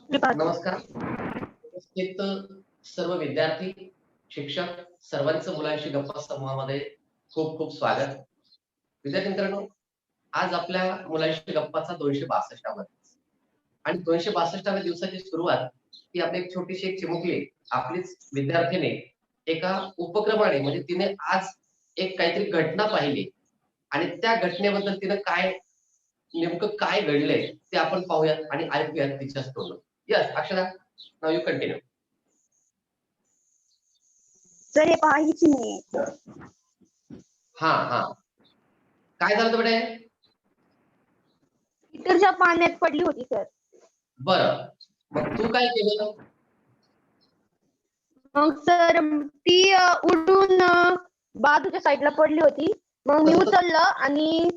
नमस्कार. उपस्थित सर्व विद्यार्थी, शिक्षक सर्वांचं मुलांशी गप्पा समूहामध्ये खूप खूप स्वागत. विद्यार्थी मित्रांनो, आज आपल्या मुलांशी गप्पाचा 262वा आणि 262व्या दिवसाची सुरुवात ही आपली एक छोटीशी एक चिमुकली आपलीच विद्यार्थिनी एका उपक्रमाने म्हणजे तिने आज एक काहीतरी घटना पाहिली आणि त्या घटनेबद्दल तिनं काय नेमकं काय घडलंय ते आपण पाहूयात आणि ऐकूयात तिच्याच तोंडून. Yes, Akshara, now you continue. Sir हे पहा ही चिमणी आहे. हा हा, काय झालं होतं बेटे? हिटरच्या पाण्यात पडली होती सर. बरं, मग तू काय केलं? मग सर ती उडून बाजूच्या साईडला पडली होती. मग मी उचललं आणि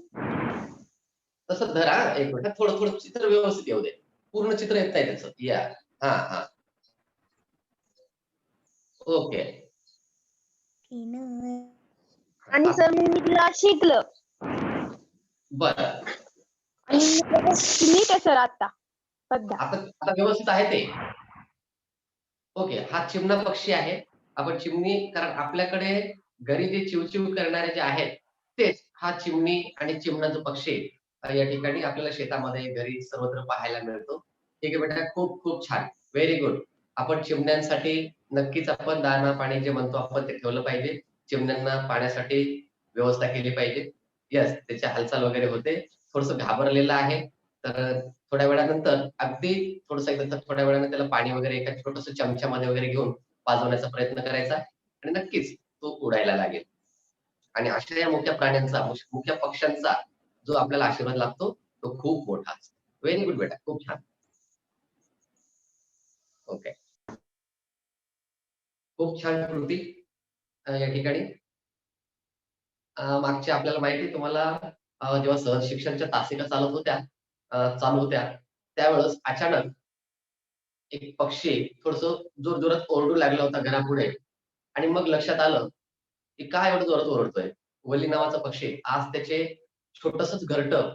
तसं धर हा, एक मिनिट, थोडं थोडं चित्र व्यवस्थित येऊ दे. पूर्ण चित्र येत नाही त्याचं. या, हा हा, ओके. आणि सर मी तिला शिकलं बरं, आणि नीट आहे सर आता सध्या. आता आता व्यवस्थित आहे ते. ओके, हा चिमणा पक्षी आहे. आपण चिमणी, कारण आपल्याकडे घरी जे चिवचिव करणारे जे आहेत तेच हा चिमणी आणि चिमणा जो पक्षी या ठिकाणी आपल्याला शेतामध्ये घरी सर्वत्र पाहायला मिळतो. ठीक आहे बेटा, खूप खूप छान, व्हेरी गुड. आपण चिमण्यांसाठी नक्कीच आपण दाना पाणी जे म्हणतो आपण ते ठेवलं पाहिजे. चिमण्यांना पाण्यासाठी व्यवस्था केली पाहिजे. यस, त्याची हालचाल वगैरे होते. थोडंसं घाबरलेलं आहे, तर थोड्या वेळानंतर अगदी थोडंसं एकदा थोड्या वेळाने त्याला पाणी वगैरे एका छोटंसं चमच्यामध्ये वगैरे घेऊन पाजवण्याचा प्रयत्न करायचा आणि नक्कीच तो उडायला लागेल. आणि अशा या मुक्या प्राण्यांचा, मुक्या पक्ष्यांचा जो आपल्याला आशीर्वाद लागतो तो खूप मोठा असतो. व्हेरी गुड बेटा, खूप छान. ओके, खूप छान कृती या ठिकाणी. मागच्या आपल्याला माहिती आहे तुम्हाला, जेव्हा सहज शिक्षणच्या तासिका चालू होत्या त्यावेळेस अचानक एक पक्षी थोडंसं जोरजोरात ओरडू लागला होता घरापुढे आणि मग लक्षात आलं की काय एवढं जोरात ओरडतोय. वली नावाचा पक्षी, आज त्याचे छोटंसंच घरटं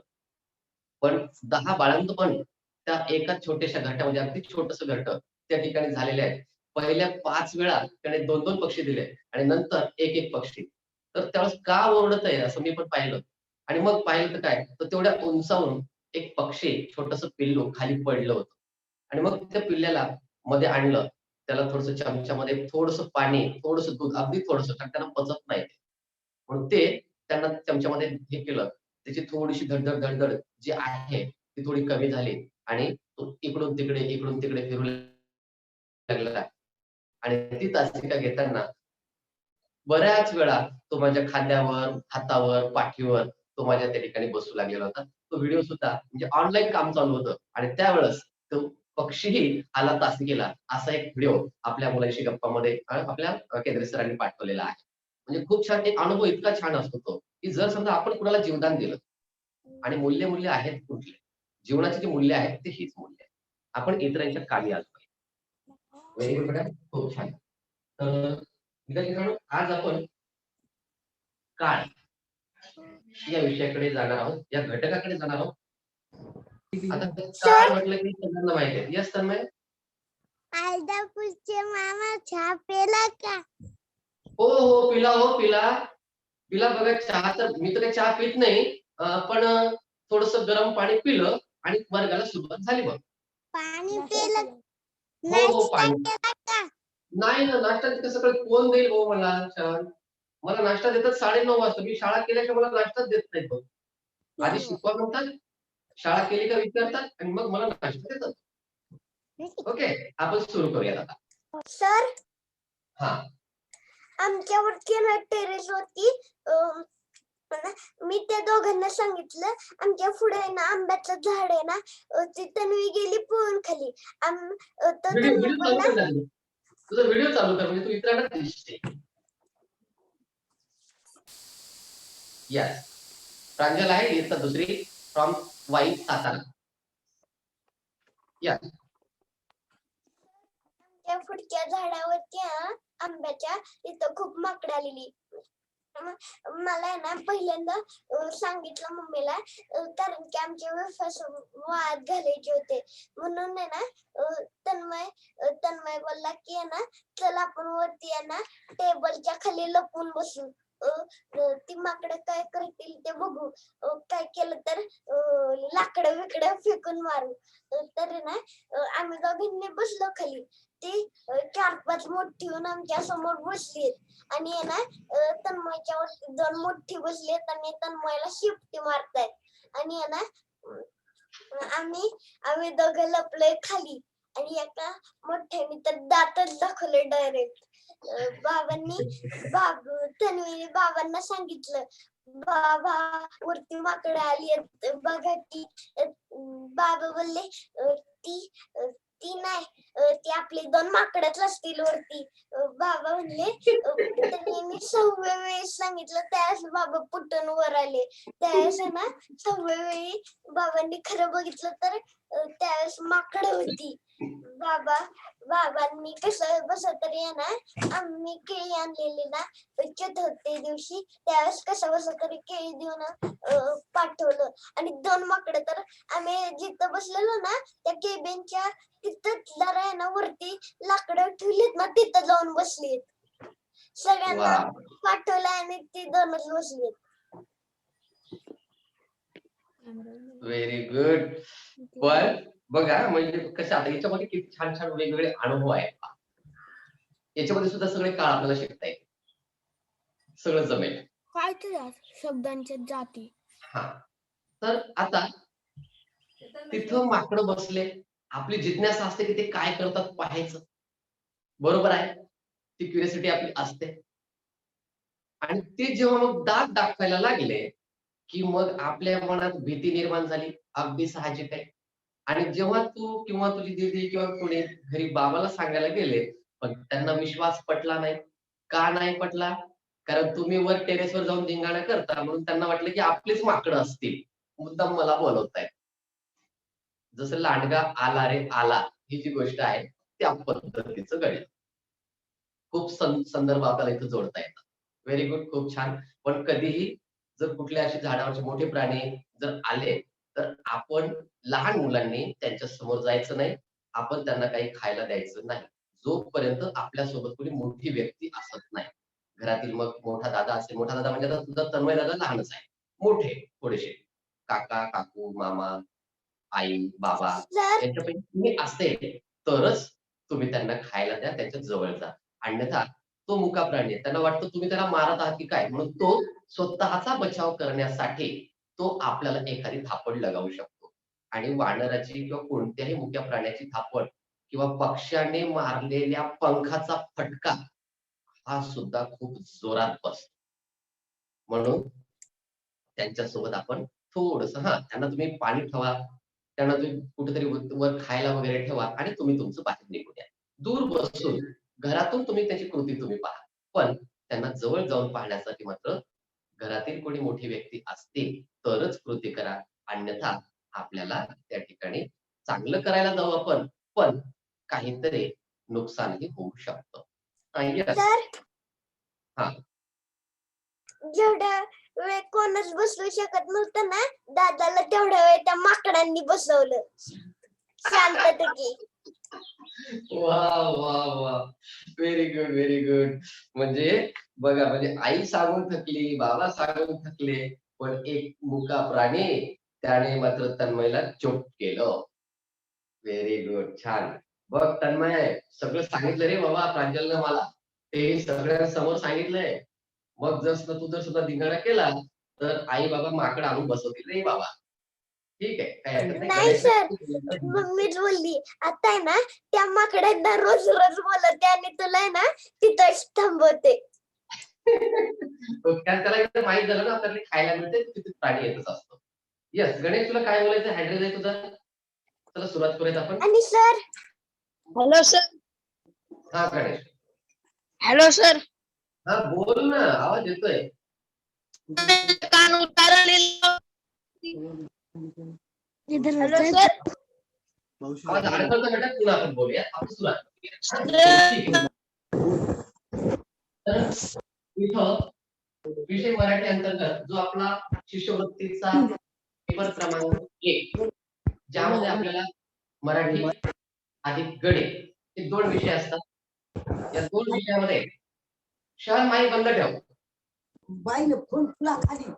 पण 10 बाळंत पण त्या एका छोट्याशा घरट्यामध्ये, अगदी छोटंसं घरटं त्या ठिकाणी झालेले आहे. पहिल्या 5 वेळा त्याने 2-2 पक्षी दिले आणि नंतर 1-1 पक्षी. तर त्यावेळेस का ओरडत आहे असं मी पण पाहिलं आणि मग पाहिलं तर काय, तर तेवढ्या उंचावरून एक पक्षी, छोटंसं पिल्लू खाली पडलं होतं आणि मग त्या पिल्ल्याला मध्ये आणलं. त्याला थोडंसं चमच्यामध्ये थोडंसं पाणी, थोडंसं दूध, अगदी थोडंसं, कारण त्यांना पचत नाही ते. म्हणून ते त्यांना चमच्यामध्ये हे केलं. त्याची थोडीशी धड-धड जी आहे ती थोडी कमी झाली आणि तो इकडून-तिकडे फिरू लागला आणि ती तासिका घेताना बऱ्याच वेळा तो माझ्या खांद्यावर, हातावर, पाठीवर तो माझ्या त्या ठिकाणी बसू लागलेला होता. तो व्हिडिओ सुद्धा म्हणजे ऑनलाईन काम चालू होतं आणि त्यावेळेस तो पक्षीही आला तासिकेला, असा एक व्हिडिओ आपल्या मुलांशी गप्पामध्ये आपल्या केंद्रे सरांनी पाठवलेला आहे. म्हणजे खूप छान एक अनुभव, इतका छान असतो तो, की जर समजा आपण कुणाला जीवदान दिलं आणि मूल्य आहेत कुठले? जीवनाची जी मूल्य आहेत ते हीच मूल्य आहेत. आपण इतरांच्या कामी आलो पाहिजे. व्हेरी गुड मॅडम, खूप छान. तर मित्रांनो, आज आपण काळ या विषयाकडे जाणार आहोत, या घटकाकडे जाणार आहोत. आता काळ म्हटलं की सगळ्यांना माहिती आहे. येस तन्मय? अर्धापूरचे मामा चहा पेला का? हो हो, पिला हो, पिला. पिला बघा चहा, तर मी तर काही चहा पीत नाही, पण थोडंसं गरम पाणी पिलं आणि वर्गाला सुरुवात झाली बघ. पाणी पेलं, हो हो, नाश्ता पाणी. केला का? नाही ना, नाश्ता तिथे सकाळी कोण देईल भाऊ मला छान. मला नाश्ता देतात 9:30 वाजता. मी शाळा केल्याशिवाय मला नाश्ताच देत नाहीत बघ. आधी शिकवा म्हणतात, शाळा केली का विचारतात आणि मग मला नाश्ता देतात. ओके, आपण सुरू करूयात आता. सर, हां. आमच्यावरती ना टेरेस वरती मी त्या दोघांना सांगितलं, आमच्या पुढे आहे ना आंब्याचं झाड आहे ना, ती तन्वी गेली पळून खाली. तो व्हिडिओ त्यांना व्हिडिओ चालू बोलला, कर ना. तुझा व्हिडिओ चालू कर म्हणजे तू इतरांना दिसते. येस. प्रांजल आहे इयत्ता 2री फ्रॉम वाई, सातारा. येस. त्या पुढच्या झाडावरती आंब्याच्या तिथं खूप माकडं आलेली. मला आहे ना पहिल्यांदा सांगितलं मम्मीला कारण की आमचे वेफर्स वाळत घालायचे होते म्हणून आहे ना तन्मय बोलला की आहे ना चल आपण वरती आहे ना टेबलच्या खाली लपून बसू ती माकडं काय करतील ते बघू काय केलं तर लाकडं बिकडं फेकून मारू तर आहे ना आम्ही दोघींनी बसलो खाली ती 4-5 मोठी येऊन आमच्या समोर बसली आणि आहे ना तन्मयच्या वरती 2 मोठी बसलेत आणि तन्मयला शिपटी मारतायत आणि आहे ना आम्ही दोघं लपलोय खाली आणि एका मोठ्याने तर दातच दाखवले डायरेक्ट तन्वीने बाबांना सांगितलं बाबा वरती माकडं आली आहेत बघा की बाबा बोलले ती नाही ती आपली 2 माकडच असतील वरती बाबा म्हणले त्यांनी 6व्या वेळेस सांगितलं त्यावेळेस बाबा पुटून वर आले त्यावेळेस ना 6व्या वेळी बाबांनी खरं बघितलं तर त्यावेळेस माकडं होती बाबांनी कसं तरी आहे ना आम्ही केळी आणलेली ना चतुर्थी दिवशी त्यावेळेस कसं तरी केळी देऊन पाठवलं आणि 2 माकडं तर आम्ही जिथं बसलेलो ना त्या केबिनच्या तिथं जरा आहे ना वरती लाकडं ठेवलीत ना तिथं जाऊन बसलीत सगळ्यांना पाठवलं आणि ती 2च बसलीत. Very good. पण बघा म्हणजे कसं आता याच्यामध्ये किती छान छान वेगवेगळे अनुभव आहेत. याच्यामध्ये सुद्धा सगळे काळ आपल्याला शिकता येईल. सगळं जमेल. काय तर शब्दांच्या जाती. हा तर आता तिथं माकडं बसले आपली जिज्ञासा असते की ते काय करतात पाहायचं. बरोबर आहे. ती क्युरियोसिटी आपली असते आणि ते जेव्हा मग दात दाखवायला लागले की मग आपल्या मनात भीती निर्माण झाली. अगदी साहजिक आहे. आणि जेव्हा तू किंवा तुझी दीदी किंवा कोणी घरी बाबाला सांगायला गेले पण त्यांना विश्वास पटला नाही. का नाही पटला? कारण तुम्ही वर टेरेसवर जाऊन धिंगाणा करता म्हणून त्यांना वाटलं की आपलीच माकडं असतील. मुद्दाम मला बोलवतायत. जसं लांडगा आला रे आला ही जी गोष्ट आहे त्या पद्धतीचं गणित. खूप संदर्भ आपल्याला इथं जोडता येतात. Very good. खूप छान. पण कधीही जर कुठल्या अशी झाडावरचे मोठे प्राणी जर आले तर आपण लहान मुलांनी त्यांच्या समोर जायचं नाही. आपण त्यांना काही खायला द्यायचं नाही. जोपर्यंत आपल्यासोबत कोणी मोठी व्यक्ती असत नाही. घरातील मग मोठा दादा असेल. मोठा दादा म्हणजे आता तुझा तन्मय दादा लहानच आहे. मोठे थोडेसे काका, काकू, मामा, आई, बाबा यांच्यापैकी तुम्ही असेल तरच तुम्ही त्यांना खायला द्या. त्यांच्या जवळ जा. अन्यथा तो मुका प्राणी आहे. त्यांना वाटतं तुम्ही त्याला मारत आहात की काय म्हणून तो स्वतःचा बचाव करण्यासाठी तो आपल्याला एखादी थापड लगावू शकतो. आणि वानराची किंवा कोणत्याही मुक्या प्राण्याची थापड किंवा पक्ष्याने मारलेल्या पंखाचा फटका हा सुद्धा खूप जोरात बसतो. म्हणून त्यांच्यासोबत आपण थोडंसं त्यांना तुम्ही पाणी ठेवा. त्यांना तुम्ही कुठेतरी वर खायला वगैरे ठेवा आणि तुम्ही तुमचं बाहेर निघून या. दूर बसून घरातून तुम्ही त्याची कृती तुम्ही पहा. पण त्यांना जवळ जाऊन पाहण्यासाठी मात्र घरातील कोणी मोठी व्यक्ती असतील तरच कृती करा. अन्यथा आपल्याला त्या ठिकाणी चांगलं करायला जाऊ आपण पण काहीतरी नुकसानही होऊ शकतं. yes. हा जेवढ्या वेळ कोणच बसवू शकत नव्हतं ना दादाला तेवढ्या वेळ त्या माकडांनी बसवलं शांतपैकी. वा वा वा. Very good very good. म्हणजे बघा म्हणजे आई सांगून थकली बाबा सांगून थकले पण एक मुका प्राणी त्याने मात्र तन्मयला चुप केलं. Very good. छान. बघ तन्मय सगळं सांगितलं रे बाबा प्रांजलनं मला. ते सगळ्यांसमोर सांगितलंय. मग जर तू जर सुद्धा धिंगाणा केला तर आई बाबा माकड आणून बसवतील रे बाबा. ठीक आहे. काय हरकत नाही सर मम्मीच बोलली आता आहे ना त्या माकडांना रोज बोलवते आणि तुला आहे ना तिथंच थांबवते. त्याला एकदा माहित झालं ना आपल्याला खायला मिळते तिथे प्राणी येतच असतो. येस गणेश तुला काय बोलायचं ऍड्रेस आहे तुझा. चला सुरुवात करूयात आपण. आणि सर हॅलो सर. हा गणेश. Hello sir. हा बोल ना आवाज येतोय. कान उतारले. Hello sir. आवाज अडकळतो बेटा तुला आपण बोलूया. आपण सुरुवात करूया. तर इथं विषय मराठी अंतर्गत जो आपला शिष्यवृत्तीचा पेपर क्रमांक 1, ज्यामध्ये आपल्याला मराठी अधिक गणित हे 2 विषय असतात. या 2 विषयामध्ये शहर माई बंद ठेव. बाईने फोन तुला खाली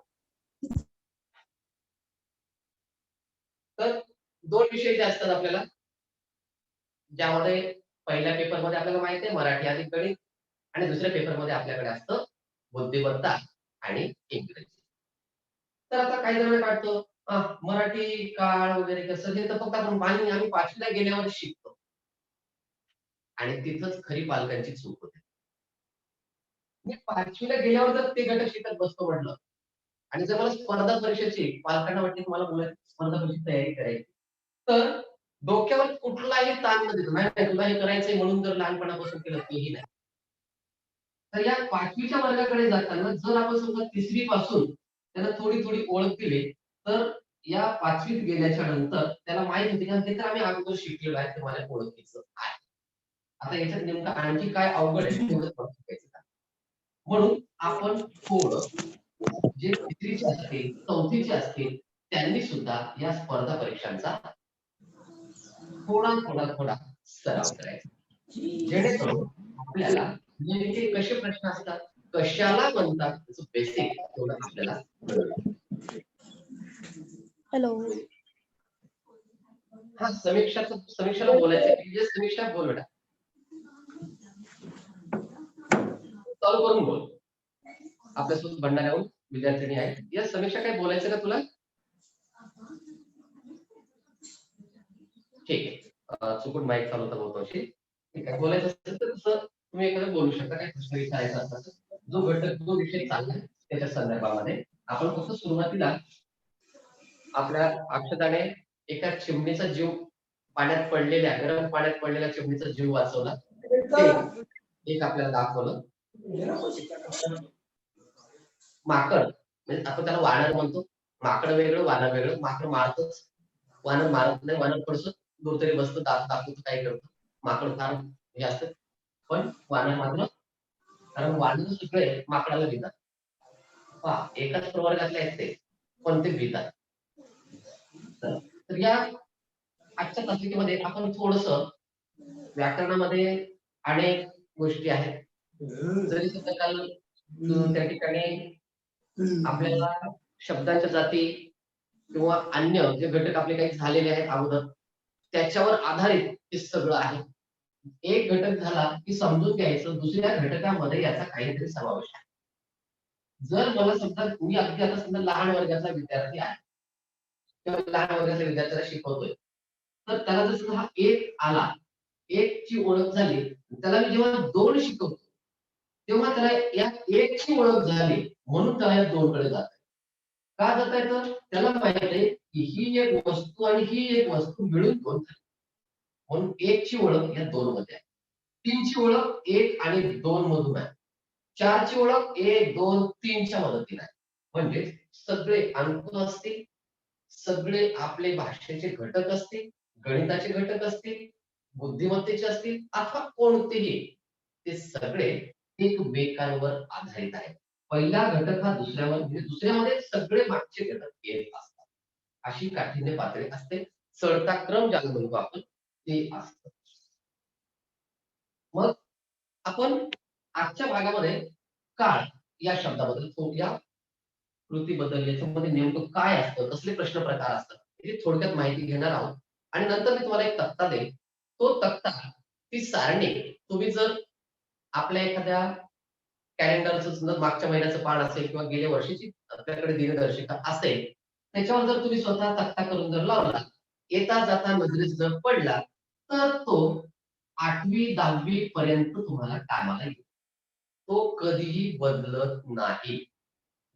तर 2 विषय जे असतात आपल्याला, ज्यामध्ये पहिल्या पेपरमध्ये आपल्याला माहिती आहे मराठी अधिक गणित आणि दुसऱ्या पेपरमध्ये आपल्याकडे असतं बुद्धिमत्ता आणि इंग्रजी. तर आता काही जण काढतो मराठी काळ वगैरे कसं हे तर फक्त आपण आम्ही 5वीला गेल्यावर शिकतो. आणि तिथंच खरी पालकांची चूक होते. मी 5वीला गेल्यावर जर ते घटक शिकत बसतो म्हटलं आणि जर मला स्पर्धा परीक्षेची पालकांना वाटते की मला मुलाची स्पर्धा परीक्षेची तयारी करायची, तर डोक्यावर कुठलाही ताण न देता, नाही नाही, तुला हे करायचंय म्हणून जर लहानपणापासून केलं तेही नाही. तर या 5वीच्या वर्गाकडे जाताना जर आपण समजा 3री पासून त्याला थोडी थोडी ओळख दिली, तर या 5वीत गेल्याच्या नंतर त्याला माहित होते की ते तर आम्ही अगोदर शिकलेलो आहे, ते मला ओळखीचं आहे. आता याच्यात नेमकं आणखी काय अवघड आहे तेवढं थोडं शिकायचं का? म्हणून आपण थोडं जे 3रीचे असतील 4थीचे असतील त्यांनी सुद्धा या स्पर्धा परीक्षांचा थोडा थोडा थोडा सराव करायचा, जेणेकरून आपल्याला नेमके कसे प्रश्न असतात, कशाला म्हणतात त्याचं बेसिक तेवढं आपल्याला कळलं. हॅलो. हा समीक्षाला बोलायचं. समीक्षा बोल बेटा, चालू करून बोल. आपल्यासोबत भंडाऱ्याहून विद्यार्थिनी आहे. या समीक्षा काय बोलायचं का तुला? ठीक आहे. चुकून माईक चालू होता बहुतांशी. ठीक आहे. बोलायचं असेल तर तसं तुम्ही एखादं बोलू शकता. काही प्रश्न विचारायचा असला तर. जो घटक जो विषय चाललाय त्याच्या संदर्भामध्ये आपण फक्त सुरुवातीला आपल्या अक्षताने एका चिमणीचा जीव पाण्यात पडलेल्या गरम पाण्यात पडलेल्या चिमणीचा जीव वाचवला, ते एक आपल्याला दाखवलं. माकड म्हणजे आपण त्याला वानर म्हणतो. माकड वेगळं वानर वेगळं. माकड मारतच, वानर मारत नाही. वानर थोडंसं दूर तरी बसतं, दाखवतं काय करतं. माकड फार हे असतं, पण वानर मात्र, कारण वानर सगळे माकडाला भितात. पहा, एकाच प्रवर्गातले आहेत ते, पण ते भितात. तर या आजच्या तासिकेमध्ये आपण थोडंसं व्याकरणामध्ये अनेक गोष्टी आहेत. जरी सुद्धा काल त्या ठिकाणी आपल्याला शब्दांच्या जाती किंवा अन्य जे घटक आपले काही झालेले आहेत अगोदर, त्याच्यावर आधारित हे सगळं आहे. एक घटक झाला की समजून घ्यायचं दुसऱ्या घटकामध्ये याचा काहीतरी समावेश आहे. जर मला समजा मी अगदी आता समजा लहान वर्गाचा विद्यार्थी आहे किंवा लहान वर्गाच्या विद्यार्थ्याला शिकवतोय, तर त्याला जर हा एक आला, एक ची ओळख झाली, त्याला मी जेव्हा 2 शिकवतो तेव्हा त्याला या 1 ची ओळख झाली म्हणून त्याला या 2 कडे जात. का जात आहे? तर त्याला माहित आहे की ही एक वस्तू आणि ही एक वस्तू मिळून 2 झाली, म्हणून 1 ची ओळख या 2 मध्ये आहे. 3 ची ओळख 1 आणि 2 मधून आहे. 4 ची ओळख 1, 2, 3 च्या मदतीने आहे. म्हणजे सगळे अंक असतील, सगळे आपले भाषेचे घटक असतील, गणिताचे घटक असतील, बुद्धिमत्तेचे असतील अथवा कोणतेही, ते सगळे एकमेकांवर आधारित आहेत. पहिला घटक हा दुसऱ्यावर, म्हणजे दुसऱ्यामध्ये सगळे मागचे घटक येत असतात. अशी काठीण्य पातळी असते. चढता क्रम ज्याला म्हणतो आपण ते असतं. मग आपण आजच्या भागामध्ये काळ या शब्दाबद्दल, या कृतीबद्दल, याच्यामध्ये नेमकं काय असतं, कसले प्रश्न प्रकार असतात याची थोडक्यात माहिती घेणार आहोत. आणि नंतर मी तुम्हाला एक तक्ता देईन. तो तक्ता, ती सारणी तुम्ही जर आपल्या एखाद्या कॅलेंडरचं जर मागच्या महिन्याचं पान असेल किंवा गेल्या वर्षीची आपल्याकडे दिनदर्शिका असेल, त्याच्यावर जर तुम्ही स्वतः तक्ता करून जर लावला, येता जाता नजरेत जर पडला, तर तो 8वी 10वी पर्यंत तुम्हाला कामाला येईल. तो कधीही बदलत नाही.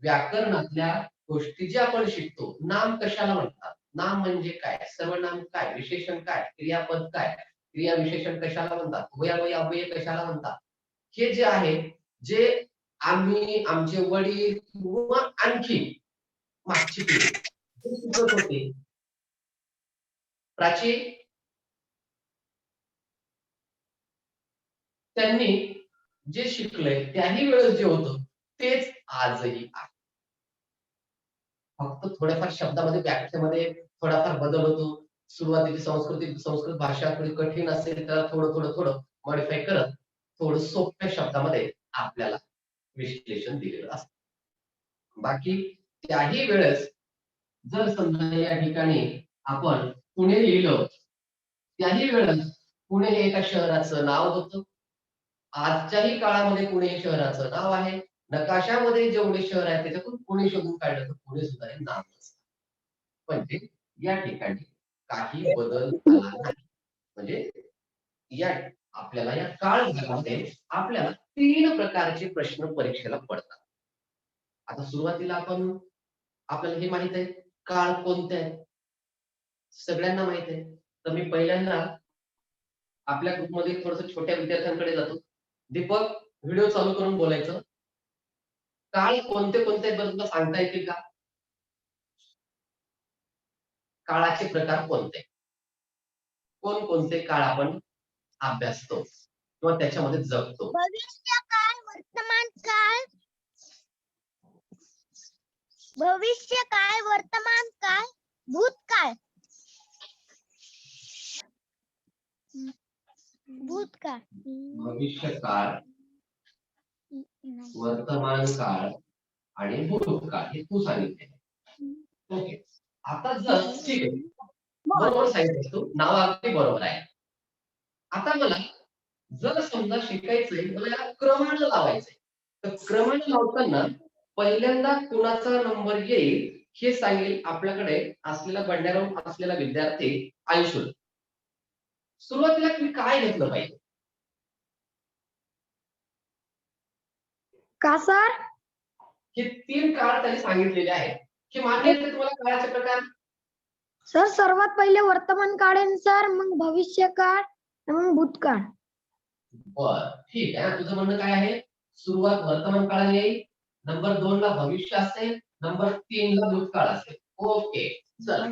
व्याकरणातल्या गोष्टी जे आपण शिकतो, नाम कशाला म्हणतात, नाम म्हणजे काय, सर्वनाम काय, विशेषण काय, क्रियापद काय, क्रिया विशेषण कशाला म्हणतात, अवयव अव्यय कशाला म्हणतात, हे जे आहे, जे आम्ही, आमचे वडील किंवा आणखी मागची पिढी जे शिकत होते, प्राचीन, त्यांनी जे शिकलंय त्याही वेळेस जे होतं तेच आजही आहे. फक्त थोड्याफार शब्दामध्ये व्याख्येमध्ये थोडाफार बदल होतो. सुरुवातीची संस्कृत भाषा थोडी कठीण असेल तर थोडं मॉडिफाय करत थोडं सोप्या शब्दामध्ये आपल्याला विश्लेषण दिलेलं असतं. बाकी त्याही वेळेस जर समजा या ठिकाणी आपण पुणे लिहिलं, त्याही वेळेस पुणे हे एका शहराचं नाव होतं. आजच्याही काळामध्ये पुणे हे शहराचं नाव आहे. नकाशामध्ये जेवढे शहर आहेत त्याच्यातून पुणे शोधून काढलं तर पुणे सुद्धा हे नाव असतं. म्हणजे या ठिकाणी काही बदल झाला नाही. म्हणजे या आपल्याला या काळ भागामध्ये आपल्याला 3 प्रकारचे प्रश्न परीक्षेला पडतात. आता सुरुवातीला आपल्याला हे माहित आहे काळ कोणते आहेत? सगळ्यांना माहित आहे. तर मी पहिल्यांदा आपल्या ग्रुपमध्ये थोडंसं छोट्या विद्यार्थ्यांकडे जातो. दीपक व्हिडिओ चालू करून बोलायचं. काळ कोणते आहेत बरं तुला सांगता येतील का? काळाचे प्रकार कोणते? कोणते काळ आपण अभ्यासतो किंवा त्याच्यामध्ये जगतो? भविष्य काळ, वर्तमान काळ, भविष्य काळ, वर्तमान काळ, भूतकाळ. भूतकाळ, भविष्य काळ, वर्तमान काळ आणि भूतकाळ हे तू सांगितले. ओके. आता जर ठीक आहे. बरोबर सांगितलं तू. नाव अगदी बरोबर आहे. आता मला जर समजा शिकायचंय, मला याला क्रमानं लावायचंय. तर क्रमानं लावताना पहिल्यांदा कुणाचा नंबर येईल हे सांगेल आपल्याकडे असलेला बंड्याराव असलेला विद्यार्थी आयुष्य. सुरुवातीला तुम्ही काय घेतलं पाहिजे? का सर? हे 3 काळ त्यांनी सांगितलेले आहेत. हे मान्य आहे का तुम्हाला काळाचे प्रकार? सर सर्वात पहिले वर्तमान काळ आहे सर, मग भविष्य काळ, मग भूतकाळ. बर ठीक आहे. तुझं म्हणणं काय आहे? सुरुवात वर्तमान काळाने येईल, नंबर 2 ला भविष्य असेल, नंबर 3 ला भूतकाळ असेल. ओके चला.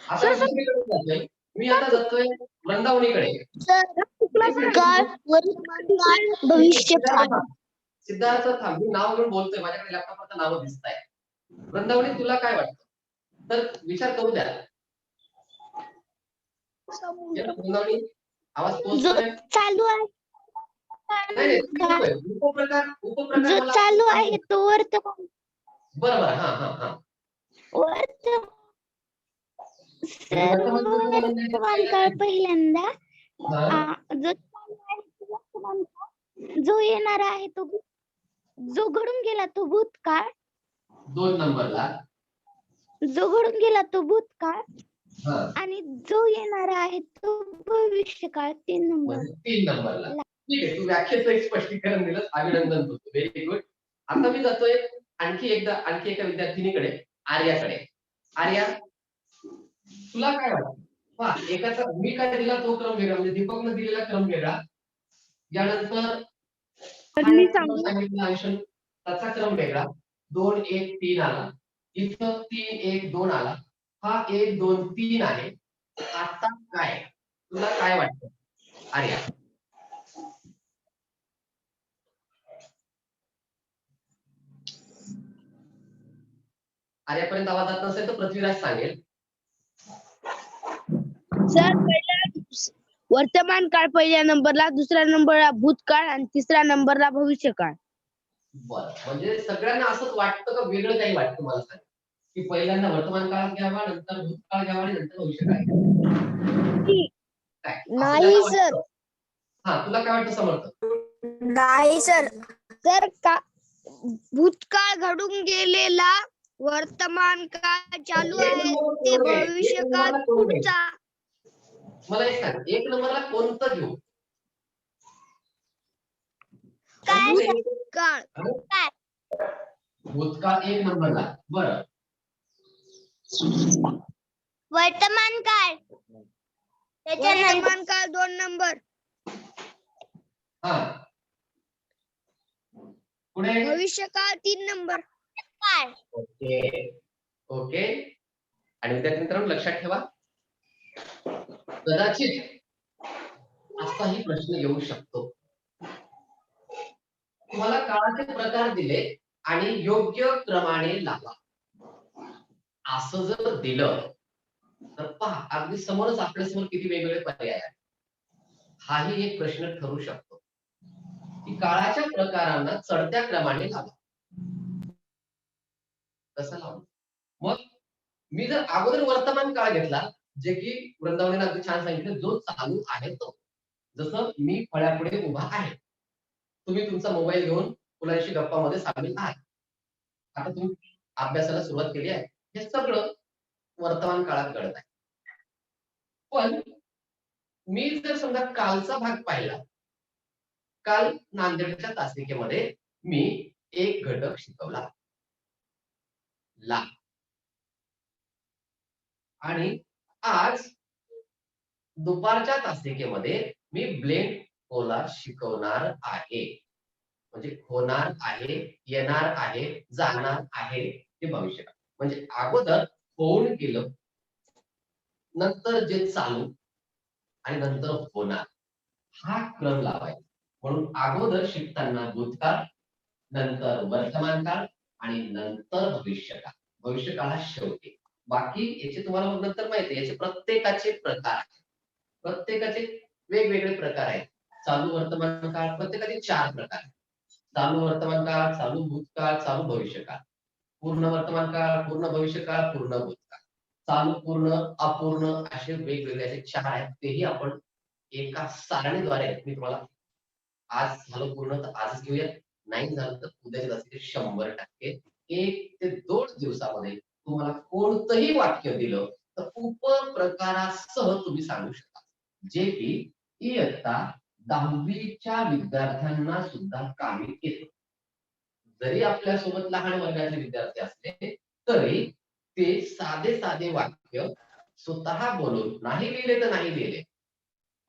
आता मी दुसरीकडे जातोय. मी आता जातोय वृंदावनीकडे. काळ, वर्तमान काळ, भविष्य काळ. सिद्धार्थ थांब, मी नाव घेऊन बोलतोय, माझ्याकडे लॅपटॉपवरचं नावं दिसत आहे. वृंदावनी तुला काय वाटतं? तर विचार करू द्या. वृंदावनी आवाज पोहोचतोय? चालू आहे. नाही उपप्रकार जो मला चालू आहे तो वर्तमान. बरोबर. हा हा हा वर्तमान काळ पहिल्यांदा, जो चालू आहे तो वर्तमान काळ, जो येणार आहे तो जो घडून गेला तो भूतकाळ, 2 नंबरला जो घडून गेला तो भूतकाळ, आणि जो येणार आहे तो भविष्यकाळ 3 नंबर. 3 नंबरला. ठीक आहे, तू व्याख्येचं एक स्पष्टीकरण दिलं, अभिनंदन तुझं. Very good. आता मी जातोय आणखी एका विद्यार्थिनीकडे, आर्याकडे. आर्या, तुला काय वाटतं? पहा, एकाचा मी काय दिला तो क्रम वेगळा, म्हणजे दीपकने दिलेला क्रम वेगळा. यानंतर सांगितलं आयुष्य त्याचा क्रम वेगळा. 2 1 3 आला. इथं 3 1 2 आला. हा 1 2 3 आहे. आता काय? तुला काय वाटतं आर्या? आर्यापर्यंत आवाज जात नसेल तर पृथ्वीराज सांगेल. सर पहिला वर्तमान काळ पहिल्या नंबरला, दुसऱ्या नंबरला भूतकाळ आणि तिसऱ्या नंबरला भविष्यकाळ. बरं, म्हणजे सगळ्यांना असंच वाटतं का वेगळं काही वाटतं? मला सांग की पहिल्यांदा वर्तमान काळात घ्यावा, नंतर भूतकाळ घ्यावा आणि नंतर भविष्यकाळ घ्यावा. काय नाही सर. हा, तुला काय वाटतं समर्थ? नाही सर. सर का भूतकाळ घडून गेलेला, वर्तमान काळ चालू आहे ते भविष्यकाळ पुढचा. मला एक सांग, 1 नंबरला कोणतं घेऊ? भूतकाळ. भूतकाळ 1 नंबरला. बरं, वर्तमान काळ, वर्तमान काळ 2 नंबर. हा पुढे भविष्यकाळ 3 नंबर. काळ. Okay okay. आणि विद्यार्थी मित्रांनो लक्षात ठेवा, कदाचित असाही प्रश्न येऊ शकतो. तुम्हाला काळाचे प्रकार दिले आणि योग्य क्रमाने लावा. असं जर दिलं तर पहा अगदी समोरच आपल्यासमोर किती वेगवेगळे पर्याय आहेत. हाही एक प्रश्न ठरू शकतो की काळाच्या प्रकारांना चढत्या क्रमाने लावा. कसं लावू? मग मी जर अगोदर वर्तमान काळ घेतला, जे की वृंदावनीने अगदी छान सांगितलं, जो चालू आहे तो. जसं मी फळ्यापुढे उभा आहे. तुम्ही तुमचा मोबाईल घेऊन मुलांशी गप्पामध्ये सामील आहात. आता तुम्ही अभ्यासाला सुरुवात केली आहे. हे सगळं वर्तमान काळात घडत आहे. पण मी जर समजा कालचा भाग पाहिला, काल नांदेडच्या तासिकेमध्ये मी एक घटक शिकवला ला, आणि आज दुपारच्या तासिकेमध्ये मी ब्लेंड पोलार शिकवणार आहे. म्हणजे होणार आहे, येणार आहे, जाणार आहे, हे भविष्य काळ. म्हणजे अगोदर होऊन गेलं, नंतर जे चालू आणि नंतर होणार, हा क्रम लावायचा. म्हणून अगोदर शिकताना भूतकाळ, नंतर वर्तमान काळ आणि नंतर भविष्य काळ. भविष्य काळात शेवटी. बाकी याचे तुम्हाला मग नंतर माहिती आहे, याचे प्रत्येकाचे प्रकार आहेत. प्रत्येकाचे वेगवेगळे प्रकार आहेत. चालू वर्तमान काळ प्रत्येकाचे 4 प्रकार आहेत. चालू वर्तमान काळ, चालू भूतकाळ, चालू भविष्य काळ, पूर्ण वर्तमान काळ, पूर्ण भविष्य काळ, पूर्ण भूतकाळ, चालू पूर्ण, अपूर्ण, असे वेगवेगळे असे 4 आहेत. तेही आपण एका सारणीद्वारे मी तुम्हाला, आज झालं पूर्ण तर आजच घेऊया, नाही झालं तर उद्याच्या तासिकेत 100% 1 ते 2 दिवसामध्ये तुम्हाला कोणतंही वाक्य दिलं तर उपप्रकारासह तुम्ही सांगू शकता, जे की इयत्ता 10वीच्या विद्यार्थ्यांना सुद्धा कामी येतं. जरी आपल्यासोबत लहान वर्गाचे विद्यार्थी असले तरी ते साधे साधे वाक्य स्वतः बोलून, नाही लिहिले तर नाही लिहिले,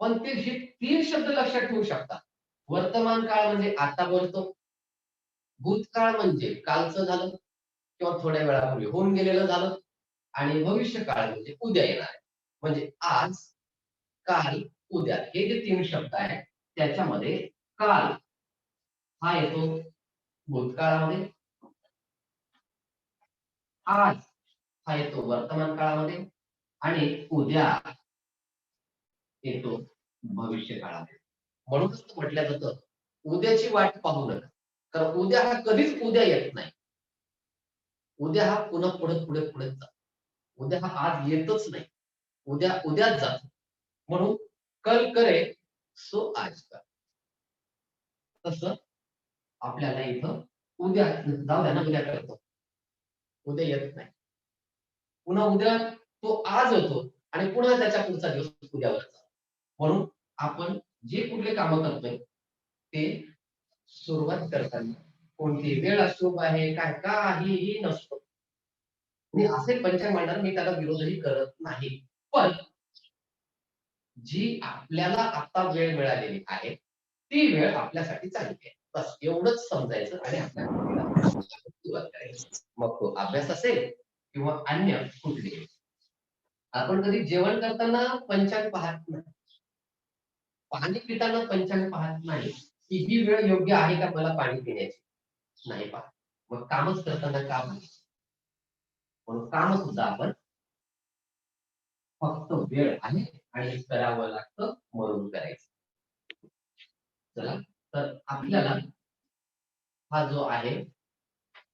पण ते जे 3 शब्द लक्षात ठेवू शकतात. वर्तमान काळ म्हणजे आता बोलतो, भूतकाळ म्हणजे कालचं झालं किंवा थोड्या वेळापूर्वी होऊन गेलेलं झालं, आणि भविष्य काळ म्हणजे उद्या येणार आहे. म्हणजे आज, काल, उद्या हे जे 3 शब्द आहेत त्याच्यामध्ये काल हा येतो भूतकाळामध्ये, आज हा येतो वर्तमान काळामध्ये आणि उद्या येतो भविष्य काळामध्ये. म्हणूनच म्हटलं जातं उद्याची वाट पाहू नका, कारण उद्या हा कधीच उद्या येत नाही. उद्या हा पुन्हा पुढे पुढे पुढे जातो. उद्या हा आज येतच नाही, उद्या उद्याच जातो. म्हणून कल करे सो आज कर. तसं आपल्याला इथं उद्या जाऊ द्या ना, उद्या करतो, उद्या येत नाही, पुन्हा उद्या तो आज होतो आणि पुन्हा त्याच्या पुढचा दिवस उद्यावर जातो. म्हणून आपण जे कुठले काम करतोय ते सुरुवात करताना कोणती वेळ अशुभ आहे काय काहीही नसतो. मी असे पंचांग मांडणार, मी त्याला विरोधही करत नाही, पण जी आपल्याला आता वेळ मिळालेली आहे ती वेळ आपल्यासाठी चांगली आहे, बस एवढंच समजायचं आणि आपल्या सुरुवात करायची. मग तो अभ्यास असेल किंवा अन्य कुठली. आपण कधी जेवण करताना पंचांग पाहत नाही, पाणी पिताना पंचांग पाहत नाही की ही वेळ योग्य आहे का मला पाणी पिण्याची, नाही पाहत. मग कामच करताना काम आहे, म्हणून काम सुद्धा आपण फक्त वेळ आहे आणि करावं लागतं म्हणून करायचं. चला, तर आपल्याला हा जो आहे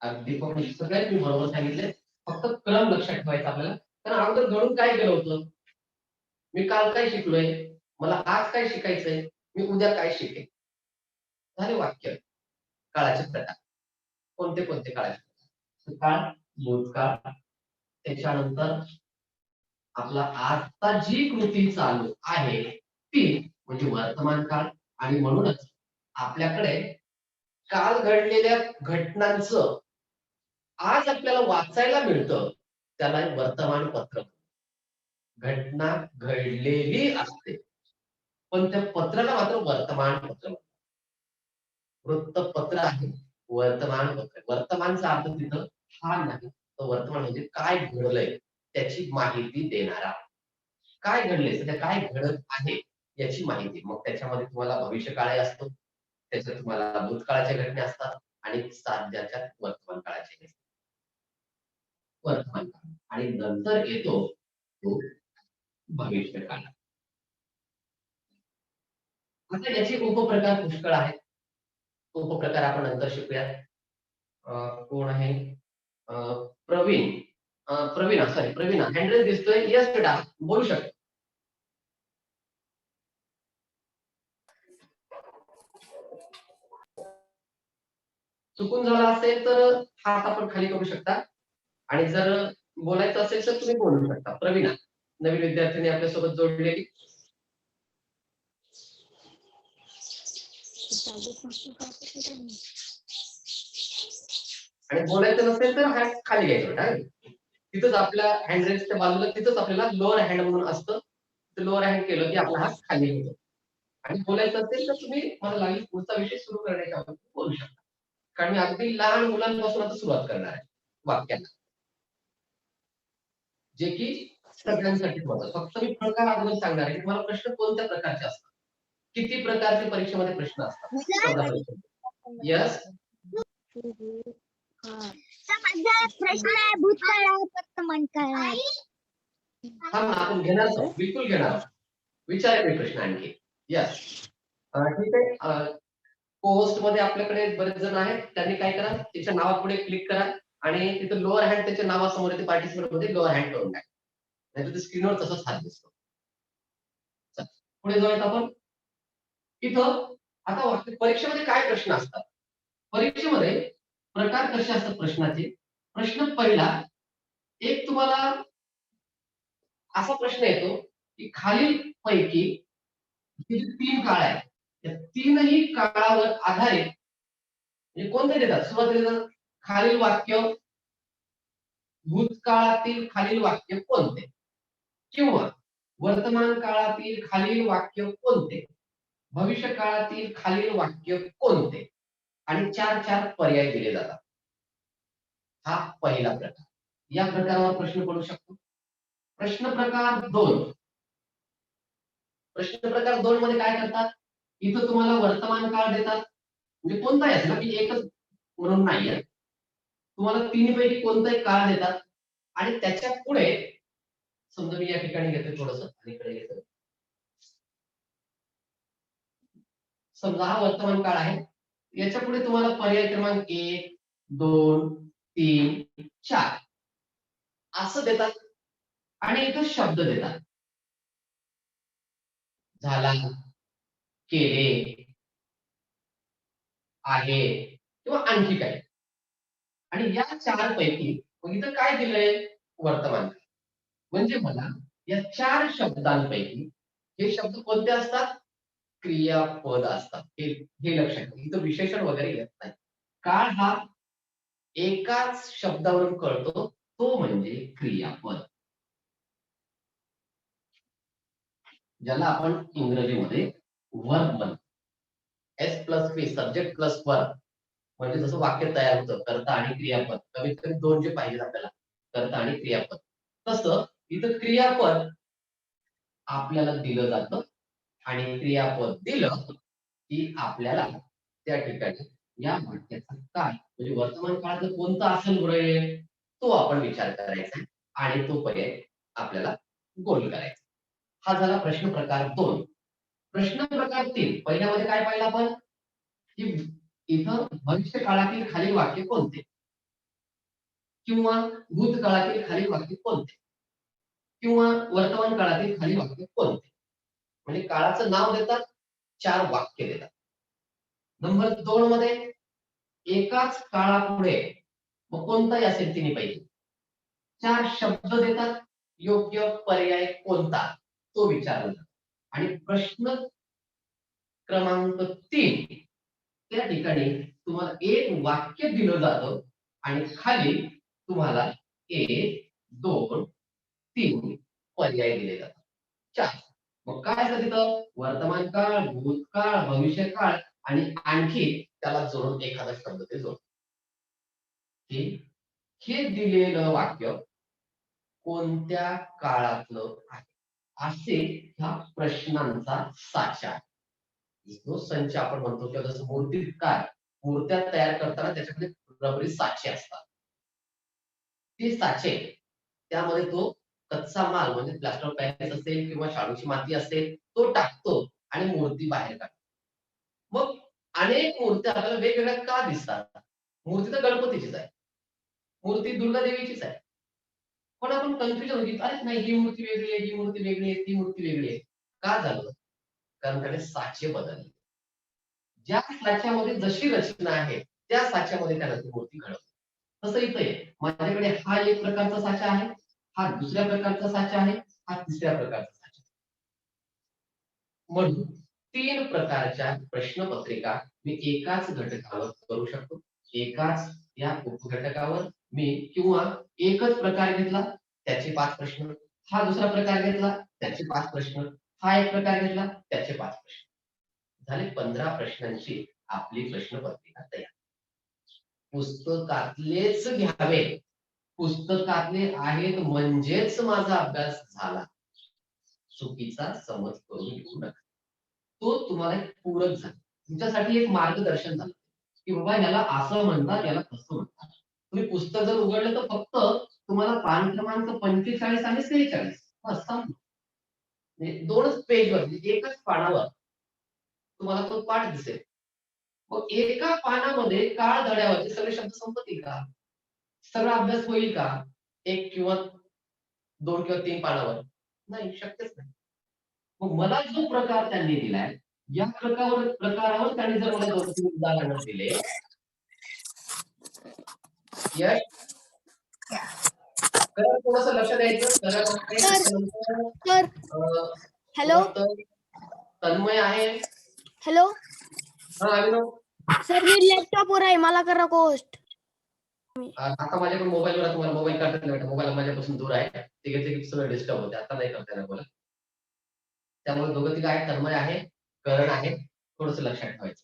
अगदी पण सगळ्यात मी बरोबर सांगितले, फक्त क्रम लक्षात ठेवायचा आपल्याला. कारण अगोदर घडून काय केलं होतं, मी काल काय शिकलोय, मला आज काय शिकायचंय, मी उद्या काय शिकेन. झाले वाक्य. काळाचे प्रकार कोणते कोणते काळाचे प्रकार, काळ, भूतकाळ, त्याच्यानंतर आपला आता जी कृती चालू आहे ती म्हणजे वर्तमान काळ, आणि म्हणूनच आपल्याकडे काल घडलेल्या घटनांचं आज आपल्याला वाचायला मिळतं, त्याला वर्तमानपत्र. घटना घडलेली असते पण त्या पत्राला मात्र वर्तमानपत्र. वृत्तपत्र आहे, वर्तमानपत्र. वर्तमानचा अर्थ तिथं हा नाही, तर वर्तमान म्हणजे काय घडलंय त्याची माहिती देणारा. काय घडले, सध्या काय घडत आहे याची माहिती. मग त्याच्यामध्ये तुम्हाला भविष्यकाळ असतो, त्याच्यात तुम्हाला भूतकाळाच्या घटना असतात, आणि साध्याच्या वर्तमान काळाचे वर्तमान काळ आणि नंतर येतो तो भविष्य काळ. आता याचे उपप्रकार पुष्कळ आहेत. उपप्रकार आपण नंतर शिकूया. कोण आहे? प्रवीण. प्रवीणा हँडरेस दिसतोय. यस बेटा बोलू शकतो. चुकून झाला असेल तर हात आपण खाली करू शकता आणि जर बोलायचं असेल तर तुम्ही बोलू शकता. प्रवीणा नवीन विद्यार्थ्यांनी आपल्यासोबत जोडलेली. आणि बोलायचं नसेल तर हात खाली घ्यायचा बेटा. तिथंच आपल्या हँडरेसच्या बाजूला तिथंच आपल्याला लोअर हँड म्हणून असतं. लोअर हँड केलं की आपला हात खाली होतो. आणि बोलायचं असेल तर तुम्ही मला लागेल पुढचा विषय सुरू करण्याच्या अगोदर बोलू शकता. कारण मी अगदी लहान मुलांपासून आता सुरुवात करणार आहे वाक्याला, जे की सगळ्यांसाठी होतं. फक्त मी प्रकार अगोदर सांगणार आहे की तुम्हाला प्रश्न कोणत्या प्रकारचे असतात, किती प्रकारचे परीक्षेमध्ये प्रश्न असतात स्पर्धा परीक्षेत. यस प्रश्न आहे भूतकाळ वर्तमान काळ. आपण घेणार आहोत, बिलकुल घेणार आहोत. विचारा प्रश्न आणखी. यस ठीक आहे. पोस्ट मध्ये आपल्याकडे बरेच जण आहेत. त्यांनी काय करा, त्याच्या नावापुढे क्लिक करा आणि तिथं लोअर हँड त्याच्या नावासमोर येते पार्टिसिपेंट मध्ये लोअर हँड करून टाका. नाही तर स्क्रीनवर तसंच हात दिसतो. पुढे जाऊयात आपण. इथं आता परीक्षेमध्ये काय प्रश्न असतात? परीक्षेमध्ये प्रकार कसे असतात प्रश्नाचे? प्रश्न पहिला एक तुम्हाला असा प्रश्न येतो की खालील पैकी हे जे 3 काळ आहेत त्या तीनही काळावर आधारित म्हणजे कोणते देतात? सुरुवातीला खालील वाक्य भूतकाळातील खालील वाक्य कोणते? किंवा वर्तमान काळातील खालील वाक्य कोणते? भविष्य काळातील खालील वाक्य कोणते? आणि 4 पर्याय दिले जातात. हा पहिला प्रकार. या प्रकारावर प्रश्न पडू शकतो. प्रश्न प्रकार 2. प्रश्न प्रकार 2 मध्ये काय करतात? इथं तुम्हाला वर्तमान काळ देतात. म्हणजे कोणताही असेल ना, की एकच म्हणून नाहीये. तुम्हाला तिन्हीपैकी कोणताही काळ देतात आणि त्याच्या पुढे समजा मी या ठिकाणी घेतोय थोडंसं अलीकडे घेतोय. समजा हा वर्तमान काळ आहे. याच्या पुढे तुम्हाला पर्याय क्रमांक 1, 2, 3, 4 असं देतात आणि इथं शब्द देतात. झाला, केले, आहे किंवा आणखी काय. आणि या 4 पैकी मग इथं काय दिलंय? वर्तमान. म्हणजे मला या 4 शब्दांपैकी हे शब्द कोणते असतात? क्रियापद असतात. हे लक्षात घ्या. इथं विशेषण वगैरे येत नाही. काळ हा एकाच शब्दावरून कळतो, तो म्हणजे क्रियापद. ज्याला आपण इंग्रजीमध्ये वर्ब म्हणतो. S plus P subject plus verb म्हणजे जसं वाक्य तयार होतं कर्ता आणि क्रियापद. कमीत कमी 2 जे पाहिजे आपल्याला कर्ता आणि क्रियापद. तसं इथं क्रियापद आपल्याला दिलं जातं आणि क्रियापद दिलं की आपल्याला त्या ठिकाणी या वाक्याचा काळ म्हणजे वर्तमान काळ जर कोणता असेल बरं तो आपण विचार करायचा आणि तो पर्याय आपल्याला गोल करायचा. हा झाला प्रश्न प्रकार 2. प्रश्न प्रकार 3 पहिल्यामध्ये काय पाहिलं आपण की इथं भविष्य काळातील खालील वाक्य कोणते किंवा भूतकाळातील खालील वाक्य कोणते किंवा वर्तमान काळातील खालील वाक्य कोणते. म्हणजे काळाचं नाव देतात, 4 वाक्य देतात. नंबर 2 मध्ये एकाच काळापुढे मग कोणताही असेल तिन्ही पैकी 4 शब्द देतात. योग्य पर्याय कोणता तो विचारला आणि प्रश्न क्रमांक 3 त्या ठिकाणी तुम्हाला एक वाक्य दिलं जातं आणि खाली तुम्हाला 1, 2, 3 पर्याय दिले जातात. 4. मग काय असतं तिथं? वर्तमान काळ, भूतकाळ, भविष्य काळ आणि आणखी त्याला जोडून एखादा शब्द ते जोड. हे दिलेलं वाक्य कोणत्या काळातलं आहे असे ह्या प्रश्नांचा साचा आहे. जो संच आपण म्हणतो किंवा जसं मूर्तिक काळ मूर्त्या तयार करताना त्याच्याकडे रबरी साचे असतात. ते साचे त्यामध्ये तो कच्चा माल म्हणजे प्लास्टर ऑफ पॅरिस असेल किंवा शाडूची माती असेल तो टाकतो आणि मूर्ती बाहेर काढतो. मग अनेक मूर्त्या आपल्याला वेगवेगळ्या का दिसतात? मूर्ती तर गणपतीचीच आहे, मूर्ती दुर्गा देवीचीच आहे. पण आपण कन्फ्युजन होती, अरे नाही ही मूर्ती वेगळी आहे, ही मूर्ती वेगळी आहे, ती मूर्ती वेगळी आहे. का झालं? कारण त्याने साचे बदलले. ज्या साच्यामध्ये जशी रचना आहे त्या साच्यामध्ये त्याला ती मूर्ती घडवली. तसं इथे माझ्याकडे हा एक प्रकारचा साचा आहे, हा दुसऱ्या प्रकारचा साचा आहे, हा तिसऱ्या प्रकारचा साचा आहे. म्हणून 3 प्रकारच्या प्रश्नपत्रिका मी एकाच घटकावर करू शकतो. एकाच या उपघटकावर मी किंवा एकच प्रकार घेतला त्याचे 5 प्रश्न, हा दुसरा प्रकार घेतला त्याचे 5 प्रश्न, हा एक प्रकार घेतला त्याचे 5 प्रश्न. झाले 15 प्रश्नांची आपली प्रश्नपत्रिका तयार. पुस्तकातलेच घ्यावे. पुस्तकातले आहेत म्हणजेच माझा अभ्यास झाला. चुकीचा समज करून घेऊ नका. तो तुम्हाला एक पूरक झाला. तुमच्यासाठी एक मार्गदर्शन झालं, की बाबा याला असं म्हणतात, याला तसं म्हणतात. तुम्ही पुस्तक जर उघडलं तर फक्त तुम्हाला पान क्रमांक 45 आणि 46 बस संपलं. म्हणजे 2च पेजवर एकच पानावर तुम्हाला तो पाठ दिसेल. मग एका पानामध्ये काळ धड्यावरचे सगळे शब्द संपतील का? सगळा अभ्यास होईल का? 1 किंवा 2 किंवा 3 पानावर? नाही, शक्यच नाही. मग मला जो प्रकार त्यांनी दिलाय, या प्रकारावर त्यांनी जर मला 2-3 उदाहरणं दिले. यश, तर थोडंसं लक्ष द्यायचं. त्याच्यानंतर सर हॅलो तन्मय आहे. हॅलो हा अभिनव. सर मी लॅपटॉपवर आहे, मला करा होस्ट. आता माझ्याकडे मोबाईलवर आहे, तुम्हाला मोबाईल काढता नाही बेटा. मोबाईल माझ्यापासून दूर आहे. तिघे सगळं डिस्टर्ब होते. आता नाही करता येणार मला. त्यामुळे दोघं तिघं आहेत, तन्मय आहे, करण आहे. थोडंसं लक्षात ठेवायचं.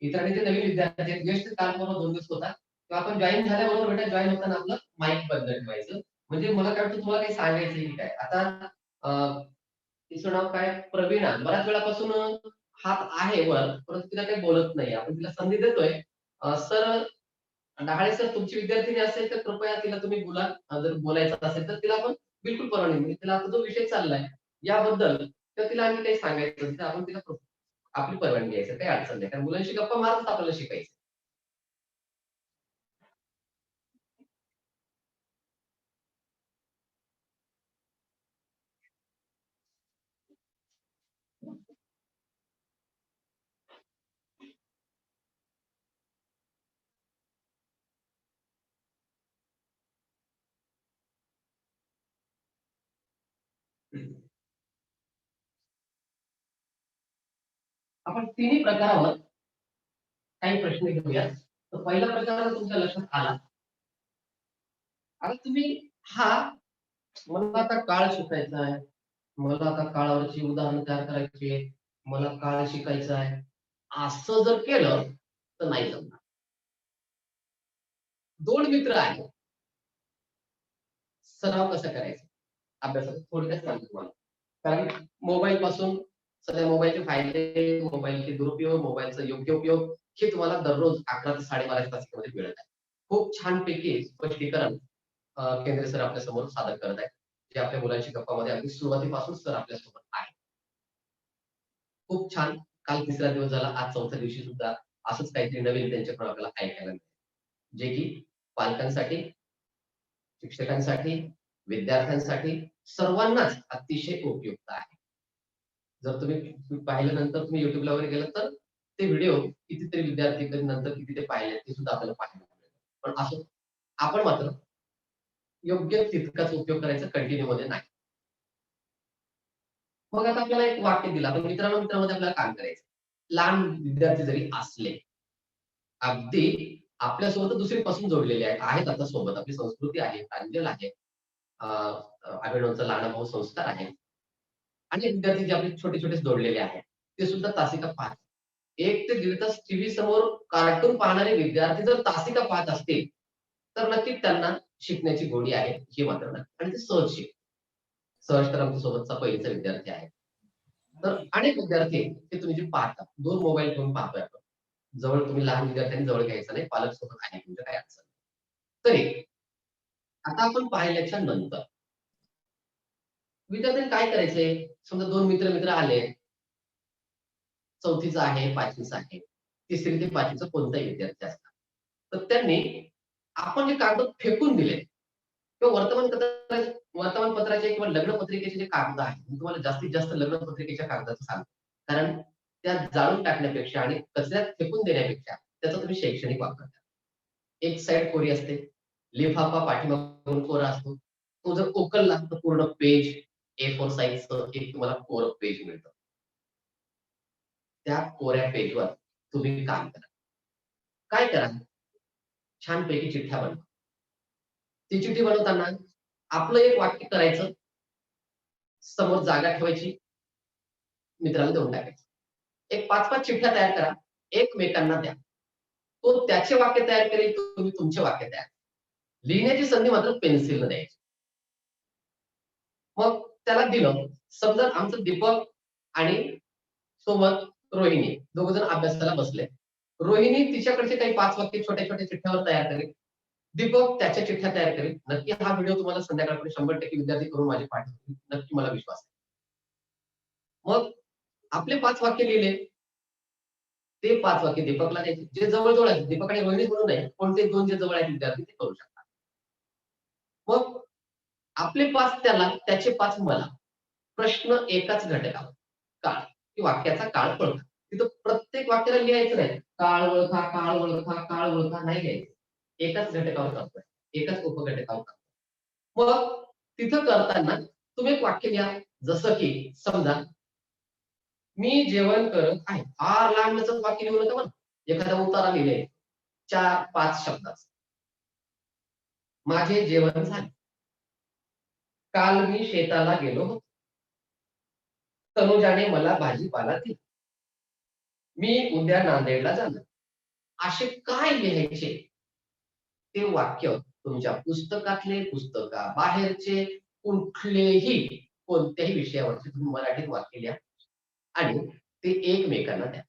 इतरांनी ते नवीन विद्यार्थी आहेत. जस्ट काल परवा 2 दिवस होता. तेव्हा आपण जॉईन झाल्याबरोबर बेटा जॉईन होताना आपलं माईक बंद ठेवायचं. म्हणजे मला काय वाटतं तुम्हाला काही सांगायचं की काय. आता तिचं नाव काय प्रवीणा. बऱ्याच वेळापासून हात आहे वर, परंतु तिला काही बोलत नाही. आपण तिला संधी देतोय. सर डहाळे सर तुमची विद्यार्थिनी असेल तर कृपया तिला तुम्ही बोला. जर बोलायचं असेल तर तिला आपण बिलकुल परवानगी नाही. तिला आता जो विषय चाललाय याबद्दल तर तिला आम्ही काही सांगायचं असेल तर आपण तिला आपली परवानगी घ्यायचं, काही अडचण नाही. कारण मुलांशी गप्पा मारत आपल्याला शिकायचं. आपण तिन्ही प्रकारावर काही प्रश्न घेऊया. तर पहिला प्रकार तुमच्या लक्षात आला. आता तुम्ही हा मला आता काळ शिकायचा आहे, मला आता काळावरची उदाहरणं तयार करायची आहे, मला काळ शिकायचा आहे, असं जर केलं तर नाही जमणार. 2 मित्र आहेत. सराव कसा करायचा अभ्यासाचा थोडक्यात सांगतो तुम्हाला. कारण मोबाईल पासून सध्या मोबाईलचे फायदे, मोबाईलचे दुरुपयोग, मोबाईलचा योग्य उपयोग हे तुम्हाला दररोज 11 ते 12.5 तासामध्ये मिळत आहे. खूप छानपैकी स्पष्टीकरण केंद्रे सर आपल्या समोर सादर करत आहेत. जे आपल्या मुलांची गप्पामध्ये अगदी सुरुवातीपासून सर आपल्यासोबत आहे. खूप छान. काल 3रा दिवस झाला, आज 4थ्या दिवशी सुद्धा असंच काहीतरी नवीन त्यांच्याकडून आपल्याला ऐकायला मिळेल. जे की पालकांसाठी, शिक्षकांसाठी, विद्यार्थ्यांसाठी सर्वांनाच अतिशय उपयुक्त आहे. जर तुम्ही पाहिल्यानंतर तुम्ही YouTubeला वगैरे गेलात तर ते व्हिडिओ कितीतरी विद्यार्थी नंतर किती ते पाहिले ते सुद्धा आपल्याला पाहायला मिळेल. पण असं आपण मात्र योग्य तितकाच उपयोग करायचा, कंटिन्यू मध्ये नाही. मग आता आपल्याला एक वाक्य दिलं. आपण मित्रांमध्ये आपल्याला काम करायचं. लहान विद्यार्थी जरी असले, अगदी आपल्यासोबत दुसरी पासून जोडलेले आहेत आता सोबत. आपली संस्कृती आहे, प्रांजल आहे, अभिनवचा लहान भाऊ संस्कार आहे. आणि विद्यार्थी जे आपले छोटे-छोटे जोडलेले आहेत, ते सुद्धा तासिका पाहतात. 1 ते 1.5 तास टीव्ही समोर कार्टून पाहणारे विद्यार्थी जर तासिका पाहत असतील, तर नक्कीच त्यांना शिकण्याची गोडी आहे, हे मात्र नक्की. आणि ते सहज शिकतात. सहज तर आमच्या सोबतचा पहिलीचा विद्यार्थी आहे. तर अनेक विद्यार्थी ते तुम्ही जे पाहता, 2 मोबाईल घेऊन पाहतोय आपण. जवळ तुम्ही लहान विद्यार्थ्यांनी जवळ घ्यायचं नाही, पालक सोबत आहे तुमच्या काय अडचण नाही. तरी आता आपण पाहिल्याच्या नंतर विद्यार्थ्यांनी काय करायचंय, समजा 2 मित्र आले, 4थीचा आहे, 5वीचा आहे, 3री ते 5वीचा कोणताही विद्यार्थी असला, तर त्यांनी आपण जे कागद फेकून दिले किंवा वर्तमानपत्राचे किंवा लग्न पत्रिकेचे जे कागद आहेत, मी तुम्हाला जास्तीत जास्त लग्न पत्रिकेच्या कागदाचं सांगतो. कारण त्या जाळून टाकण्यापेक्षा आणि कचऱ्यात फेकून देण्यापेक्षा त्याचा तुम्ही शैक्षणिक वापर करा. एक साइड कोरी असते, लिफाफा पाठीमागून कोरा असतो. तो जर उकलला तर पूर्ण पेज A4 साइजचं एक तुम्हाला कोरं पेज मिळतं. त्या कोऱ्या पेजवर तुम्ही काम करा. काय करा? छानपैकी चिठ्ठ्या बनवा. ती चिठ्ठी बनवताना आपलं एक वाक्य करायचं, समोर जागा ठेवायची, मित्राला देऊन टाकायचं. एक 5-5 चिठ्ठ्या तयार करा, एकमेकांना द्या. तो त्याचे वाक्य तयार करेल, तुम्ही तुमचे वाक्य तयार. लिहिण्याची संधी मात्र पेन्सिलनं द्यायची. मग त्याला दिलं. समजा आमचं दीपक आणि सोबत रोहिणी दोघ जण अभ्यासाला बसले. रोहिणी तिच्याकडचे काही 5 वाक्य छोट्या-छोट्या चिठ्ठ्यावर तयार करेल. दीपक त्याच्या चिठ्ठ्या तयार करेल. नक्की हा व्हिडिओ तुम्हाला संध्याकाळपर्यंत 100% विद्यार्थी करून माझे पाठवतील. नक्की मला विश्वास आहे. मग आपले 5 वाक्य लिहिले. ते 5 वाक्य दीपकला द्यायचे. जे जवळ-जवळ आहेत, दीपक आणि रोहिणी म्हणून नाही, कोणते 2 जे जवळ आहेत विद्यार्थी ते करू शकतात. मग आपले 5 त्याला, त्याचे 5 मला. प्रश्न एकाच घटकावर. काळ की वाक्याचा काळ ओळखा. तिथं प्रत्येक वाक्याला लिहायचं नाही. काळ ओळखा, काळ ओळखा, काळ ओळखा नाही लिहायचं. एकाच घटकावर करतोय. एकाच उपघटकावर करतोय. मग तिथं करताना तुम्ही एक वाक्य लिहा. जसं की समजा मी जेवण करत आहे. फार लांब लचक वाक्य लिहू नका बरं. एखादा उतारा लिहिले 4-5 शब्दाचा. माझे जेवण झाले. काल मी शेताला गेलो होतो. तनुजाने मला भाजीपाला दिला. मी उद्या नांदेडला जाणार. असे काय लिहायचे? ते वाक्य तुमच्या पुस्तकातले, पुस्तकाबाहेरचे कुठलेही कोणत्याही विषयावरचे तुम्ही मराठीत वाक्य लिहा आणि ते एकमेकांना द्या.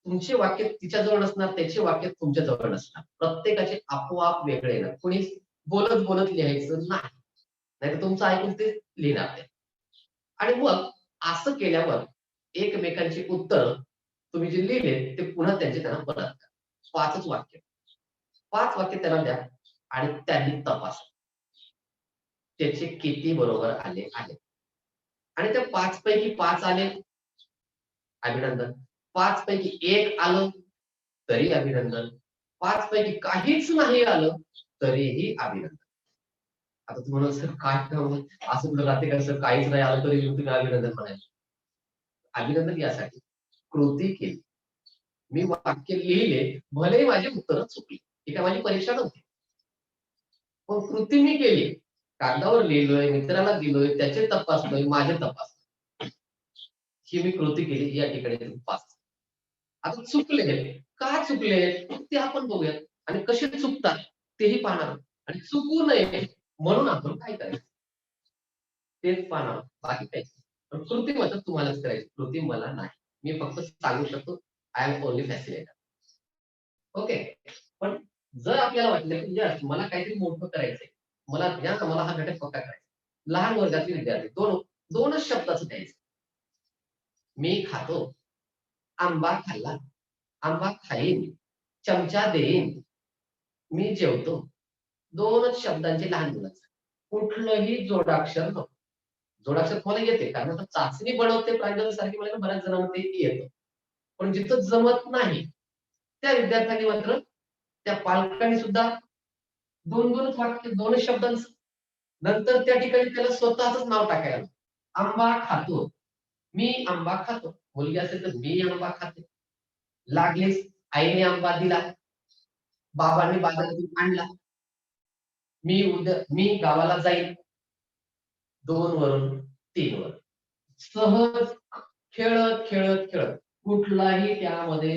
तुमचे वाक्य तिच्याजवळ नसणार, त्याचे वाक्य तुमच्या जवळ नसणार. प्रत्येकाचे आपोआप वेगळे येणार. कोणी बोलत बोलत लिहायचं नाही. नाहीतर तुमचं ऐकून ते लिहिणार ते. आणि मग असं केल्यावर एकमेकांची उत्तर तुम्ही जे लिहिले ते पुन्हा त्यांना परत करा. 5च वाक्य. 5 वाक्य त्यांना द्या आणि त्यांनी तपासा. त्याचे किती बरोबर आले आहेत. आणि त्या 5 पैकी 5 आले, अभिनंदन. 5 पैकी 1 आलं तरी अभिनंदन. 5 पैकी काहीच नाही आलं तरीही अभिनंदन. आता तुम्हाला सर काय असं कुठं राहते का सर, काहीच नाही आलं तरी तुम्ही अभिनंदन म्हणायचं. अभिनंदन यासाठी कृती केली. मी वाक्य लिहिले, भले माझी उत्तरं चुकली. ही काय माझी परीक्षा नव्हती. पण कृती मी केली. कागदावर लिहिलोय, मित्राला दिलोय, त्याचे तपासलोय, माझे तपासलोय. ही मी कृती केली. या ठिकाणी तुम्ही पास. आता चुकले, का चुकले ते आपण बघूयात आणि कसे चुकतात तेही पाहणार. आणि चुकू नये म्हणून आपण काय करायचं तेच पाहणार. बाकी काय. पण कृती मात्र तुम्हालाच करायची. कृती मला नाही. मी फक्त सांगू शकतो I am only facilitator. Okay. पण जर आपल्याला वाटलं की यस मला काहीतरी मोठं करायचंय, मला हा घटक पक्का करायचा. लहान वर्गातले विद्यार्थी 2च शब्दाचं द्यायचं. मी खातो, आंबा खाल्ला, आंबा खाईन, चमचा देईन, मी जेवतो. 2च शब्दांचे लहान मुलाचं. कुठलंही जोडाक्षर नको. जोडाक्षर तुम्हाला येते कारण आता चाचणी बनवते प्रांजल सारखी मला बऱ्याच जणांना ते येतं. पण जिथं जमत नाही त्या विद्यार्थ्यांनी मात्र त्या पालकांनी सुद्धा 2-2च वाक्य 2च शब्दांचं. नंतर त्या ठिकाणी त्याला स्वतःच नाव टाकायला. आंबा खातो. मी आंबा खातो. मुलगी असेल तर मी आंबा खाते. लागलीच आईने आंबा दिला. बाबांनी बाजारातून आणला. मी गावाला जाईल. 2 वरून 3 वर. सहज खेळत कुठलाही त्यामध्ये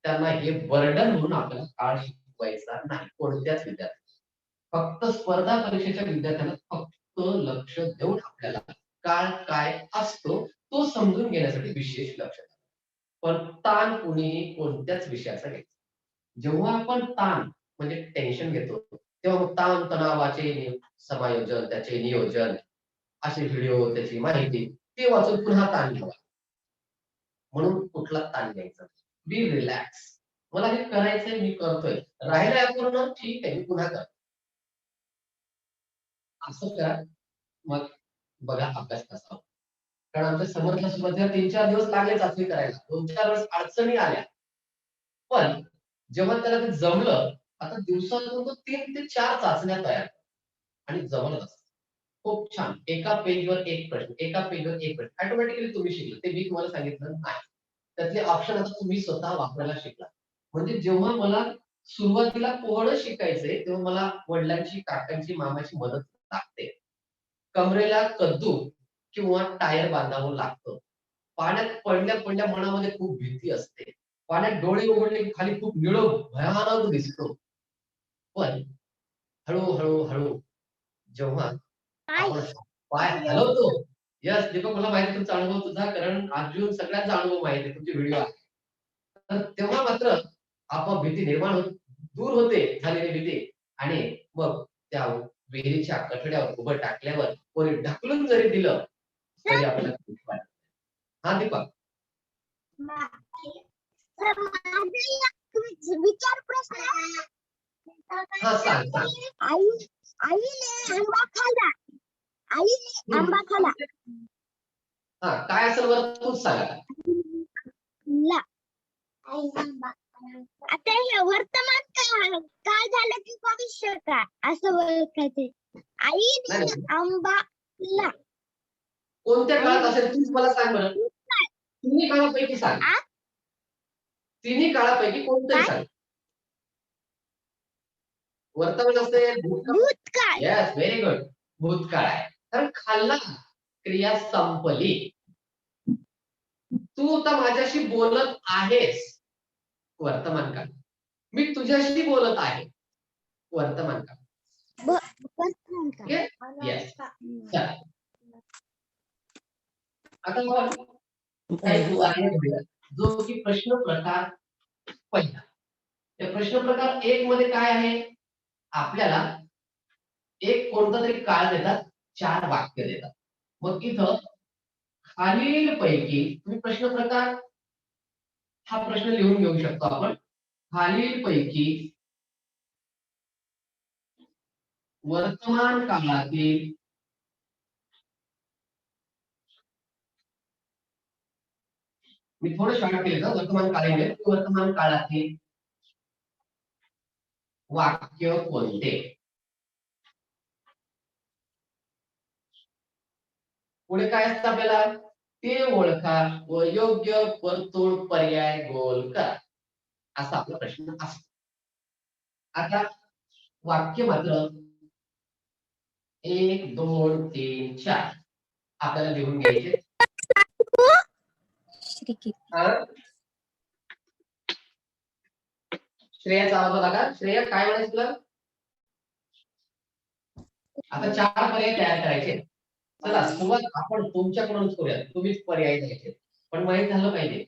त्यांना हे बर्डन म्हणून आपल्याला काळ शिकवायचा नाही. कोणत्याच विद्यार्थी. फक्त स्पर्धा परीक्षेच्या विद्यार्थ्यांना फक्त लक्ष देऊन आपल्याला काळ काय असतो तो समजून घेण्यासाठी विशेष लक्ष द्यावं. पण ताण कुणीही कोणत्याच विषयाचा घ्यायचा. जेव्हा आपण ताण म्हणजे टेन्शन घेतो तेव्हा मग ताण तणावाचे समायोजन, त्याचे नियोजन, असे व्हिडिओ, त्याची माहिती ते वाचून पुन्हा ताण घ्यावा. म्हणून कुठला ताण घ्यायचा, बी रिलॅक्स. मला हे करायचंय, मी करतोय, राहिलं अपूर्ण, ठीक आहे, मी पुन्हा करतो. असं करा. मग बघा अभ्यास कसा होतो. कारण आमच्या समर्थला सुरुवातीला 3-4 दिवस लागले चाचणी करायला, 2-4 वेळेस अडचणी आल्या, पण जेव्हा त्याला ते जमलं, आता दिवसातून तो 3 ते 4 चाचण्या तयार आणि जबरदस्त. खूप छान. एका पेजवर एक प्रश्न, एका पेजवर एक प्रश्न. ऑटोमॅटिकली तुम्ही शिकला. ते मी तुम्हाला सांगितलं नाही. त्यातले ऑप्शन आता तुम्ही स्वतः वापरायला शिकला. म्हणजे जेव्हा मला सुरुवातीला पोहणं शिकायचंय, तेव्हा मला वडिलांची, काकांची, मामाची मदत लागते. कमरेला कद्दू किंवा टायर बांधावं लागतं. पाण्यात पडल्या मनामध्ये खूप भीती असते. पाण्यात डोळे उघडले की खाली खूप निळं भयानक दिसतो. पण हळू जेव्हा आपण पाय हलवतो, यस दीपक, मला माहिती आहे तुमचा अनुभव तुझा, कारण अर्जुन सगळ्यांचा अनुभव माहिती आहे, तुमचे व्हिडिओ आहे. तर तेव्हा मात्र आपोआप भीती निर्माण होत, दूर होते झालेली भीती, आणि मग त्या विहिरीच्या कठड्यावर उभं टाकल्यावर कोणी ढकलून जरी दिलं तरी आपल्याला भीती वाटते. हा दीपक. विचार प्रश्न. हा सांग. आईने आंबा खाल्ला. आईने आंबा खाल्ला. हा काय असेल बरं तूच सांग आता. आता हे वर्तमान काय झालं की भविष्य काय असं ओळखायचे. आईने आंबा खाल्ला. कोणत्या काळात असेल तूच मला सांग बरं. तिन्ही काळापैकी सांग. तिन्ही काळापैकी कोणतंही सांग. वर्तमान असेल, भूतकाळ. Yes, very good. भूतकाळ आहे. तर खाल्ला, क्रिया संपली. तू आता माझ्याशी बोलत आहेस, वर्तमान काळ. मी तुझ्याशी बोलत आहे, वर्तमान काळ. येस. आता आपण काही उदाहरणे घेऊया, जो की प्रश्न प्रकार पहिला. या प्रश्न प्रकार 1 मध्ये काय आहे, आपल्याला एक कोणता तरी काळ देतात, 4 वाक्य देतात. मग इथं खालीलपैकी तुम्ही प्रश्न प्रकार हा प्रश्न लिहून घेऊ शकतो आपण. खालीलपैकी वर्तमान काळातील मी थोडं शॉर्ट केलं, वर्तमान काळातील वर्तमान काळातील वाक्य कोणते. पुढे काय असतं आपल्याला, ते ओळखा व योग्य वर्तुळ पर्याय गोल करा, असा आपला प्रश्न असतो. आता वाक्य मात्र 1, 2, 3, 4 आपल्याला लिहून घ्यायचे. श्रेयाचा आवाज आला का? श्रेया काय म्हणायचं तुला? आता 4 पर्याय तयार करायचे. चला सुरुवात आपण तुमच्याकडूनच करूया, तुम्हीच पर्याय द्यायचे. पण माहित झालं पाहिजे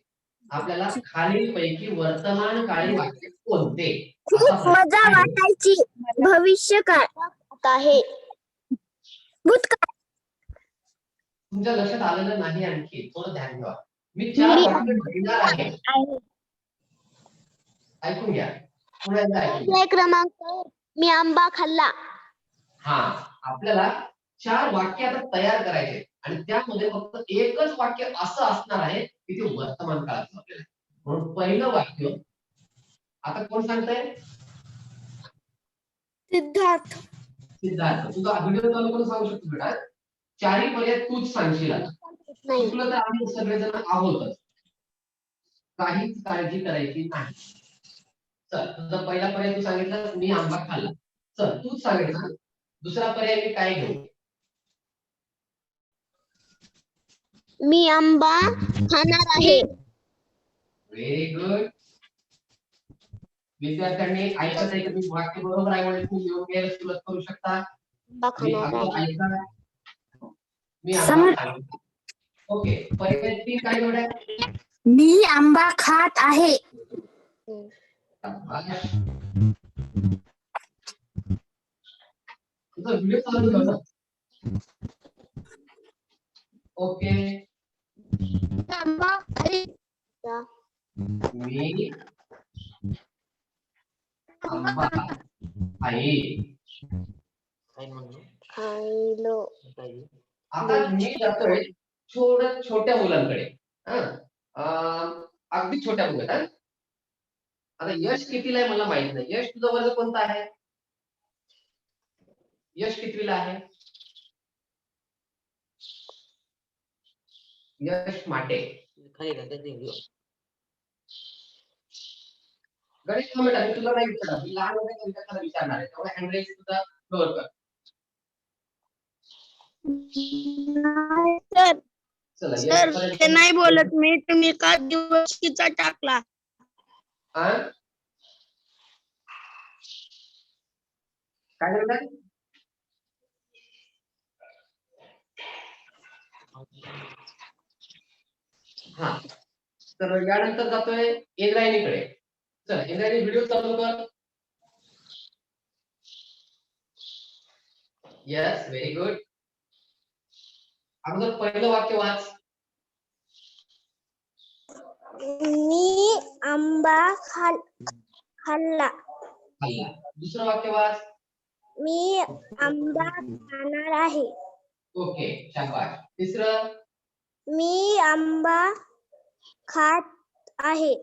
आपल्याला खालीलपैकी वर्तमान काळी वाक्य कोणते. खूप मजा वाटायची. भविष्य काय आहे. भूतकाळ. तुमच्या लक्षात आलेलं नाही, आणखी थोडं ध्यान ठेवा. मी 4 वाक्य घेणार आहे, ऐकून घ्या. पुन्हा एकदा ऐकून घ्या. क्रमांक, मी आंबा खाल्ला. हा, आपल्याला 4 वाक्य आता तयार करायचे आणि त्यामध्ये फक्त एकच वाक्य असं असणार आहे की ते वर्तमान काळातलं आपल्याला. म्हणून पहिलं वाक्य आता कोण सांगताय? सिद्धार्थ. सिद्धार्थ. तुझा व्हिडिओ चालू करून सांगू शकतो बेटा. 4ही पर्याय तूच सांगशील. चुकलं तर आम्ही सगळेजण आहोतच, काहीच काळजी करायची नाही. चल, तुझा पहिला पर्याय तू सांगितला, मी आंबा खाल्ला. चल तूच सांगायचं दुसरा पर्याय मी काय घेऊ. मी आंबा खाणार आहे. Very good. विद्यार्थ्यांनी ऐकत आहे की मी वाक्य बरोबर आहे म्हणजे तुम्ही लिहून घ्यायला सुरुवात करू शकता. मी अगदी ऐका. मी आंबा खाल्ला. ओके, पर्याय 3 काय निवडाय? मी आंबा खात आहे. शाबास. तुझा व्हिडिओ चालू ठेव ना. ओके. आंबा खाई. मी आंबा खाई. खायलो. आता मी जातोय छोट्या मुलांकडे. हा. अगदी छोट्या मुलं. हा. आता यश कितीला आहे मला माहित नाही. यश तुझा वर्ग कोणता आहे? यश कितवीला आहे? यश माटे. गणेश कमेंट आहे, मी तुला नाही विचारणार. मी लहान वगैरे त्यांच्याकडे विचारणार आहे. त्यामुळे हँड रेज सुद्धा कव्हर कर. सर चला सर यश ते नाही बोलत मी. तुम्ही का दिवशीचा टाकला? हा? काय करताय? हा. तर यानंतर जातोय इंद्रायणीकडे. चला इंद्रायणी व्हिडिओ चालू कर. Yes very good. अगोदर पहिलं वाक्य वाच. मी आंबा खाल्ला. खाल्ला. दुसरं वाक्य वाच. मी आंबा खाणार आहे. ओके शाबास. तिसरं. मी आंबा खात आहे.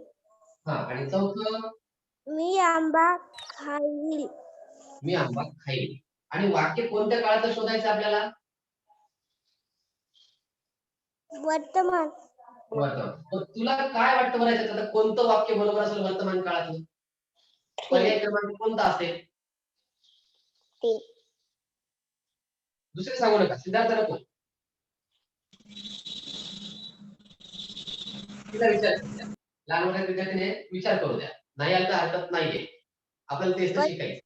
हा आणि चौथं. मी आंबा खाईल. मी आंबा खाईल. आणि वाक्य कोणत्या काळाचं शोधायचं आपल्याला? वर्तमान. वर्तमान. तर तुला काय वाटतं बरं याच्यात आता कोणतं वाक्य बरोबर असेल वर्तमान काळातलं? पर्याय क्रमांक कोणता असेल? 3. दुसरे सांगू नका. सिद्धार्थ नको. तिला विचार करू द्या. लहान मोठ्या विद्यार्थ्याने विचार करू द्या. नाही आलं तर हरकत नाहीये. आपल्याला तेच तर शिकायचं.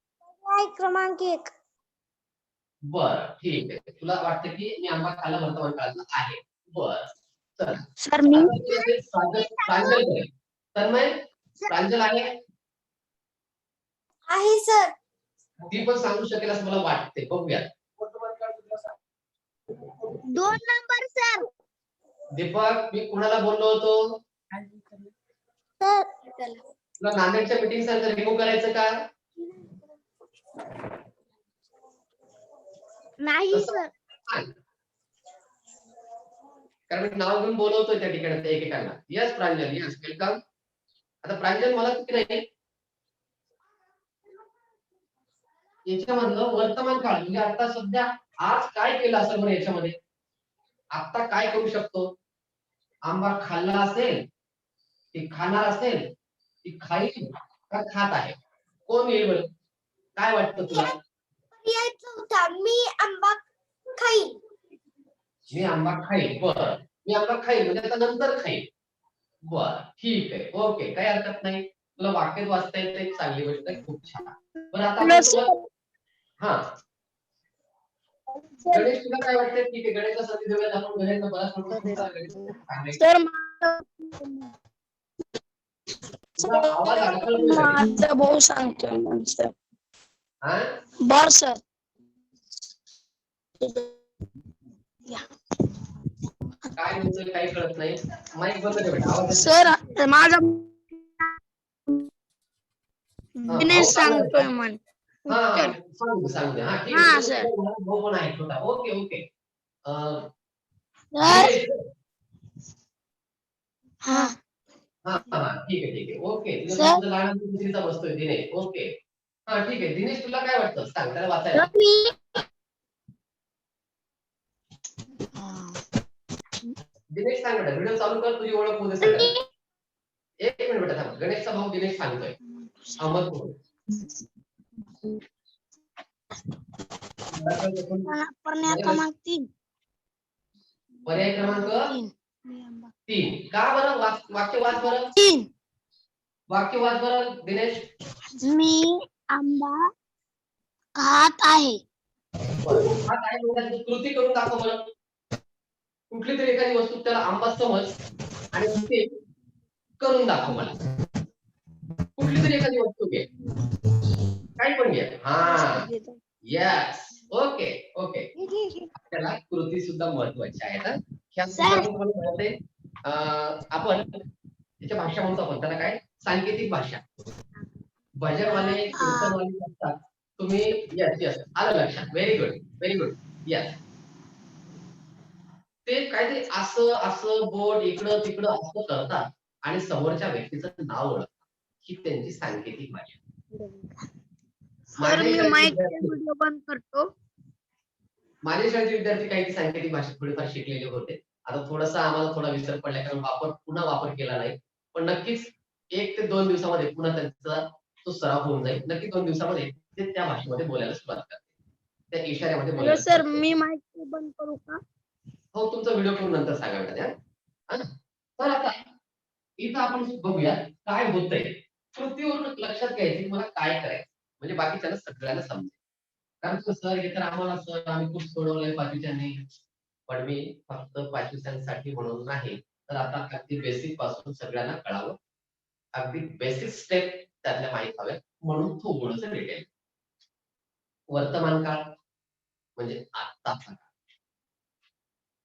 पर्याय क्रमांक 1. बरं ठीक आहे. तुला वाटतं की मी आंबा खायला वर्तमान काळातला आहे. बरं चला. सर मी आता ते असेल प्रांजल करेल. तन्मय प्रांजल आहे. आहे सर. ती पण सांगू शकेल असं मला वाटते. बघूया. 2 नंबर सर. दीपक मी कुणाला बोललो होतो? सर तुला नांदेडच्या मीटिंग सारखं रिमूव्ह करायचं का? नाही तसं सर. नाही. कारण मी नाव घेऊन बोलवतोय त्या ठिकाणी त्या एकेकांना. यस प्रांजल यस वेलकम. आता प्रांजल मला किती नाही याच्यामधलं वर्तमान काळ म्हणजे आता सध्या आज काय केलं असेल बरं याच्यामध्ये? आता काय करू शकतो? आंबा खाल्ला असेल, ती खाणार असेल, ती खाईल का खात आहे? कोण येईल बरं? काय वाटतं तुला? पर्याय 4. मी आंबा खाईल. मी आंबा खाईल. बरं मी आंबा खाईल म्हणजे आता नंतर खाईल. बरं ठीक आहे. ओके काही हरकत नाही. तुला वाक्यात वाचता येतं एक चांगली गोष्ट आहे. खूप छान. बरं आता आपण तुला हा गणेश तुला काय वाटतं? ठीक आहे गणेशला संधी देऊयात. आपण गणेशला बराच गणेश सर तुझा आवाज अडकळतोय. माझा भाऊ सांगतोय मग सर. हा बर सर. काय म्हणतोय काही कळत नाही. माईक बंद कर बेटा. आवाज येत सर माझा नाही. दिनेश भाऊ सांगणार सांगतोय का? म्हण. हा सांगू दे. हा ठीक हा, आहे. सर. भाऊ पण आहे छोटा. Okay okay. सर दिनेश. हा हा हा ठीक आहे ओके. सर. तुझा लहान मुलगा बसतोय दिनेश. ओके हा ठीक आहे. दिनेश तुला काय वाटतं? सांग त्याला वाचायला. दिनेश सांग बेटा. व्हिडिओ चालू कर. तुझी ओळख होऊ दे सगळ्यांना. एक मिनिट बेटा थांब. गणेशचा भाऊ दिनेश सांगतोय. अहमदपूर. पर्याय क्रमांक 3. पर्याय क्रमांक 3. का बरं? वाक्य वाच बरं. 3. वाक्य वाच बरं दिनेश. मी आंबा खात आहे. हा काय म्हणतात? कृती करून दाखव बरं. कुठली तरी एखादी वस्तू त्याला आंबा समज आणि ते करून दाखव मला. कुठली तरी एखादी वस्तू घे, काही पण घे. हा, यस, ओके ओके. आपल्याला कृती सुद्धा महत्वाच्या आहेत. ह्या सुद्धा तुम्हाला माहिती आहे. आपण त्याच्या भाषा म्हणतो आपण त्याला काय, सांकेतिक भाषा. भजनवाले कीर्तनवाले असतात. तुम्ही यस यस आलं लक्षात. Very good very good. Yes, ते काय ते असं असं बोट इकडं तिकडं असं करतात आणि समोरच्या व्यक्तीचं नाव ओळखतात. ही त्यांची सांकेतिक भाषा. सर मी माझ्या माईक शाळेतले व्हिडिओ बंद करतो. माझ्या शाळेचे विद्यार्थी काही सांकेतिक भाषा थोडेफार शिकलेले होते. आता थोडासा आम्हाला थोडा विसर पडला कारण पुन्हा वापर केला नाही. पण नक्कीच 1 ते 2 दिवसामध्ये पुन्हा त्यांचा तो सराव होऊन जाईल. नक्की 2 दिवसामध्ये ते त्या भाषेमध्ये बोलायला सुरुवात करतील. त्या इशाऱ्यामध्ये हॅलो बोलायला सर सुरुवात करतील. मी माईक बंद करू का? हो, तुमचा व्हिडिओ करून नंतर सांगा बेटा द्या. हा ना? तर आता इथं आपण बघूया काय होतंय. कृतीवरून लक्षात घ्यायचं की मला काय करायचं. म्हणजे बाकीच्यांना सगळ्यांना समजेल. कारण सर हे तर आम्हाला सर आम्ही खूप सोडवलंय बाकीच्यांनी. पण मी फक्त 5वीसाठी म्हणून नाही, तर आता अगदी बेसिक पासून सगळ्यांना कळावं. अगदी बेसिक स्टेप त्यातल्या माहीत हव्यात म्हणून थोडंसं डिटेल. वर्तमान काळ म्हणजे आत्ताचा काळ.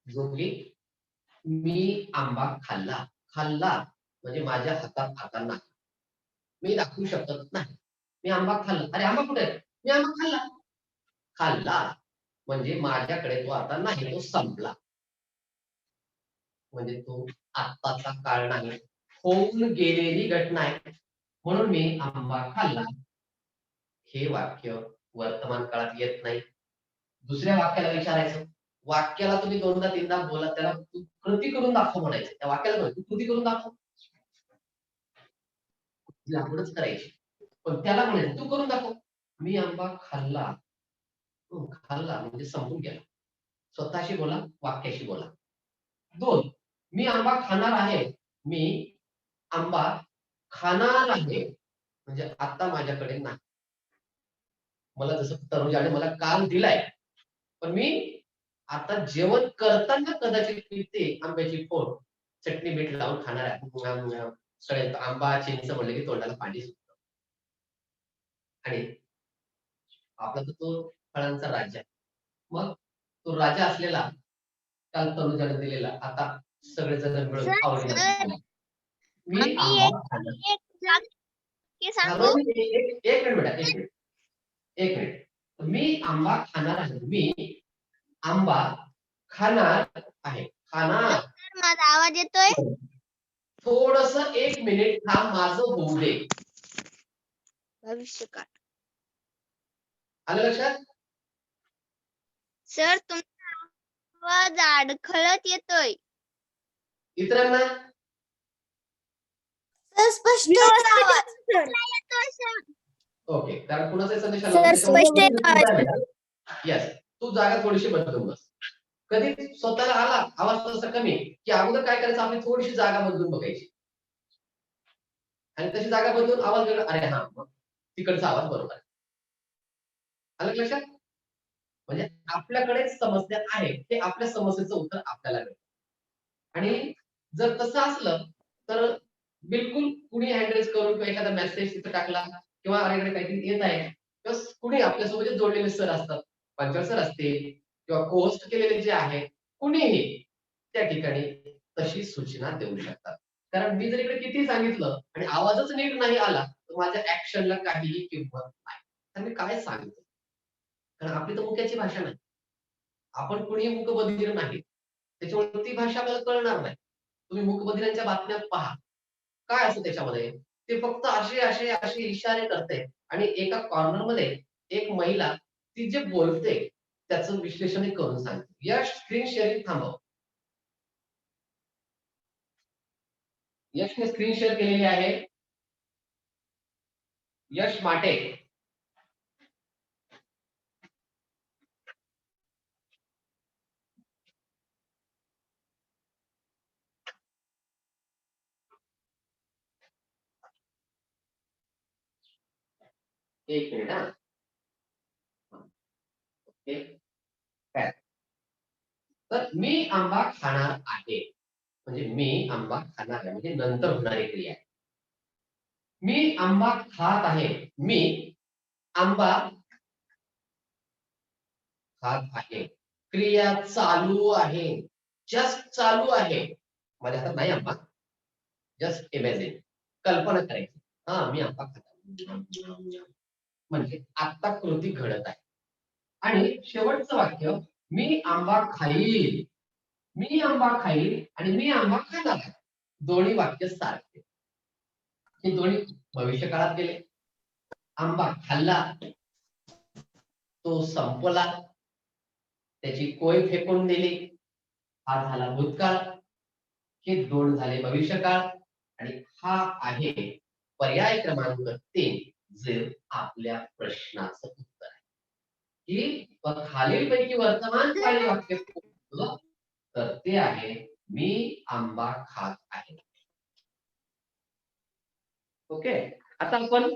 जो की मी आंबा खाल्ला. खाल्ला म्हणजे माझ्या हातात आता नाही. मी दाखवू शकत नाही. मी आंबा खाल्ला. अरे आंबा कुठे आहे? मी आंबा खाल्ला. खाल्ला म्हणजे माझ्याकडे तो आता नाही, तो संपला. म्हणजे तो आत्ताचा काळ नाही, होऊन गेलेली घटना आहे. म्हणून मी आंबा खाल्ला. हे वाक्य वर्तमान काळात येत नाही. दुसऱ्या वाक्याला विचारायचं. वाक्याला तुम्ही 2दा-3दा बोला, त्याला तू कृती करून दाखव म्हणायचं. त्या वाक्याला तू कृती करून दाखव. लागवडच करायची. पण त्याला म्हणायचं तू करून दाखव. मी आंबा खाल्ला. खाल्ला म्हणजे संपून गेला. स्वतःशी बोला, वाक्याशी बोला. 2, मी आंबा खाणार आहे. मी आंबा खाणार आहे. म्हणजे आता माझ्याकडे नाही. मला जसं तनुजाने मला काल दिलाय. पण मी आता जेवण करताना कदाचित मी ते आंब्याची फोड चटणी मीठ लावून खाणार आहे. सगळ्यात आंबा चिंच म्हणलं की तोंडाला पाणी सुटतं. आणि आपला तर तो फळांचा राजा. मग तो राजा असलेला काल तनुजाने दिलेला आता सगळेजण मिळून आवडीने खाणार. मी आंबा खाणार. एक मिनिट बेटा, एक मिनिट. एक मिनिट. मी आंबा खाणार आहे. मी आंबा खाणार आहे. खाणार. माझा आवाज येतोय? थोडस 1 मिनिट थांब, माझं होऊ दे. भविष्यकाळ. आलं लक्षात? सर तुमचा आवाज अडखळत येतोय. इतरांना स्पष्ट येतोय आवाज. ओके. कारण कुणाचा संदेश सर, आला स्पष्ट येतोय. येस, तू जागा थोडीशी बदलून बस. कधी स्वतःला आला आवाज तसा कमी की अगोदर काय करायचं, आपली थोडीशी जागा बदलून बघायची आणि तशी जागा बदलून आवाज वेगळा. अरे हा, मग तिकडचा आवाज बरोबर आहे. आलं लक्षात? म्हणजे आपल्याकडे समस्या आहे, ते आपल्या समस्येचं उत्तर आपल्याला मिळतं. आणि जर तसं असलं तर बिलकुल कुणी हँडरेज करून किंवा एखादा मेसेज तिथे टाकला किंवा आपल्याकडे काहीतरी येत आहे किंवा कुणी आपल्यासोबत जे जोडलेले सर असतात, पंचायत सर असतील किंवा पोस्ट केलेले जे आहे, कुणीही त्या ठिकाणी तशी सूचना देऊ शकतात. कारण मी जर इकडे किती सांगितलं आणि आवाजच नीट नाही आला तर माझ्या ऍक्शनला काहीही किंमत नाही. तर मी काय सांगतो? कारण आपली तर मुख्याची भाषा नाही. आपण कुणीही मूकबधीर नाही. त्याच्यामुळे ती भाषा आपल्याला कळणार नाही. तुम्ही मूकबधिरांच्या बातम्या पहा. काय असतं त्याच्यामध्ये? ते फक्त असे इशारे करते आणि एका कॉर्नरमध्ये एक महिला ती जे बोलते त्याचं विश्लेषण करून सांगते. यश स्क्रीन शेअरिंग थांबव. यशने स्क्रीन शेअर केलेली आहे. यश माटे. एक मिनिट हा. ओके. काय? तर मी आंबा खाणार आहे. म्हणजे मी आंबा खाणार आहे म्हणजे नंतर होणारी क्रिया आहे. मी आंबा खात आहे. मी आंबा खात आहे. क्रिया चालू आहे. जस्ट चालू आहे. माझ्या हातात नाही आंबा. Just imagine. कल्पना करायची. हा मी आंबा खात आहे. म्हणजे आता कृती घडत आहे. आणि शेवटचं वाक्य मी आंबा खाईल. मी आंबा खाईल आणि मी आंबा खाणार आहे. दोन्ही वाक्य सारखे. हे दोन्ही भविष्य काळात गेले. आंबा खाल्ला, तो संपला, त्याची कोय फेकून दिली, हा झाला भूतकाळ. हे दोन झाले भविष्यकाळ आणि हा आहे पर्याय क्रमांक 3 जे आपल्या प्रश्नाचं उत्तर आहे. की खालीलपैकी वर्तमान काळी वाक्य कोणतं? तर ते आहे मी आंबा खात आहे. ओके, आता आपण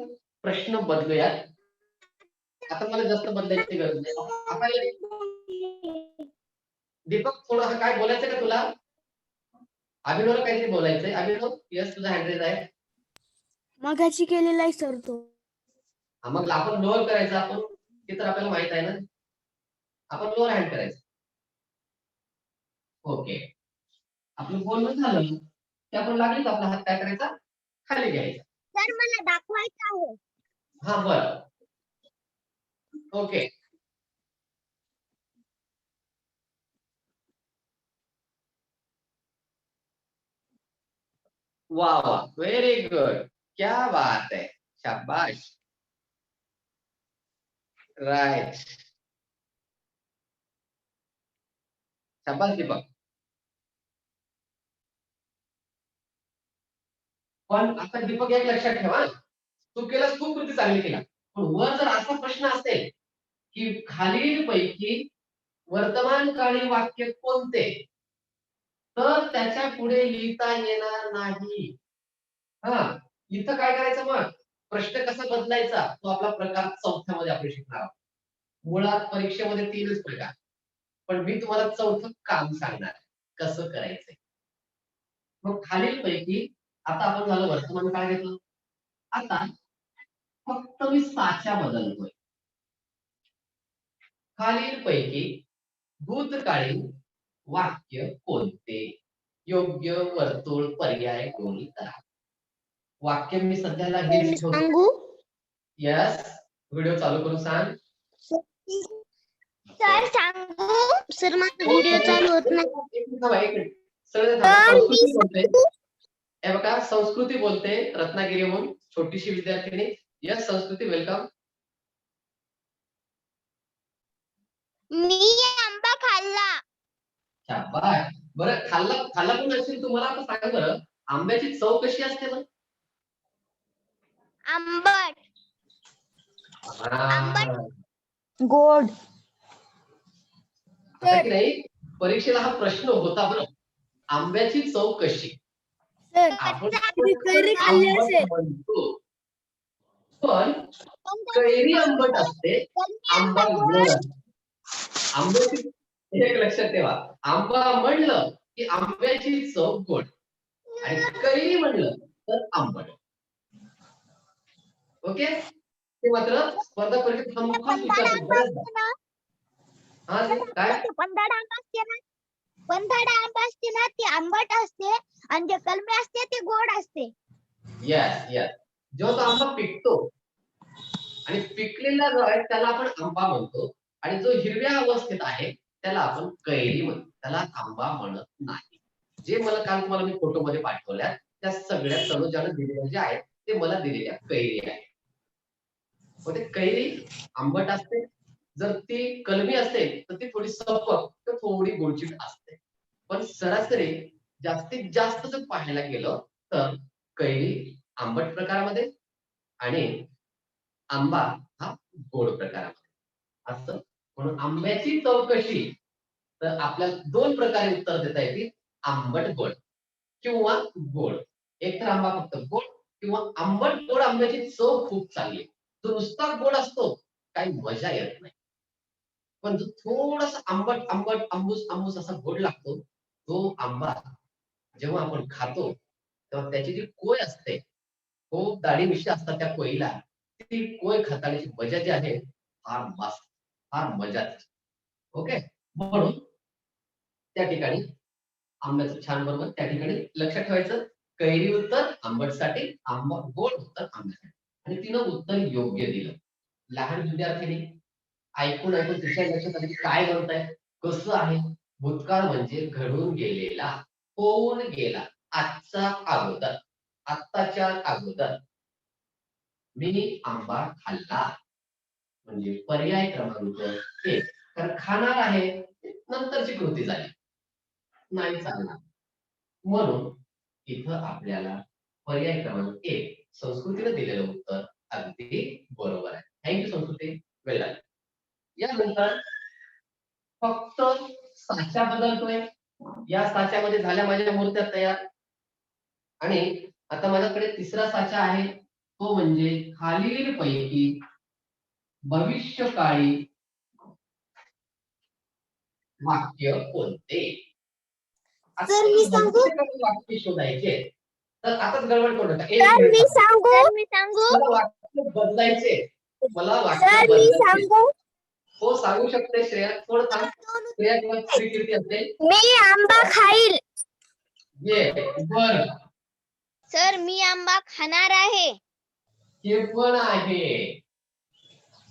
प्रश्न बदलूया. आता मला जास्त बदलायची गरज नाही. आता दीपक थोडं काय बोलायचं का तुला? अभिनवला काहीतरी बोलायचंय. अभिनव, यस तुझा हँड रेज आहे. मगाची केलेला आहे सर तो. मग आपण लोअर करायचं. आपण ते तर आपल्याला माहित आहे ना. आपण लोअर हँड करायचं. ओके, आपलं बोलणं झालं की आपण लागलीच आपला हात काय करायचा? खाली घ्यायचा. सर मला दाखवायचं आहे. हा बरं. ओके, वाह वाह, व्हेरी गुड, क्या बात है, शाबाश, राइट, शाबाश दीपक. पण आता दीपक एक लक्षात ठेवा, तू केलास, खूप कृती चांगली केला. पण वर जर असा प्रश्न असेल की खालीलपैकी वर्तमान काळी वाक्य कोणते, तर त्याच्या पुढे लिहिता येणार नाही. हा, इथं काय करायचं मग? प्रश्न कसा बदलायचा तो आपला प्रकार चौथ्यामध्ये आपण शिकणार आहोत. मुळात परीक्षेमध्ये 3च प्रकार, पण मी तुम्हाला चौथं काम सांगणार आहे कसं करायचंय. मग खालीलपैकी आता आपण झालं वर्तमान काळ घेतलं. आता फक्त मी साचा बदलतोय. खालीलपैकी भूतकाळी वाक्य कोणते? योग्य वर्तुळ पर्याय दोन्ही करा. वाक्य मी सध्याला हे ठेवतो. सांगू? यस, व्हिडिओ चालू करून सांग. सर सांगू? सर माझा व्हिडिओ चालू होत नाही. एक मिनिट, सगळे थांबा. संस्कृती बोलते. हे बघा, संस्कृती बोलते रत्नागिरीहून, छोटीशी विद्यार्थिनी. यस संस्कृती, वेलकम. मी आंबा खाल्ला. शाबास. बरं, खाल्ला पण असेल तुम्हाला. आता सांगा बरं, आंब्याची चव कशी असते ना? आंबट. गोड. आता की नाही, परीक्षेला हा प्रश्न होता बरं, आंब्याची चव कशी? सर आपण कैरी खाल्ली आंबट असेल. म्हणतो, पण कैरी आंबट असते, आंबा गोड असते. आंब्याची एक लक्षात ठेवा, आंबा म्हणलं की आंब्याची चव गोड आणि कैरी म्हणलं तर आंबट. ओके, ते मात्र स्पर्धा परीक्षेत हमखास विचारतात बऱ्याचदा. हा काय? पंधरा आंबा असते ना, पंधरा आंबा असते ना, ती आंबट असते आणि जे कलमी असते ते गोड असते. यस यस, जेव्हा तो आंबा पिकतो आणि पिकलेला जो आहे त्याला आपण आंबा म्हणतो आणि जो हिरव्या अवस्थेत आहे त्याला आपण कैरी म्हणतो, त्याला आंबा म्हणत नाही. जे मला काल तुम्हाला मी फोटो मध्ये पाठवल्या त्या सगळ्या तनुजानं दिलेल्या जे आहेत ते मला दिलेल्या कैरी आहेत. ते कैरी आंबट असते, जर ती कलमी असेल तर ती थोडी सपक तर थोडी गोडचिट असते. पण सरासरी जास्तीत जास्त जर पाहायला गेलं तर कैरी आंबट प्रकारामध्ये आणि आंबा हा गोड प्रकारामध्ये असं. म्हणून आंब्याची चव कशी, तर आपल्याला 2 प्रकारे उत्तर देता येतील, आंबट गोड किंवा गोड. एक तर आंबा फक्त गोड किंवा आंबट गोड आंब्याची चव खूप चांगली. तो नुसता गोड असतो काही मजा येत नाही, पण जो थोडासा आंबट आंबट आंबूस आंबूस असा गोड लागतो तो आंबा जेव्हा आपण खातो तेव्हा त्याची जी कोय असते, खूप दाढी मिशी असतात त्या कोयीला, ती कोय खातानाची मजा जी आहे फार मस्त, फार मजाच. ओके, म्हणून त्या ठिकाणी आंब्याचं छान बरोबर त्या ठिकाणी लक्षात ठेवायचं. कैरी उत्तर आंबटसाठी, आंबा गोड उत्तर आंब्यासाठी. आणि तिनं उत्तर योग्य दिलं. लहान विद्यार्थ्यांनी ऐकून ऐकून तिच्या लक्षात आलं की काय म्हणताय, कसं आहे. भूतकाळ म्हणजे घडून गेलेला, होऊन गेला, आजचा अगोदर, आत्ताच्या अगोदर. मी आंबा खाल्ला म्हणजे पर्याय क्रमांक 1. तर खाणार आहे नंतरची कृती झाली, नाही चालणार. म्हणून इथं आपल्याला पर्याय क्रमांक 1 संस्कृतीने दिलेलं उत्तर अगदी बरोबर आहे. थँक्यू संस्कृती, वेल डन. यानंतर फक्त साचा बदलतोय. या साच्यामध्ये झाल्या माझ्या मूर्त्या तयार. आणि आता माझ्याकडे तिसरा साचा आहे, तो म्हणजे खालीलपैकी भविष्यकाळी वाक्य कोणते. आता सर, मी सांगू? भविष्यकाळी वाक्य शोधायचे. तर आताच गडबड करू नका. एक सर, मिनिट मी थांबा. सांगू? मला वाक्य बदलायचे, मला वाक्य सर, मी बदलायचे. सांगू? हो सांगू शकते श्रेया, थोडं थांब. श्रेया किंवा श्रीकीर्ती असेल. मी आंबा खाईल. ये बर, सर, मी आंबा खाणार आहे. हे पण आहे.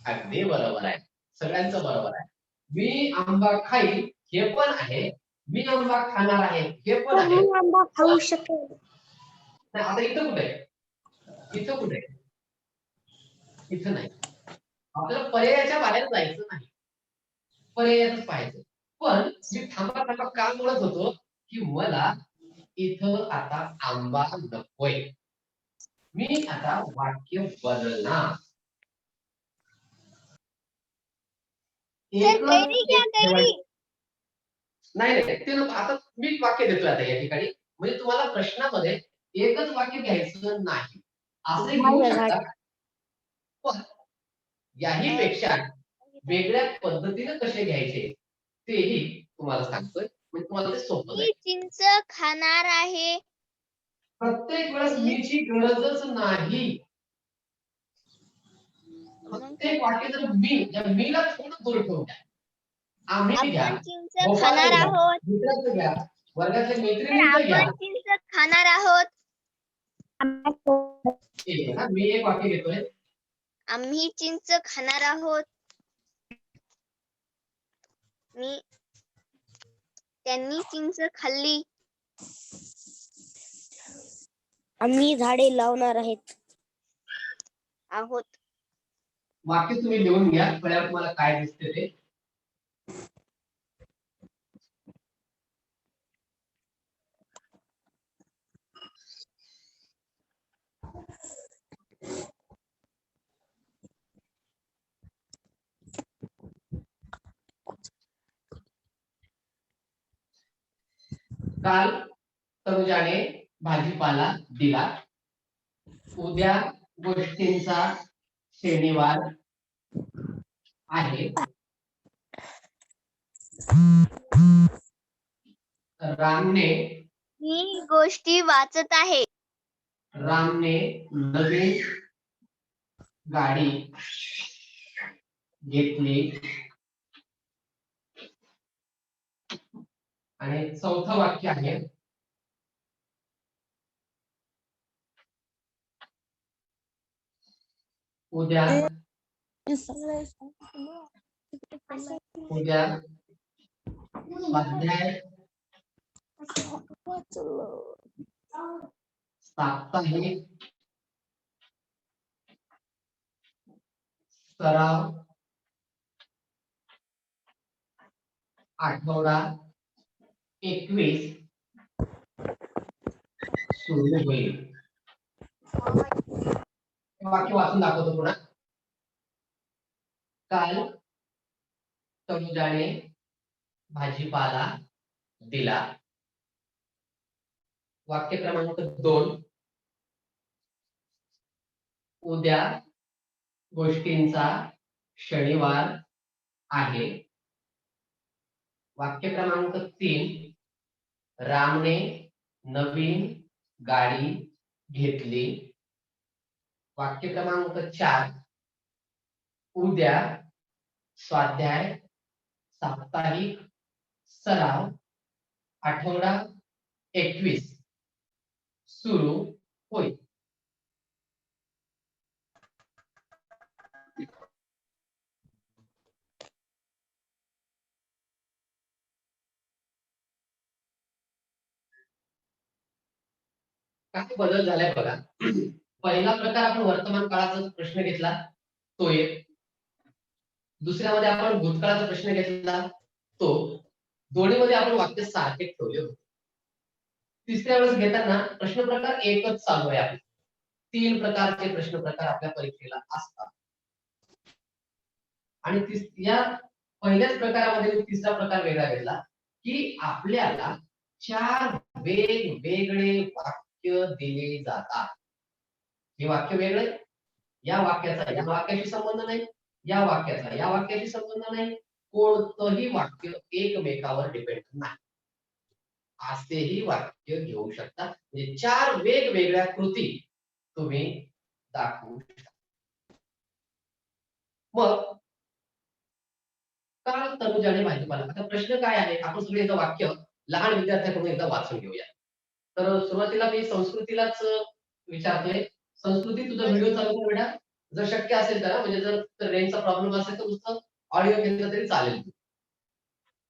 अगदी बरोबर आहे, सगळ्यांचं बरोबर आहे. मी आंबा खाईल हे पण आहे, मी आंबा खाणार आहे हे पण आहे. आंबा खाऊ शकेल. नाही, आता इथं कुठे आहे, इथं कुठे आहे, इथं नाही. आपल्याला पर्यायाच्या बाहेर जायचं नाही, पर्यायातच पाहायचं. पण मी थांबा थांबा का बोलत होतो की मला इथं आता आंबा नकोय. मी आता वाक्य बदलणार. सर, कैरी घ्या, कैरी. नाही नाही, ते नको. आता मी वाक्य देतोय आता या ठिकाणी, म्हणजे तुम्हाला प्रश्नामध्ये एकच वाक्य घ्यायचं नाही, असे घेऊ शकता. पण याही पेक्षा वेगळ्या पद्धतीने कसे घ्यायचे तेही तुम्हाला सांगतोय, म्हणजे तुम्हाला ते सोपं मी जाईल. चिंच खाणार आहे. प्रत्येक वेळेस मीची गरजच नाही. प्रत्येक वाक्य जर मीला थोडं दूर ठेवू द्या. आम्ही घ्या, आपण चिंच गोपाळचं खाणार घ्या, आहोत. मित्राचं घ्या, वर्गातल्या तर मैत्रिणींचं घ्या. आपण चिंच खाणार आहोत. एक ना, मी एक वाक्य घेतोय. आम्ही चिंच खाणार आहोत. त्यांनी चिंच खाल्ली. आम्ही झाडे लावणार आहोत. वाक्य तुम्ही लिहून घ्या, कळल्यावर तुम्हाला काय दिसते ते. काल तनुजाने भाजीपाला दिला. उद्या गोष्टींचा शनिवार आहे. रामने मी गोष्टी वाचत आहे. रामने नवीन गाडी घेतली. आणि चौथं वाक्य आहे, उद्या स्वाध्याय साप्ताहिक सराव आठवडा 21 सुरू होईल. वाक्य वाचून दाखवतो पुन्हा. काल तनुजाने भाजीपाला दिला. वाक्य क्रमांक 2, उद्या गोष्टींचा शनिवार आहे. वाक्य क्रमांक 3, रामने नवीन गाडी घेतली. वाक्य क्रमांक 4, उद्या स्वाध्याय, साप्ताहिक सराव, आठवडा 21 सुरू होईल. काय बदल झालाय बघा. पहिला प्रकार आपण वर्तमान काळाचा प्रश्न घेतला तो एक. दुसऱ्यामध्ये आपण भूतकाळाचा प्रश्न घेतला तो. दोन्हीमध्ये आपण वाक्य सारखे ठेवले होते. तिसऱ्या वेळेस घेताना प्रश्न प्रकार एकच चालू आहे आपले. 3 प्रकारचे प्रश्न प्रकार आपल्या परीक्षेला असतात. आणि या पहिल्याच प्रकारामध्ये मी तिसरा प्रकार वेगळा घेतला की आपल्याला 4 वेगवेगळे वाक्य दिले जातात. हे वाक्य वेगळे, या वाक्याचा या वाक्याशी संबंध नाही, या वाक्याचा या वाक्याशी संबंध नाही, कोणतंही वाक्य एकमेकावर डिपेंड नाही. असेही वाक्य घेऊ शकता. म्हणजे 4 वेगवेगळ्या कृती तुम्ही दाखवू शकता. मग काल तनुजाने भाजीपाला. आता प्रश्न काय आहे, आपण सगळे एकदा वाक्य लहान विद्यार्थ्यांकडून एकदा वाचून घेऊया. तर सुरुवातीला मी संस्कृतीलाच विचारतोय. संस्कृती तुझा व्हिडिओ चालू कर बेटा. जर शक्य असेल तर, म्हणजे जर रेंजचा प्रॉब्लेम असेल तर नुसतं ऑडिओ घेतलं तरी चालेल.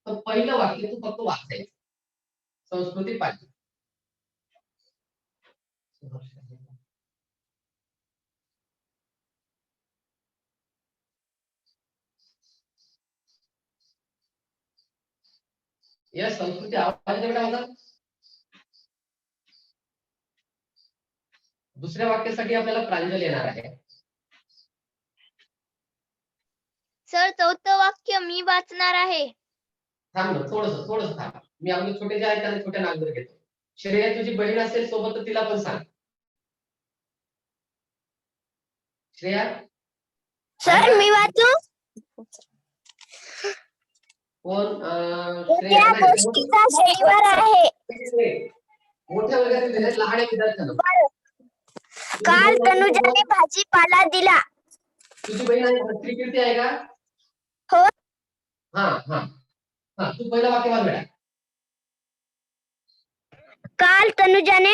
तर पहिलं वाक्य तू फक्त वाचायचं. संस्कृती पाहिजे. या संस्कृती आवाज येतो बेटा माझा. दुसऱ्या वाक्यासाठी आपल्याला प्रांजल येणार आहे. सर चौथं वाक्य मी वाचणार आहे. थांब ना, थोडस थांब. मी आपले छोटे जे आहेत त्यांना छोट्या नागरिक घेतो. श्रेया तुझी बहीण असेल सोबत तर तिला पण सांग. श्रेया सर मी वाचू. कोण उद्या गोष्टीचा शनिवार आहे. मोठ्या वर्गातील विद्यार्थी लहान विद्यार्थ्यांना. काल तनुजाने भाजीपाला दिला. तुझी बहीण आहे श्रीकीर्ती आहे का? हो. हा हा हा, तू पहिलं वाक्य वाच बेटा. काल तनुजाने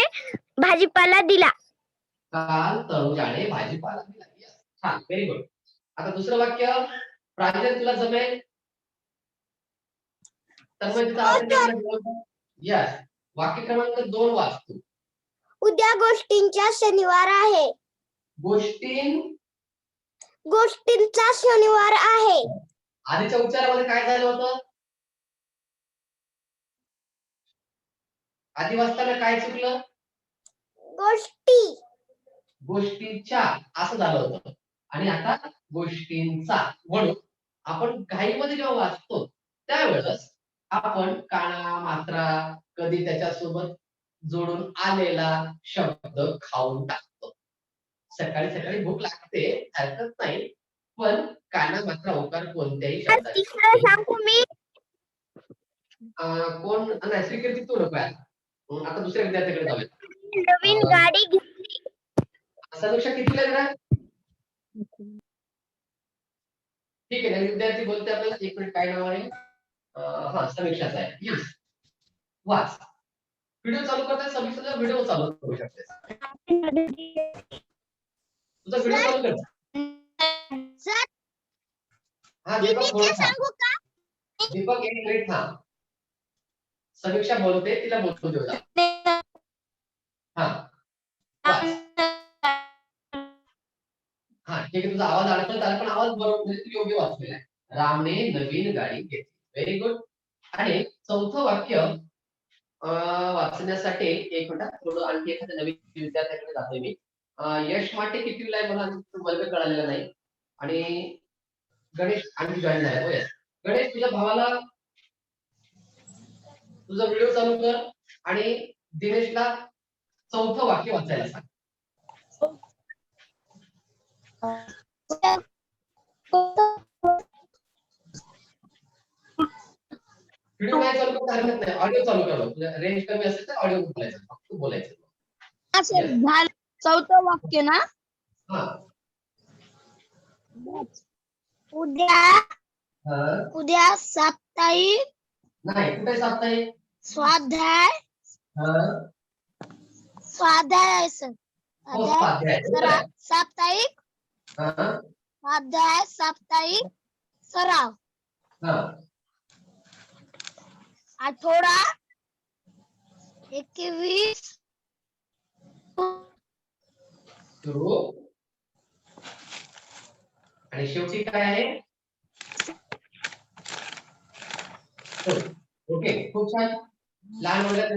भाजीपाला दिला. काल तनुजाने भाजीपाला दिला. हा, व्हेरी गुड. आता दुसरं वाक्य प्रांजल तुला जमेल तर मग तिथं यस. वाक्य क्रमांक 2 वाचतो. उद्या गोष्टींचा शनिवार आहे. गोष्टींचा शनिवार आहे. आधीच्या उच्चारामध्ये काय झालं होतं? आधी वाचताना काय चुकलं? गोष्टीच्या असं झालं होतं. आणि आता गोष्टींचा. म्हणून आपण घाईमध्ये जेव्हा वाचतो त्यावेळेस आपण काना मात्रा कधी त्याच्यासोबत जोडून आलेला शब्द खाऊन टाकतो. सकाळी सकाळी भूक लागते हरकत नाही, पण काना मात्रा उकार कोणत्याही शब्दाची सांगू मी. कोण नाही श्रीकीर्ती तू नको आहे. आता दुसऱ्या विद्यार्थ्याकडे जाऊया. नवीन गाडी घेतली. समीक्षा किती लागणार? ठीक आहे. विद्यार्थी बोलते आपल्याला. 1 मिनिट. काय नाव आहे? हा, समीक्षाचा आहे. यस, वाच. व्हिडिओ चालू करताय. समीक्षाचा व्हिडिओ चालू करू शकतेस. तुझा व्हिडिओ चालू कर. सर हा दीपक बोल. सांगू का? दीपक 1 मिनिट थांब. समीक्षा बोलते, तिला बोलू देऊ. हा वाच. हा ठीक आहे. तुझा आवाज अडकला त्याला पण आवाज बरोबर म्हणजे तू योग्य वाचलेला आहे. रामने नवीन गाडी घेतली. Very good. आणि चौथं वाक्य वाचण्यासाठी 1 मिनिट. थोडं आणखी एखाद्या नवीन विद्यार्थ्याकडे जातोय मी. यश माटे कितीला आहे मला वर्ग कळालेला नाही. आणि गणेश आणखी जॉईन झाला. हो यस. गणेश तुझ्या भावाला तुझा व्हिडिओ चालू कर आणि दिनेशला चौथं वाक्य वाचायला सांग. व्हिडिओ नाही चालू करता हरकत नाही, ऑडिओ चालू करा. रेंज कमी असेल तर ऑडिओ बोलायचं, फक्त बोलायचं. Sir Yes. झालं चौथं वाक्य ना. हा उद्या हा साप्ताहिक नाही, कुठे साप्ताहिक? स्वाध्याय हा स्वाध्याय सर हो, स्वाध्याय. बरोबर आहे. साप्ताहिक हा स्वाध्याय साप्ताहिक सराव हा आठवडा 21 सुरू आणि शेवटी काय आहे? ओके, खूप छान. लहान वर्गात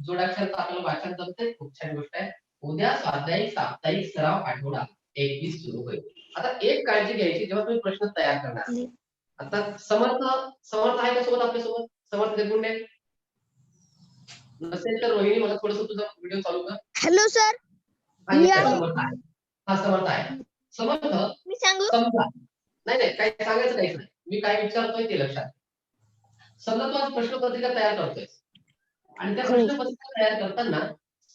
जोडाक्षर आपल्याला वाचन जमते, खूप छान गोष्ट आहे. उद्या स्वाध्यायिक साप्ताहिक सराव आठवडा 21 सुरू होईल. आता एक काळजी घ्यायची जेव्हा तुम्ही प्रश्न तयार करणार. आता समर्थ आहे का सोबत आपल्यासोबत? समर्थ देशमुंडे नसेल तर रोहिणी, मला थोडस तुझा व्हिडिओ चालू कर. Hello sir. हा, मी येतोय, आहे. समर्थ आहे. हा, समर्थ आहे. समर्थ, मी सांगू समजा नाही काही सांगायचं काहीच नाही, मी काय विचारतोय ते लक्षात. समजा तू आज प्रश्नपत्रिका तयार करतोय आणि त्या प्रश्नपत्रिका तयार करताना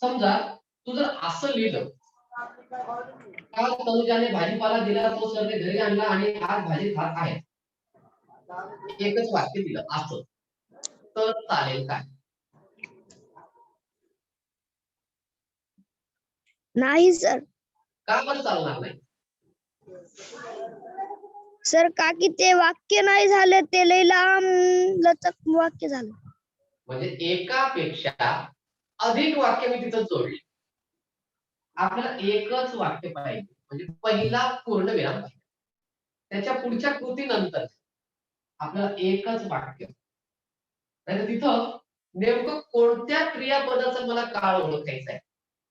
समजा तू जर असं लिहिलं, काल तनुजाने भाजीपाला दिला, तो सरने घरी आणला आणि आज भाजी खात आहे, एकच वाक्य दिलं असं, तर चालेल काय? नाही सर. का बरं चालणार नाही? सर का की ते वाक्य नाही झाले, ते लई लांब लचक वाक्य झालं. म्हणजे एकापेक्षा अधिक वाक्य मी तिथं जोडले. आपल्याला एकच वाक्य पाहिजे, म्हणजे पहिला पूर्ण विराम पाहिजे, त्याच्या पुढच्या कृतीनंतर आपल्याला एकच वाक्य. नाही तिथं नेमकं कोणत्या क्रियापदाचा मला काळ ओळखायचा आहे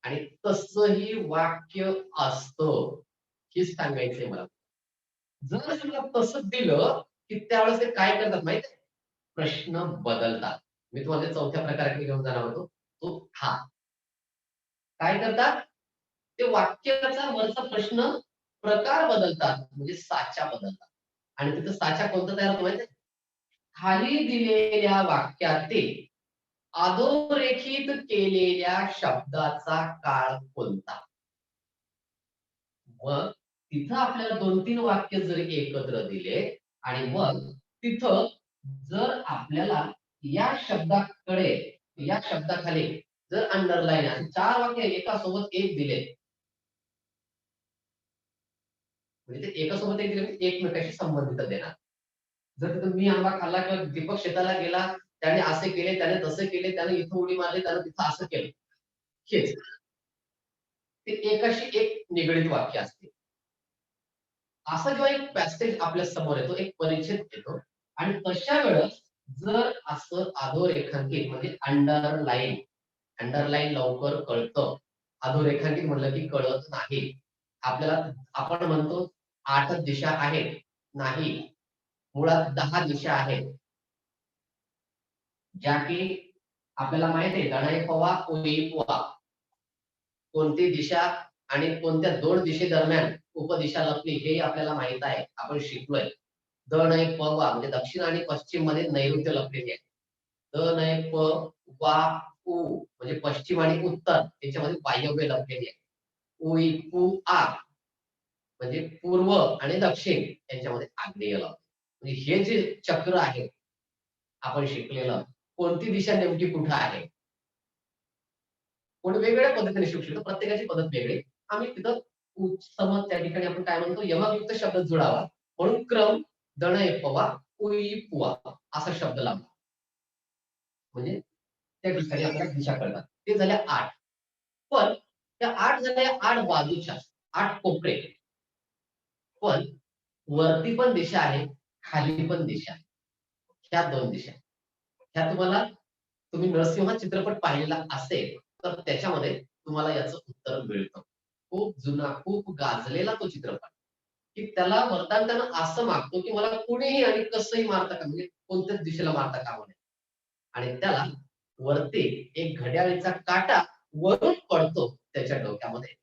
आणि तसंही वाक्य असतं, हेच सांगायचंय मला. जर समजा तसं दिलं की त्यावेळेस ते काय करतात माहिती आहे? प्रश्न बदलतात. मी तुम्हाला चौथ्या प्रकाराकडे घेऊन जाणार होतो, तो हा. काय करतात? ते वाक्याचा वरचा प्रश्न प्रकार बदलतात, म्हणजे साचा बदलतात. आणि तिथं साचा कोणता तयार होतो माहिती आहे? खाली दिलेल्या वाक्यातील अधोरेखित केलेल्या शब्दाचा काळ कोणता. मग तिथं आपल्याला 2-3 वाक्य जर एकत्र दिले आणि मग तिथं जर आपल्याला या शब्दाकडे, या शब्दाखाली जर अंडरलाईन आहे, 4 वाक्य एका सोबत एक दिले, म्हणजे ते एका सोबत एक दिले एकमेकाशी संबंधित देणार. जर तिथं मी आंबा खाल्ला किंवा दीपक शेताला गेला, त्याने असे केले, त्याने तसे केले, त्याने इथं उडी मारली, त्याने तिथं असं केलं, हेच ते एकाशी एक निगडीत वाक्य असते. असा जेव्हा एक पॅसेज आपल्या समोर येतो, एक परिच्छेद येतो आणि तशा वेळेस जर असं अधोरेखांकित म्हणजे अंडरलाईन लवकर कळतं, अधोरेखांकित म्हणलं की कळत नाही. आपल्याला आपण म्हणतो 8 दिशा आहेत, नाही, मुळात 10 दिशा आहेत, ज्या की आपल्याला माहित आहे. गणाई पवा उई पुवा, कोणती दिशा आणि कोणत्या 2 दिशेदरम्यान उपदिशा लपली हे आपल्याला माहित आहे, आपण शिकलोय. द नय प वा म्हणजे दक्षिण आणि पश्चिम मध्ये नैऋत्य लपलेली आहे. द नय प वा उ म्हणजे पश्चिम आणि उत्तर याच्यामध्ये वायव्य लपलेली आहे. उई पु आ म्हणजे पूर्व आणि दक्षिण यांच्यामध्ये आग्नेय लपले. म्हणजे हे जे चक्र आहे आपण शिकलेलं, कोणती दिशा नेमकी कुठं आहे, कोणी वेगवेगळ्या पद्धतीने शिकू शकतो, प्रत्येकाची पद्धत वेगळी. आम्ही तिथं समज त्या ठिकाणी आपण काय म्हणतो, यमकयुक्त शब्द जुळावा म्हणून क्रम दणय पवा उई पुवा असा शब्द लावला, म्हणजे त्या ठिकाणी आपल्याला दिशा कळतात. ते झाल्या 8. पण त्या 8 झाल्या 8 बाजूच्या 8 कोपरे, पण वरती पण दिशा आहे, खाली पण दिशा आहे. ह्या 2 दिशा, ह्या तुम्हाला, तुम्ही नरसिंह चित्रपट पाहिलेला असेल तर त्याच्यामध्ये तुम्हाला याचं उत्तर मिळतं. खूप जुना, खूप गाजलेला तो चित्रपट, की त्याला वरदान त्यानं असं मागतो की मला कुणीही आणि कसंही मारता का, म्हणजे कोणत्याच दिशेला मारता कामा नये. आणि त्याला वरती एक घड्याळीचा काटा वरून पडतो त्याच्या डोक्यामध्ये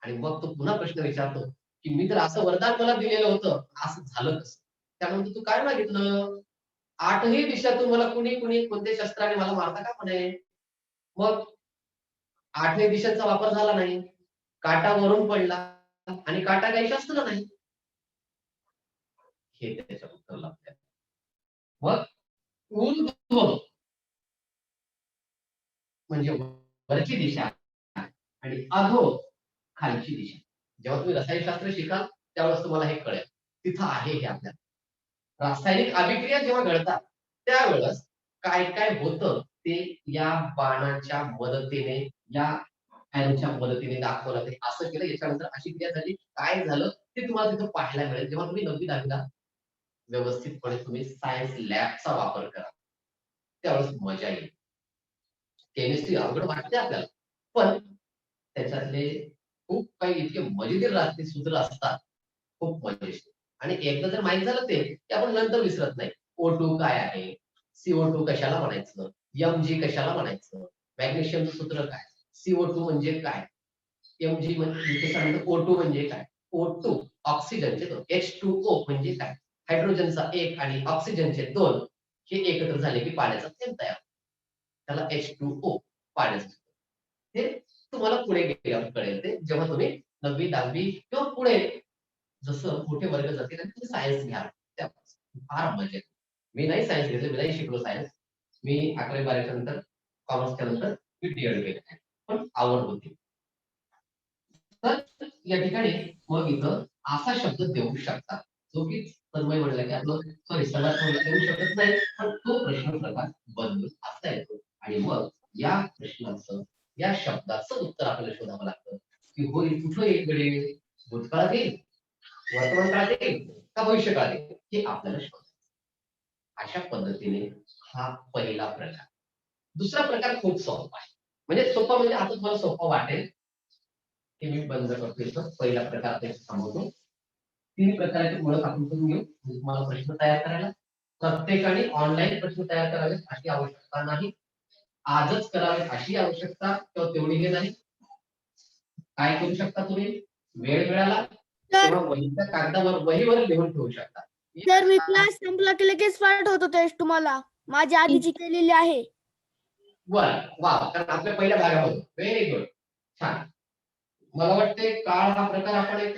आणि मग तो पुन्हा प्रश्न विचारतो की मी तर असं वरदान मला दिलेलं होतं, असं झालं कसं? त्यानंतर तू काय मागितलं? आठही दिशातून मला कुणी कुणी कोणत्या शस्त्राने मला मारता का म्हणे. मग आठही दिशांचा वापर झाला नाही, काटा वरून पडला आणि काटा काही शस्त्र नाही. हे त्याच्या उत्तर लागतं. मग ऊर्ध्व म्हणजे वरची दिशा आणि अधो खालची दिशा. जेव्हा तुम्ही रसायनशास्त्र शिकाल त्यावेळेस तुम्हाला हे कळेल. तिथं आहे हे आपल्याला. रासायनिक अभिक्रिया जेव्हा घडतात त्यावेळेस काय काय होतं ते या बाणाच्या मदतीने, या अॅरोच्या मदतीने दाखवलं जाते. असं केलं, याच्यानंतर अशी क्रिया झाली, काय झालं ते तुम्हाला तिथं पाहायला मिळेल. जेव्हा तुम्ही 9वी-10वीला व्यवस्थितपणे तुम्ही सायन्स लॅबचा वापर करा त्यावेळेस मजा येईल. केमिस्ट्री अवघड वाटते आपल्याला, पण त्याच्यातले खूप काही इतके मजेदार राहते सूत्र असतात, खूप मजेशीर. आणि एकदा जर माहित झालं ते की आपण नंतर विसरत नाही. O2 काय आहे, CO2 कशाला म्हणायचं, Mg कशाला म्हणायचं, मॅग्नेशियमचं सूत्र काय, CO2 म्हणजे काय, Mg म्हणजे O2 म्हणजे काय, O2 ऑक्सिजनचे दोन, H2O म्हणजे काय, हायड्रोजनचा एक आणि ऑक्सिजनचे दोन हे एकत्र झाले की पाण्याचा थेंब तयार होतो. त्याला H2O पाण्याचं. हे तुम्हाला पुढे गेल्यावर कळेल ते, जेव्हा तुम्ही 9वी 10वी किंवा पुढे जसं मोठे वर्ग जातील आणि तुम्ही सायन्स घ्याल त्यावेळेस फार मजा येते. मी नाही सायन्स घेतलं, मी नाही शिकलो सायन्स. मी 11वी-12वीच्या नंतर कॉमर्सच्या नंतर मी DED केलं, पण आवड होती. तर या ठिकाणी मग इथं असा शब्द देऊ शकता जो की तन्मय म्हणला की आपलं सॉरी सर्वात देऊ शकत नाही, पण तो प्रश्न प्रकार बदलून असता येतो. आणि मग या प्रश्नाचं, या शब्दाचं उत्तर आपल्याला शोधावं लागतं की होय कुठं एक घडेल, भूतकाळात येईल, वर्तमान काळात येईल का भविष्य काळात येईल, हे आपल्याला शोधायचं. अशा पद्धतीने हा पहिला प्रकार. दुसरा प्रकार खूप सोपा आहे. म्हणजे सोपा म्हणजे आता तुम्हाला सोपा वाटेल हे मी बंद करतो इथं. पहिला प्रकार ते थांबवतो. 3 प्रकाराची ओळख आपण करून घेऊ. म्हणजे तुम्हाला प्रश्न तयार करायला प्रत्येकाने ऑनलाईन प्रश्न तयार करावे अशी आवश्यकता नाही. आजच करावे अशी आवश्यकता किंवा तेवढी हे नाही. काय करू शकता तुम्ही, वेळ मिळाला तेव्हा वहीच्या कागदावर वहीवर लिहून ठेवू शकता. सर मी क्लास संपला की लगेच पाठवतो टेस्ट तुम्हाला. माझी आधीची केलेली आहे. बर वा, कारण आपल्या पहिल्या भागामध्ये व्हेरी गुड, छान. मला वाटते काळ हा प्रकार आपण एक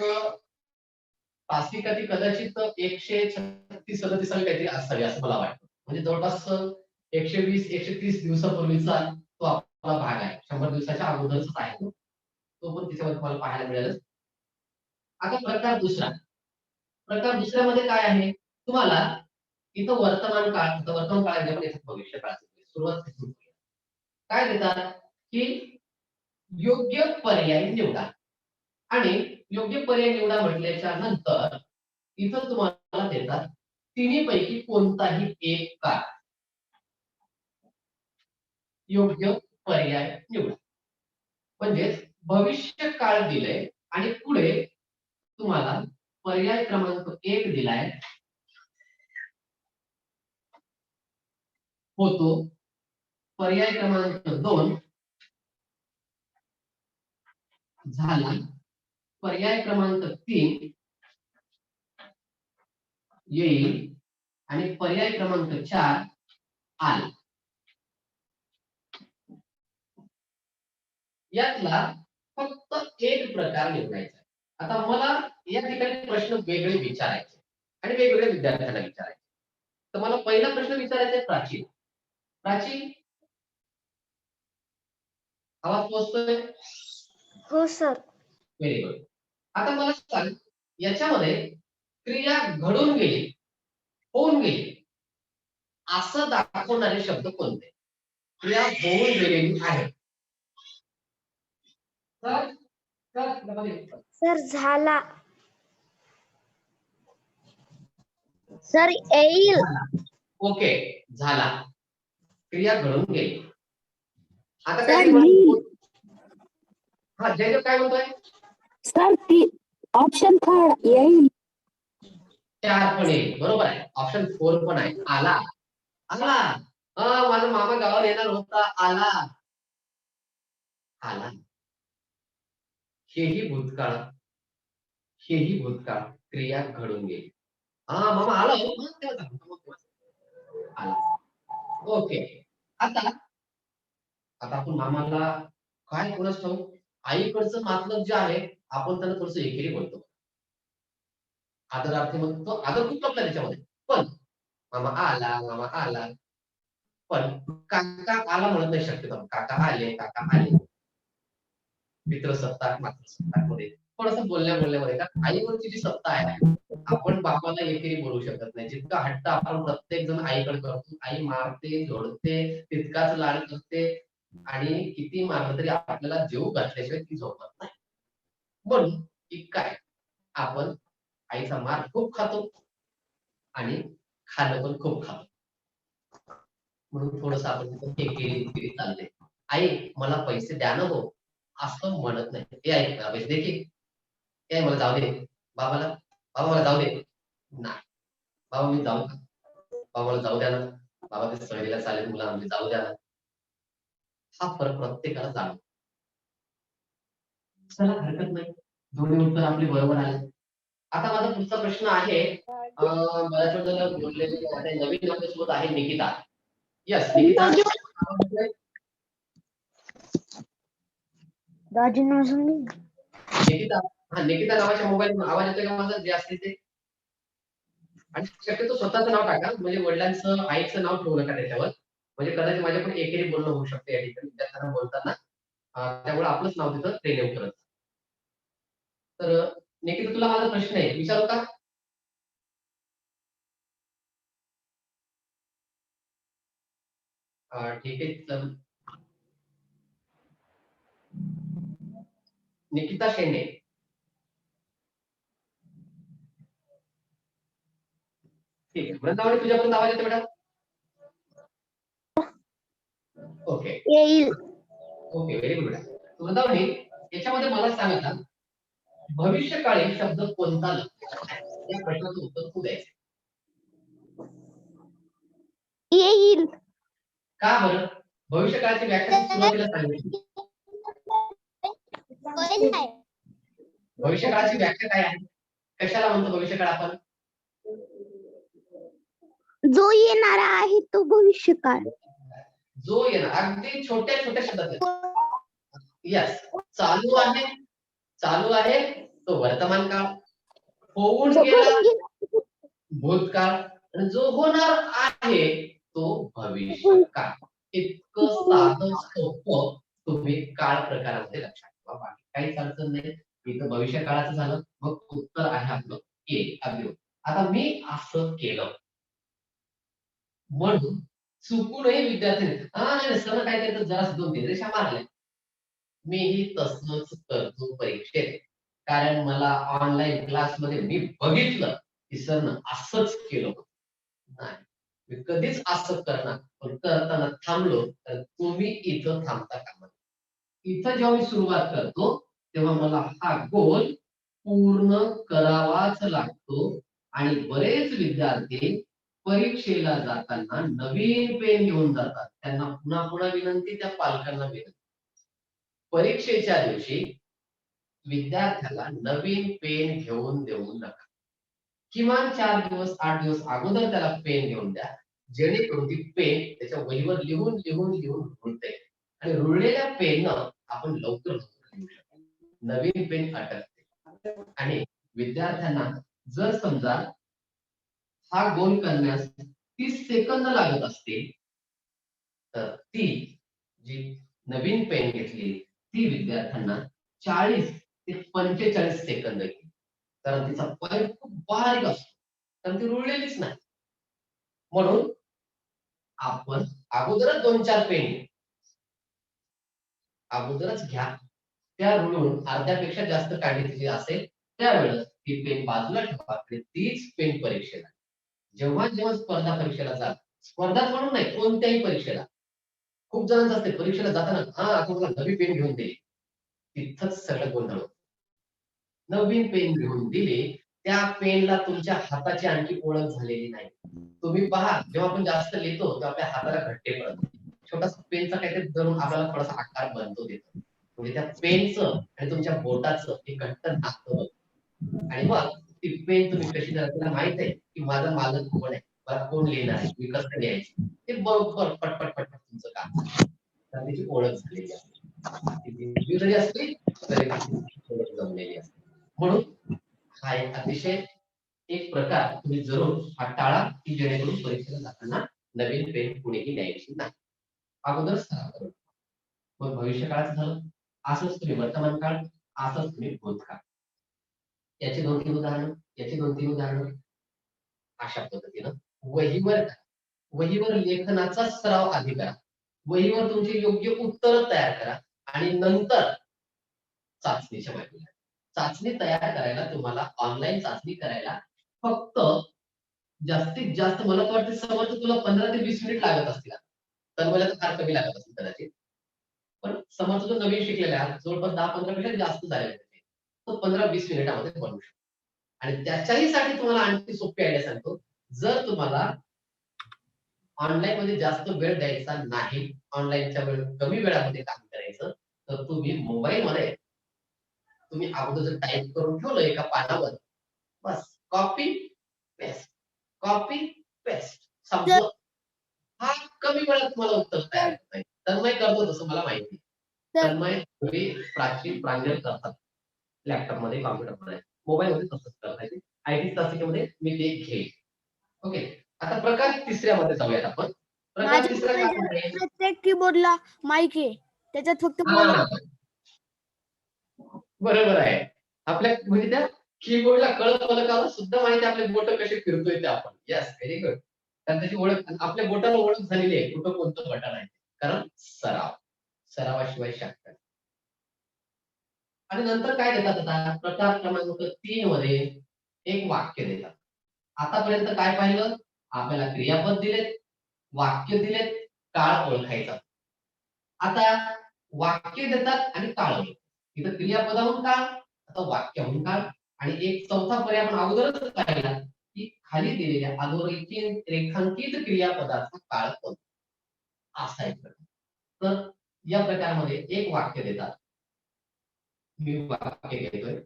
तासिका ती कदाचित 136-37 काहीतरी असावी असं मला वाटतं. म्हणजे जवळपास 120-130 दिवसापूर्वीचा तो आपला भाग आहे. 100 दिवसाच्या अगोदरच आहे तो. तो पण तिच्यामध्ये तुम्हाला पाहायला मिळेल. आता प्रकार दुसरा. प्रकार दुसऱ्यामध्ये काय आहे, तुम्हाला इथं वर्तमान काळ, वर्तमान काळामध्ये पण इथं भविष्य काळाची सुरुवात कशी होईल. काय देतात की योग्य पर्याय निवडा. आणि योग्य पर्याय निवडा म्हटल्याच्या नंतर इथं तुम्हाला देतात तिन्ही पैकी कोणताही एक काळ योग्य पर्याय निवडा. म्हणजे भविष्य काळ दिले आणि पुढे तुम्हाला पर्याय क्रमांक 1 दिलाय, होतो. पर्याय क्रमांक 2 झाला. पर्याय क्रमांक 3 येईल आणि पर्याय क्रमांक 4 आला. यातला फक्त एक प्रकार निवडायचा. आता मला या ठिकाणी प्रश्न वेगळे विचारायचे आणि वेगवेगळ्या विद्यार्थ्यांना विचारायचे. तर मला पहिला प्रश्न विचारायचा आहे प्राची. प्राची, आवाज पोहोचतोय? हो सर. Very good. आता मला सांग, याच्यामध्ये क्रिया घडून गेली, होऊन गेली असं दाखवणारे शब्द कोणते? क्रिया होऊन गेलेली आहे. सर झाला. सर येईल. ओके, झाला. क्रिया घडून गेली. आता सर काय येईल. हा जयदेव काय म्हणतोय? सर ती ऑप्शन 4 येईल. 4 पण येईल, बरोबर आहे. ऑप्शन 4 पण आहे. आला, आला. माझा मामा गावाला येणार होता, आला, आला. हेही भूतकाळ, हेही भूतकाळ क्रिया घडून गेली. मामा आला हो. आला. ओके. आता आता आपण मामाला काय कोणाच ठाऊक आईकडचं मतलब जे आहे आपण त्यांना थोडस एकेरी बोलतो. आदरार्थी म्हणतो आदर खूप लपला त्याच्यामध्ये. पण मामा आला. पण काका आला म्हणत नाही शक्यतो. काका आले. पितृसत्ताक मातृसत्ताकमध्ये थोडंसं बोलण्यामध्ये का आईवरची जी सत्ता आहे आपण बापाला एकेरी बोलू शकत नाही. जितका हट्ट आपण प्रत्येक जण आईकडे करतो, आई मारते, झोडते, तितकाच लाड करते आणि किती मारलं तरी आपल्याला जीव घातल्याशिवाय ती झोपत नाही. म्हणून की काय आपण आईचा मार खूप खातो आणि खाणं पण खूप खातो. म्हणून थोडस आपण तिथं एकेरी चालते. आई मला पैसे द्या ना हो असं म्हणत नाही. हे आई मला पैसे दे की. हे मला जाऊ दे. बाबा मला जाऊ दे. नाही. बाबा मी जाऊ का? बाबा मला जाऊ द्या ना. बाबा ते सहलीला चालेल मुलं आमची जाऊ द्या ना. हा फरक प्रत्येकाला जाणवतो. चला हरकत नाही. दोन्ही उत्तर आपली बरोबर आले. आता माझा पुढचा प्रश्न आहे बऱ्याच वेळेला बोललेले आता नवीन आपल्यासोबत आहे निकिता. यस निकिता. दाजींना सांग. निकिता निकिता नावाच्या मोबाईल आवाज येतोय का माझा जे असते ते आणि शक्यतो स्वतःचं नाव टाका म्हणजे वडिलांचं आईचं नाव ठेवू नका त्याच्यावर म्हणजे कदाचित माझ्याकडून एकेरी बोलणं होऊ शकते या ठिकाणी विद्यार्थ्यांना बोलताना त्यामुळे आपलंच नाव तिथं रिनेम करत. तर निकिता तुला माझा प्रश्न आहे विचारू का? ठीक आहे चल. निकिता शेंडे ठीक आहे. वृंदावनी तुझ्यापर्यंत आवाज येतो बेटा? ओके येईल. Okay very good. वृंदावनी याच्यामध्ये मला सांग आता भविष्यकाळी शब्द कोणता लागतो या प्रश्नाचं उत्तर तू द्यायचं. येईल. का बरं? भविष्यकाळाची व्याख्या सुरुवातीला सांगितली. भविष्यकाळाची व्याख्या काय आहे? कशाला म्हणतो भविष्यकाळ आपण? जो येणारा आहे तो भविष्यकाळ. जो येणार अगदी छोट्या छोट्या शब्दात यस चालू आहे तो वर्तमान काळ होऊन गेला भूतकाळ आणि जो होणार आहे तो भविष्यकाळ. इतकं साधं सोपं तुम्ही काळ प्रकारामध्ये लक्षात ठेवा. बाकी काहीच अडचण नाही. इथं भविष्य काळाचं झालं मग उत्तर आहे आपलं ए अगदी. आता मी असं केलं म्हणून चुकूनही विद्यार्थी नाही सर काय करतात जरा 2-3 रेषा मारल्या. मीही तसंच करतो परीक्षेत कारण मला ऑनलाईन क्लासमध्ये मी बघितलं की सरनं असंच केलं. नाही मी कधीच असं करणार पण करताना थांबलो तर तुम्ही इथं थांबता कामा. इथं जेव्हा मी सुरुवात करतो तेव्हा मला हा गोल पूर्ण करावाच लागतो आणि बरेच विद्यार्थी परीक्षेला जाताना नवीन पेन घेऊन जातात. त्यांना पुन्हा पुन्हा विनंती त्या पालकांना विनंती परीक्षेच्या दिवशी विद्यार्थ्याला नवीन पेन घेऊन देऊ नका. किमान 4 दिवस 8 दिवस अगोदर त्याला पेन घेऊन द्या जेणेकरून ती पेन त्याच्या वहीवर लिहून रुळते आणि रुळलेल्या पेननं आपण लवकर लिहू शकतो. नवीन पेन अटकते आणि विद्यार्थ्यांना जर समजा हा गोल करण्यास 30 सेकंद लागत असतील तर ती जी नवीन पेन घेतली ती विद्यार्थ्यांना 40 ते 45 सेकंद घेईल. कारण तिचा पॉइंट खूप बारीक असतो कारण ती रुळलेलीच नाही. म्हणून आपण अगोदरच 2-4 पेन अगोदरच घ्या. त्या रुळून अर्ध्यापेक्षा जास्त काढली असेल त्यावेळेस ही पेन बाजूला ठेवा आणि तीच पेन परीक्षेला जेव्हा स्पर्धा परीक्षेला जा स्पर्धा म्हणून नाही कोणत्याही परीक्षेला खूप जणांचं असते परीक्षेला जाताना आता मला नवी पेन घेऊन दे तिथंच सगळं गोंधळ. नवीन पेन घेऊन दिले त्या पेनला तुमच्या हाताची आणखी ओळख झालेली नाही. तुम्ही पहा जेव्हा आपण जास्त लिहितो तेव्हा आपल्या हाताला घट्टे पडतो. छोटासा पेनचा काहीतरी धरून आपल्याला थोडासा आकार बनतो देतो म्हणजे त्या पेनचं आणि तुमच्या बोटाचं एक घट्ट नातं आणि मग ती पेन तुम्ही कशी धरता माहित आहे की माझा मालक कोण आहे. मला कोण लिहिणार आहे, मी कसं लिहायचं, ते बरोबर पटपट पटपट तुमचं काम तर त्याची ओळख झालेली असते. ती दिवशी जरी असली तरी ती ओळख जमलेली असते. म्हणून हा एक अतिशय एक प्रकार तुम्ही जरूर हा टाळा की जेणेकरून परीक्षेला जाताना नवीन पेन कुणीही न्यायची नाही. अगोदर सराव करून मग भविष्य काळात झालं असंच तुम्ही वर्तमान काळ, असंच तुम्ही भूतकाळ. याची 2-3 उदाहरणं, याची 2-3 उदाहरणं. अशा पद्धतीनं वहीवर वहीवर लेखनाचा सराव आधी करा. वहीवर तुमची योग्य उत्तर तयार करा आणि नंतर चाचणीच्या मागे लागा. चाचणी तयार करायला तुम्हाला ऑनलाईन चाचणी करायला फक्त जास्तीत जास्त मला तर वाटतं समज तुला 15 ते 20 मिनिट लागत असतील. तर मला तर फार कमी लागत असतील कदाचित. पण समज तू नवीन शिकलेला आहे जवळपास 10-15 मिनिट जास्त झालेले आहेत. तो 15-20 मिनिटामध्ये बनवू शकतो. आणि त्याच्याही साठी तुम्हाला आणखी सोपी आयडिया सांगतो. जर तुम्हाला ऑनलाईन मध्ये जास्त वेळ द्यायचा नाही, ऑनलाईनच्या वेळ कमी वेळामध्ये काम करायचं, तर तुम्ही मोबाईलमध्ये तुम्ही अगोदर जर टाइप करून ठेवलं एका पानावर, बस कॉपी पेस्ट, कॉपी पेस्ट संपलं. हा कमी वेळात तुम्हाला उत्तर तयार करता येईल. तन्मय करतो तसं मला माहिती. तन्मय तुम्ही प्राचीन प्रांजल करतात लॅपटॉपमध्ये, कॉम्प्युटरमध्ये, मोबाईलमध्ये तसंच करता येईल. आयटी तासिकेमध्ये मी ते घेईल. ओके. आता प्रकार तिसऱ्यामध्ये जाऊयात आपण. प्रकार तिसरा काय आहे? प्रत्येक कीबोर्डला माईक आहे, त्याच्यात फक्त हा, बरोबर आहे. आपल्या म्हणजे त्या कीबोर्डला फलकाला सुद्धा माहिती आपले बोट कसे फिरतोय ते आपण. Yes, very good. कारण त्याची ओळख आपल्या बोटाला ओळख झालेली आहे कुठं कोणतं बटन आहे. कारण सरावाशिवाय शक्य नाही. आणि नंतर काय देतात आता प्रकार क्रमांक 3 मध्ये एक वाक्य देतात. आतापर्यंत काय पाहिलं? आपल्याला क्रियापद दिलेत, वाक्य दिलेत, काळ ओळखायचा. आता वाक्य देतात आणि काळ ओळखायचा. इथं क्रियापदाहून काळ, आता वाक्याहून काळ आणि एक चौथा पर्याय आपण अगोदरच पाहिला की खाली दिलेल्या रेखांकित क्रियापदाचा काळ कोणता असा एक प्रकार. तर या प्रकारामध्ये एक वाक्य देतात. मी वाक्य घेतोय.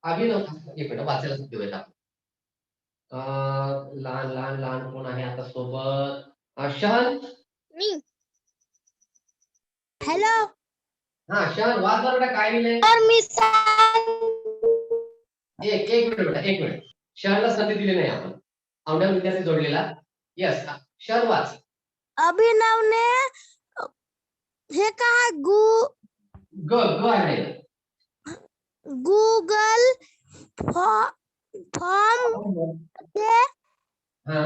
अभिनव एक मिनिट वाचायला देऊयात आपण. लहान लहान लहान कोण आहे आता सोबत? शहन. हॅलो हा शहन वाच बरं बेटा काय लिहिलंय. सर, मी एक मिनिट बेटा, एक मिनिट. शहनला संधी दिली नाही आपण. औंढा विद्यार्थी जोडलेला. यस, शहन वाच. अभिनवने हे काय ग ग आहे. गूगल फॉर्म हा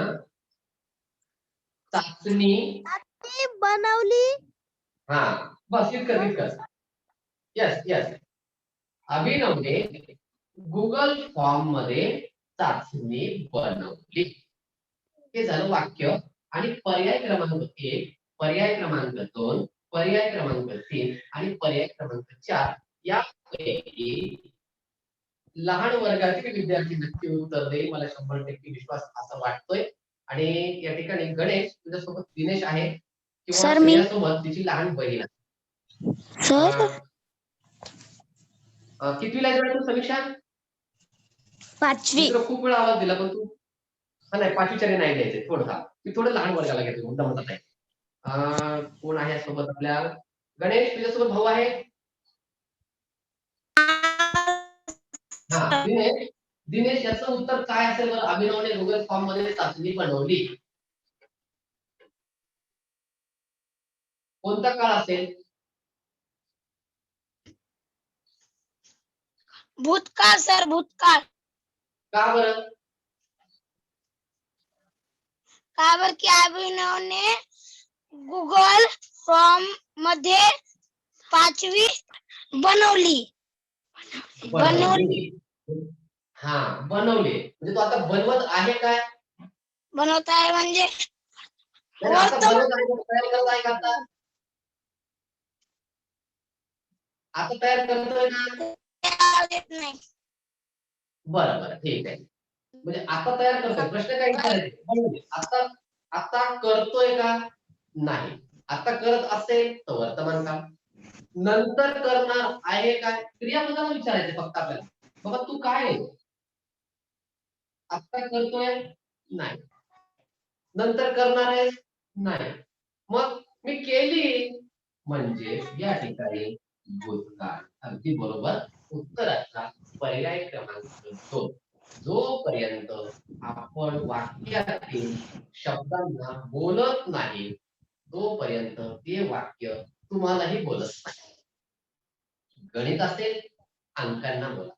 चाचणी बनवली. हा बस इतकंच. Yes yes. अभिनवने गुगल फॉर्म मध्ये चाचणी बनवली. हे झालं वाक्य. आणि पर्याय क्रमांक 1, पर्याय क्रमांक 2, पर्याय क्रमांक 3 आणि पर्याय क्रमांक 4 यापैकी लहान वर्गातील विद्यार्थी नक्की उत्तर देईल मला 100% विश्वास असा वाटतोय. आणि या ठिकाणी गणेश तुझ्यासोबत दिनेश आहे किंवा सर, मी श्रेयासोबत तिची लहान बहीण आहे. सर कितवीला आहे तू समीक्षा? 5वी. मी तुला खूप वेळा आवाज दिला पण तू नाही 5वीच्या नाही द्यायचे थोडं थांब. मी थोडं लहान वर्गाला घेतो मुद्दाम होत आहे. कोण आहे सोबत आपल्या? गणेश तुझ्यासोबत भाऊ आहे? हा दिनेश दिनेश, याचं उत्तर काय असेल बरं? अभिनवने गुगल फॉर्म मध्ये चाचणी बनवली, कोणता काळ असेल? भूतकाळ सर, भूतकाळ. का बरं? का बरं की अभिनवने गुगल फॉर्म मध्ये 5वी बनवली. हा, बनवली म्हणजे तो आता बनवत आहे काय? बनवत आहे म्हणजे नाही, आता बनवत आहे का? तयार करत आहे का आता? आता तयार करतोय ना? देत नाही. बरं बरं, ठीक आहे. म्हणजे आता तयार करतोय. प्रश्न काय विचारायचे? बनवली. आता आता करतोय का? नाही. आता करत असेल तर वर्तमान काळ. नंतर करणार आहे काय? क्रियापदाला विचारायचे फक्त आपल्याला. बाबा तू काय आहे? आता करतोय? नाही. नंतर करणार आहे? नाही. मग मी केली म्हणजे या ठिकाणी भूतकाळ. अगदी बरोबर. उत्तराचा पर्याय क्रमांक 2. जोपर्यंत आपण वाक्यातील शब्दांना बोलत नाही तोपर्यंत ते वाक्य तुम्हालाही बोलत नाही. गणित असेल, अंकांना बोला.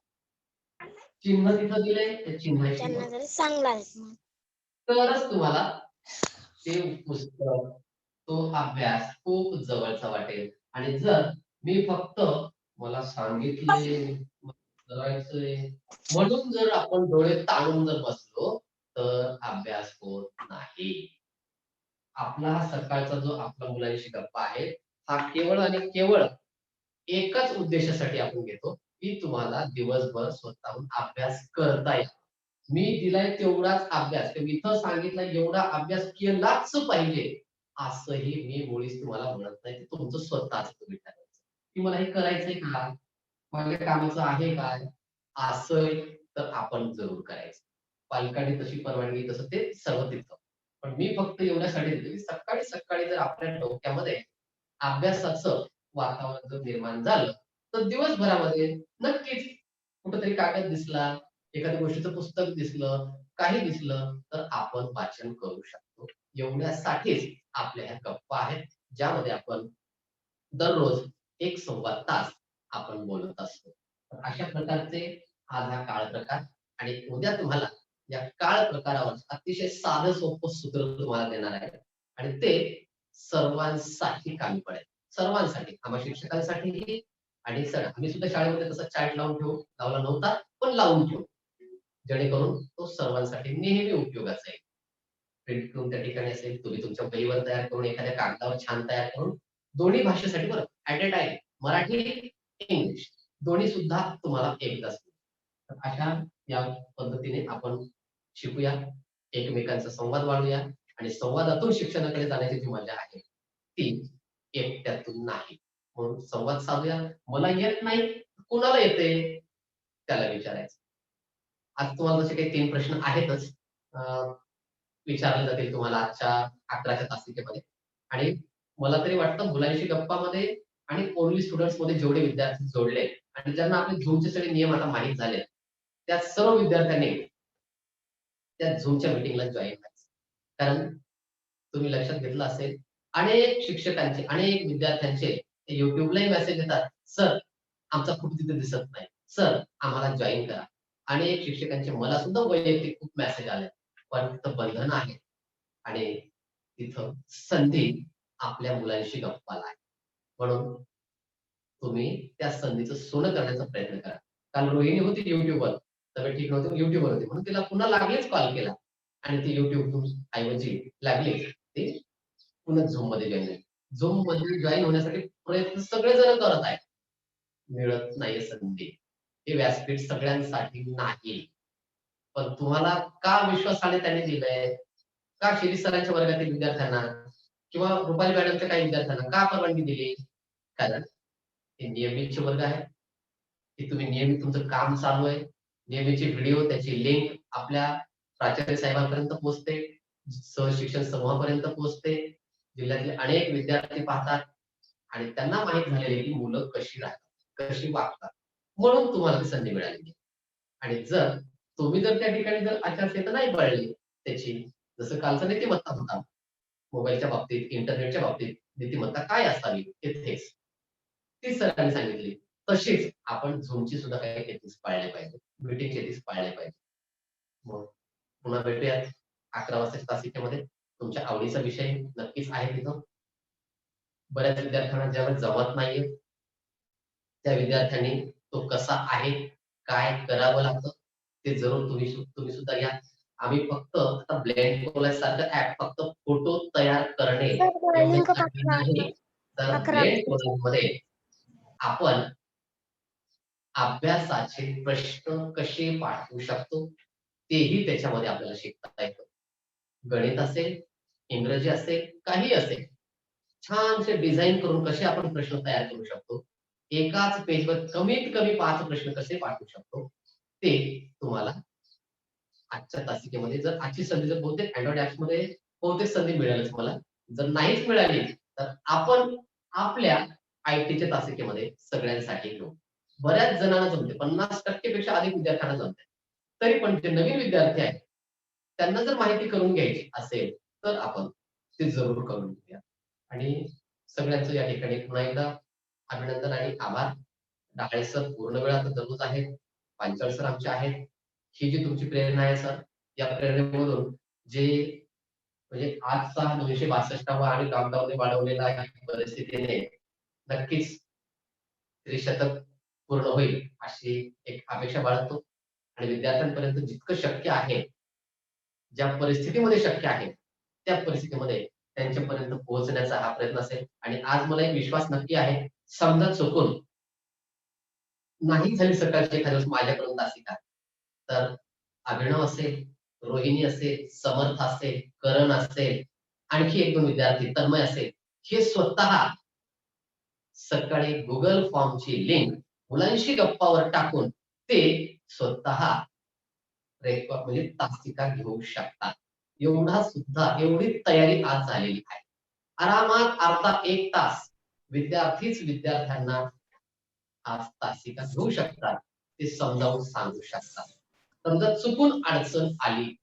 चिन्ह तिथं दिलंय, त्या चिन्हाशी बोला. त्यांना जरी चांगला तरच तुम्हाला ते पुस्तक, तो अभ्यास खूप जवळचा वाटेल. आणि जर मी फक्त मला सांगितले, करायचंय म्हणून जर आपण डोळे ताणून जर बसलो तर अभ्यास होत नाही. आपला हा सकाळचा जो आपला मुलांशी गप्पा आहे, हा केवळ आणि केवळ एकाच उद्देशासाठी आपण घेतो की तुम्हाला दिवसभर स्वतःहून अभ्यास करता येईल. मी दिलाय तेवढाच अभ्यास, इथं सांगितलं एवढा अभ्यास केलाच पाहिजे असंही मी मुळीच तुम्हाला म्हणत नाही. तुमचं स्वतःच तुम्ही ठरवायचं की मला हे करायचंय का, माझ्या कामाचं आहे काय. असं तर आपण जरूर करायचं. पालकांनी तशी परवानगी, तसं ते सर्व देतं. पण मी फक्त एवढ्यासाठी देतो की सकाळी सकाळी जर आपल्या डोक्यामध्ये अभ्यासाचं वातावरण जर निर्माण झालं तर दिवसभरामध्ये नक्कीच कुठेतरी कागद दिसला, एखाद्या गोष्टीचं पुस्तक दिसलं, काही दिसलं तर आपण वाचन करू शकतो. एवढ्यासाठीच आपल्या ह्या गप्पा आहेत, ज्यामध्ये आपण दररोज 1 संवाद तास आपण बोलत असतो. तर अशा प्रकारचे आज हा काळ प्रकार. आणि उद्या तुम्हाला या काळ प्रकारावर अतिशय साधं सोपं सूत्र तुम्हाला देणार आहे आणि ते सर्वांसाठी कामी पडेल. सर्वांसाठी, आम्हा शिक्षकांसाठीही आणि सर आम्ही सुद्धा शाळेमध्ये तसा चार्ट लावला नव्हता, पण लावून ठेवू, जेणेकरून तो सर्वांसाठी नेहमी उपयोगाचा येईल. प्रिंट करून त्या ठिकाणी असेल, तुम्ही तुमच्या वहीवर तयार करून एखाद्या कागदावर छान तयार करून दोन्ही भाषेसाठी बरं at a time, Marathi English दोन्ही सुद्धा तुम्हाला एकदाच. अशा या पद्धतीने आपण शिकूया, एकमेकांचा संवाद वाढूया आणि संवादातून शिक्षणाकडे जाण्याची जी मजा आहे ती एकट्यातून नाही. म्हणून संवाद साधूया. मला येत नाही, कुणाला येते त्याला विचारायचं. आज तुम्हाला जसे काही 3 प्रश्न आहेतच विचारले जातील तुम्हाला आजच्या 11च्या तासिकेमध्ये. आणि मला तरी वाटतं मुलांशी गप्पामध्ये आणि ओनली स्टुडंट्स मध्ये जेवढे विद्यार्थी जोडले आणि ज्यांना आपले झूमचे सगळे नियम आता माहीत झाले, त्या सर्व विद्यार्थ्यांनी त्या झूमच्या मीटिंगला जॉईन व्हायचं. कारण तुम्ही लक्षात घेतलं असेल, अनेक शिक्षकांचे, अनेक विद्यार्थ्यांचे युट्यूबलाही मेसेज येतात, सर आमचा फोटो तिथे दिसत नाही, सर आम्हाला जॉईन करा. अनेक शिक्षकांचे मला सुद्धा वैयक्तिक खूप मेसेज आले. पण तिथं बंधन आहे आणि तिथं संधी आपल्या मुलांशी गप्पाला आहे. म्हणून तुम्ही त्या संधीचं सोनं करण्याचा प्रयत्न करा. काल रोहिणी होती युट्यूबवर, तब्येत ठीक नव्हती, युट्यूबवर होती म्हणून तिला पुन्हा लागलीच कॉल केला आणि ती युट्यूब ऐवजी लागली ती पुन्हा झूम मध्ये जॉईन झाली. झूम मध्ये जॉईन होण्यासाठी प्रयत्न सगळेजण करत आहेत, मिळत नाही संधी. हे व्यासपीठ सगळ्यांसाठी नाही. पण तुम्हाला का विश्वासाने त्यांनी दिलंय, का शिरीष सरांच्या वर्गातील विद्यार्थ्यांना किंवा रुपाली मॅडमच्या काही विद्यार्थ्यांना का परवानगी दिली? कारण हे नियमितचे वर्ग आहे, की तुम्ही नियमित तुमचं काम चालू आहे, नियमितचे व्हिडिओ त्याची लिंक आपल्या प्राचार्य साहेबांपर्यंत पोहोचते, सहशिक्षण समूहापर्यंत पोहोचते, जिल्ह्यातले अनेक विद्यार्थी पाहतात आणि त्यांना माहित झालेले की मुलं कशी राहतात, कशी वागतात, म्हणून तुम्हाला ती संधी मिळालेली. आणि जर तुम्ही जर त्या ठिकाणी जर आचारसंहिता नाही पाळली त्याची, जसं कालचा नीतिमत्ता होता मोबाईलच्या बाबतीत, इंटरनेटच्या बाबतीत नीतिमत्ता काय असावी एथिक्स, ती सरांनी सांगितली. तशीच आपण झूमची सुद्धा काही एथिक्स पाळले पाहिजे, मीटिंगचे एथिक्स पाळले पाहिजे. मग पुन्हा भेटूयात 11 वाजताच्या तासिकेमध्ये. तुमच्या आवडीचा विषय नक्कीच आहे तिथं. बऱ्याच विद्यार्थ्यांना ज्यावेळेस जमत नाहीये, त्या विद्यार्थ्यांनी तो कसा आहे, काय करावं लागतं, ते जरूर तुम्ही सुद्धा या. आम्ही फक्त आता ब्लेंड कोलॅज सारखं ऍप फक्त फोटो तयार करणे लिंक एवढ्यासाठी नाही, तर 11 ब्लेंड कोलॅज मध्ये आपण अभ्यासाचे प्रश्न कसे पाठवू शकतो तेही त्याच्यामध्ये आपल्याला शिकता येतं. गणित असेल, इंग्रजी असेल, काही असेल, छानसे डिझाईन करून कसे आपण प्रश्न तयार करू शकतो, एकाच पेजवर कमीत कमी 5 प्रश्न कसे पाठवू शकतो, ते तुम्हाला आजच्या तासिकेमध्ये, जर आजची संधी जर बहुतेक अँड्रॉइड ऍप्स मध्ये बहुतेक संधी मिळेलच मला. जर नाहीच मिळाली तर आपण आपल्या आयटीच्या तासिकेमध्ये सगळ्यांसाठी घेऊ. बऱ्याच जणांना जमते, 50% पेक्षा अधिक विद्यार्थ्यांना जमते. तरी पण जे नवीन विद्यार्थी आहेत त्यांना जर माहिती करून घ्यायची असेल तर आपण ते जरूर करून घेऊया. आणि सगळ्यांचं या ठिकाणी पुन्हा एकदा अभिनंदन आणि आभार. डाळे सर पूर्ण वेळ आता दररोज आहेत, पांचाळ सर आमचे आहेत. ही जी तुमची प्रेरणा आहे सर, या प्रेरणेमधून जे म्हणजे आजचा 962वा आणि लॉकडाऊनने वाढवलेला परिस्थितीने नक्कीच त्रिशतक पूर्ण होईल अशी एक अपेक्षा बाळगतो. आणि विद्यार्थ्यांपर्यंत जितकं शक्य आहे, ज्या परिस्थितीमध्ये शक्य आहे त्या परिस्थितीमध्ये त्यांच्यापर्यंत पोहोचण्याचा हा प्रयत्न असेल. आणि आज मला एक विश्वास नक्की आहे, समजा चुकून नाही झाली सकाळची एखाद्या दिवस माझ्याकडून तासिका, तर अभिनव असेल, रोहिणी असेल, समर्थ असेल, करण असेल, आणखी 1-2 विद्यार्थी, तन्मय असेल, हे स्वतः सकाळी गुगल फॉर्मची लिंक मुलांशी गप्पावर टाकून ते स्वतः रेकॉर्ड म्हणजे तासिका घेऊ शकतात. एवढी तयारी आज झालेली आहे. आरामात अर्धा 1 तास विद्यार्थीच विद्यार्थ्यांना आज तासिका घेऊ शकतात, ते समजावून सांगू शकतात. समजा चुकून अडचण आली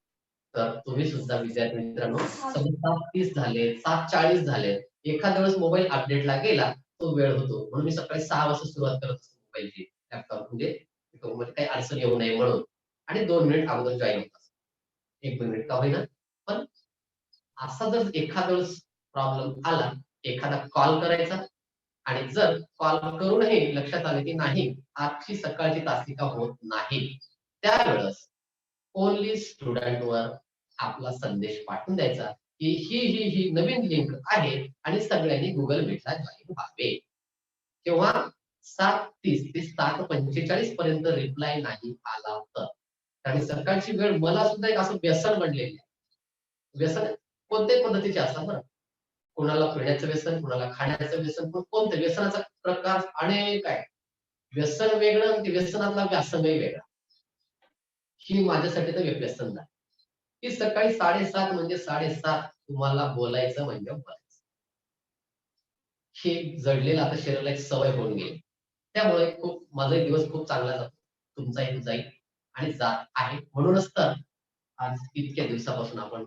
तर तुम्ही सुद्धा विद्यार्थी मित्रांनो, समजा 7:30 झाले, 7:40 झाले, एखाद्या वेळेस मोबाईल अपडेटला गेला तो वेळ होतो, म्हणून मी सकाळी 6 वाजता सुरुवात करत असतो मोबाईलची, लॅपटॉप म्हणजे काही अडचण येऊ नये म्हणून. आणि 2 मिनिट अगोदर जॉईन होतात, 1 मिनिट का होईना. पण असा जर एखाद्या वेळेस प्रॉब्लेम आला, एखादा कॉल करायचा. आणि जर कॉल करूनही लक्षात आले की नाही आजची सकाळची तासिका होत नाही, त्यावेळेस ओनली स्टुडंटवर आपला संदेश पाठवून द्यायचा की ही नवीन लिंक आहे आणि सगळ्यांनी गुगल मीटला जॉईन व्हावे. तेव्हा 7:30 ते 7:45 पर्यंत रिप्लाय नाही आला तर, आणि सकाळची वेळ मला सुद्धा एक असं व्यसन बनलेलं आहे. व्यसन कोणत्याही पद्धतीचे असतात बरं, कोणाला पिण्याचं व्यसन, कोणाला खाण्याचं व्यसन, पण कोणतं व्यसनाचा प्रकार अनेक आहे. व्यसन वेगळं आणि ते व्यसनातला व्यासंगही वेगळा. ही माझ्यासाठी तर व्यसन नाही, की सकाळी 7:30 म्हणजे 7:30 तुम्हाला बोलायचं म्हणजे बोलायचं. हे जडलेलं आता शरीराला एक सवय होऊन गेली. त्यामुळे माझा एक दिवस खूप चांगला जातो, तुमचाही जाईल आणि जात आहे. म्हणूनच तर आज इतक्या दिवसापासून आपण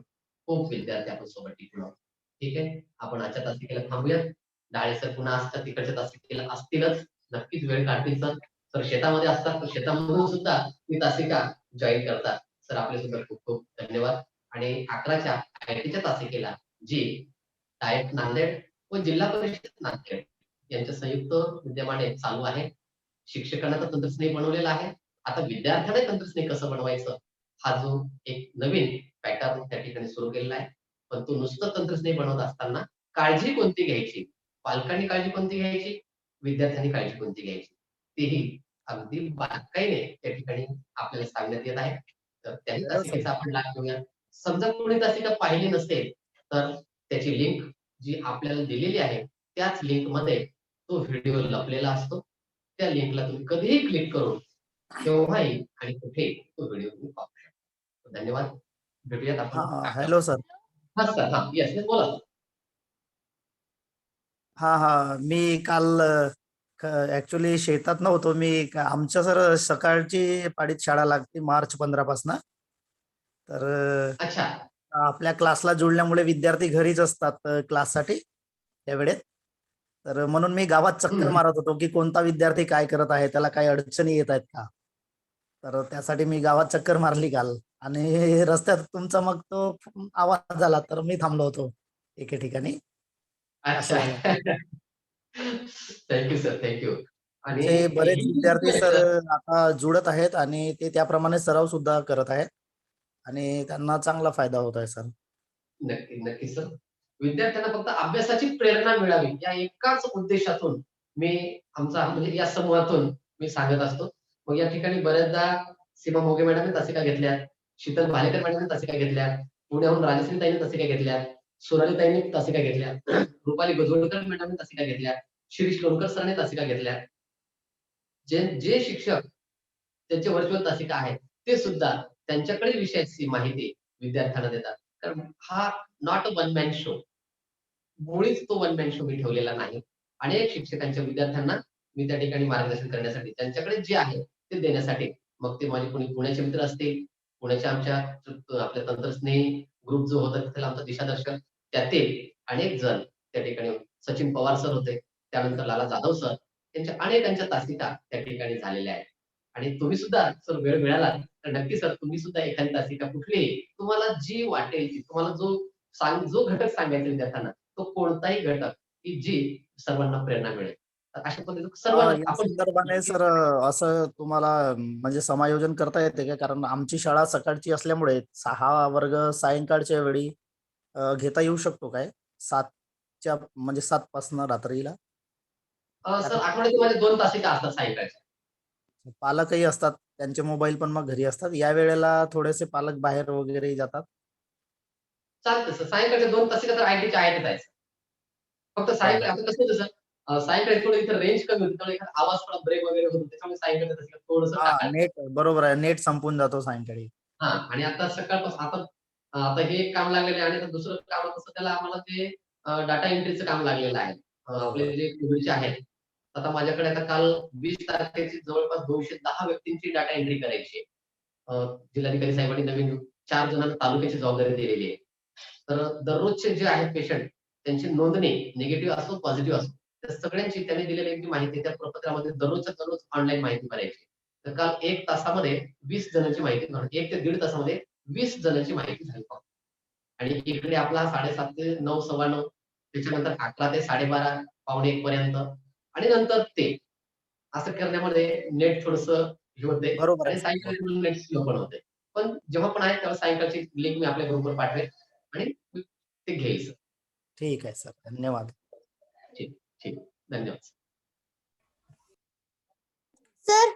खूप विद्यार्थी आपण सोबत टिकलो आहोत. ठीक आहे, आपण आजच्या तासिकेला थांबूयात. डाळे सर पुन्हा असतात तिकडच्या तासिकेला असतीलच, नक्कीच वेळ काढतील सर. सर शेतामध्ये असतात, तर शेतामधून सुद्धा ती तासिका जॉईन करतात. सर आपले सुद्धा खूप खूप धन्यवाद. आणि 11च्या आयटीच्या तासिकेला जी डायट नांदेड व जिल्हा परिषद नांदेड यांच्या संयुक्त विद्यमाने चालू आहे. शिक्षकांना तर तंत्रस्नेही बनवलेला आहे. आता विद्यार्थ्यांना तंत्रस्नेही कसं बनवायचं हा जो एक नवीन पॅटर्न त्या ठिकाणी सुरू केलेला आहे. पण तो नुसतं तंत्रस्नेही बनवत असताना काळजी कोणती घ्यायची, पालकांनी काळजी कोणती घ्यायची, विद्यार्थ्यांनी काळजी कोणती घ्यायची, तेही अगदी बारकाईने त्या ठिकाणी आपल्याला सांगण्यात येत आहे. तर त्याही तासिकेचा आपण लाभ घेऊया. समजा कोणी तासिका पाहिली नसेल तर त्याची लिंक जी आपल्याला दिलेली आहे त्याच लिंक मध्ये तो व्हिडिओ लपलेला असतो. त्या लिंकला तुम्ही कधीही क्लिक करून केव्हाही आणि कुठे तो व्हिडिओ तुम्ही पाहू शकता. धन्यवाद. भेटूयात आपण. Hello sir. हा सर, हा येस बोला. मी काल ऍक्च्युली शेतात नव्हतो मी. आमच्या सर सकाळची पाळीत शाळा लागते March 15 पासून. तर अच्छा. आपल्या क्लासला जोडल्यामुळे विद्यार्थी घरीच असतात क्लाससाठी त्या वेळेत. तर म्हणून मी गावात चक्कर मारत होतो की कोणता विद्यार्थी काय करत आहे, त्याला काही अडचणी येत आहेत का. तर त्यासाठी मी गावात चक्कर मारली काल आणि रस्त्यात तुमचा मग तो आवाज आला तर मी थांबलो होतो एके ठिकाणी. असं अच्छा. झालं. Thank you sir, thank you. आणि असे बरेच ही जी विद्यार्थी गोष्ट आहे सर सर, आता जुळत आहेत आणि ते त्याप्रमाणे सराव सुद्धा करत आहेत आणि त्यांना चांगला फायदा होत आहे सर. नक्की, नक्की सर. विद्यार्थ्यांना फक्त अभ्यासाची प्रेरणा मिळावी या एकाच उद्देशातून मी आमचा म्हणजे या समूहातून मी सांगत असतो. मग या ठिकाणी बऱ्याचदा सीमा मोघे मॅडमने तासिका घेतल्या, शीतल भालेकर मॅडमने तासिका घेतल्या, पुण्याहून राजश्री ताईंनी तासिका घेतल्या, सोनाली ताईंनी तासिका घेतल्या, रुपाली गजोळकर मॅडमने तासिका घेतल्या, शिरीष लोणकर सरांनी तासिका घेतल्या. जे जे शिक्षक त्यांचे व्हर्च्युअल तासिका आहेत, ते सुद्धा त्यांच्याकडे विषयाची माहिती विद्यार्थ्यांना देतात. कारण हा not a one man show. मुळीच तो वन मॅन शो मी ठेवलेला नाही. अनेक शिक्षकांच्या विद्यार्थ्यांना मी त्या ठिकाणी मार्गदर्शन करण्यासाठी, त्यांच्याकडे जे आहे ते देण्यासाठी, मग ते माझे कोणी पुण्याचे मित्र असतील, पुण्याच्या आमच्या आपल्या तंत्रस्नेही ग्रुप जो होता तिथला आमचा दिशादर्शक, त्यातील अनेक जण त्या ठिकाणी सचिन पवार सर होते, त्यानंतर लाला जाधव सर, त्यांच्या अनेकांच्या तासिका त्या ठिकाणी झालेल्या आहेत. आणि तुम्ही सुद्धा सर वेळ मिळाला तर नक्की सर तुम्ही सुद्धा एखादी तासिका कुठलीही तुम्हाला जी वाटेल ती तुम्हाला जो घटक सांगायचा विद्यार्थ्यांना तो कोणताही घटक की जी सर्वांना प्रेरणा मिळेल. तर अशा पद्धतीने सर्वांना या आपण संदर्भाने सर असं तुम्हाला म्हणजे समायोजन करता येते का? कारण आमची शाळा सकाळची असल्यामुळे 6 वर्ग सायंकाळच्या वेळी घेता येऊ शकतो काय? 7च्या म्हणजे 7 पासून रात्रीला. सर कारण आठवड्यातून माझे 2 तासिका असतात सायंकाळच्या. पालकही असतात, त्यांचे मोबाईल पण मग घरी असतात. या वेळेला थोडेसे पालक बाहेर वगैरे जातात. चालतं सर. सायंकाळच्या 2 तासिका तर आयटीच्या आयटीच आहे. फक्त सायंकाळी बरं. आता कसं होतं सर, सायंकाळी थोडं इथं रेंज कमी होती. त्यामुळे एखादा आवाज थोडा ब्रेक वगैरे होतो. त्याच्यामुळे सायंकाळच्या तासिका थोडंसं हां, टाळायचं. नेट बरोबर आहे. नेट संपून जातो सायंकाळी. हां. आणि आता सकाळपासून आता आता हे एक काम लागलेलं आहे आणि आता दुसरं काम आता सध्याला आम्हाला ते डाटा एंट्रीचं काम लागलेलं आहे. हो, आपले हो. जे कोविडचे आहेत. आता माझ्याकडे आता काल 20 तारखेची जवळपास 210 व्यक्तींची डाटा एंट्री करायची आहे. जिल्हाधिकारी साहेबांनी नवीन 4 जणांना तालुक्याची जबाबदारी दिलेली आहे. तर दररोजचे जे आहेत पेशंट त्यांची नोंदणी निगेटिव्ह असो, पॉझिटिव्ह असो, त्या सगळ्यांची त्यांनी दिलेली जी माहिती त्या प्रपत्रामध्ये दररोजच्या दररोज ऑनलाईन माहिती भरायची. तर काल 1 तासामध्ये 20 जणांची माहिती भरली. 1 ते दीड तासामध्ये 20 जणांची माहिती झाली फक्त. आणि इकडे आपला 7:30 ते 9, 9:15 त्याच्यानंतर 11 ते 12:30 पावणे 1 पर्यंत आणि नंतर ते असं करण्यामध्ये नेट थोडंसं हे होते बरोबर आहे आणि सर. हो. सायंकाळी नेट स्लो पण होते. पण जेव्हा पण आहे तेव्हा सायंकाळची लिंक मी आपल्या ग्रुपवर पाठवेल आणि ते घेईल सर. ठीक आहे सर. धन्यवाद. ठीक, ठीक. धन्यवाद. सर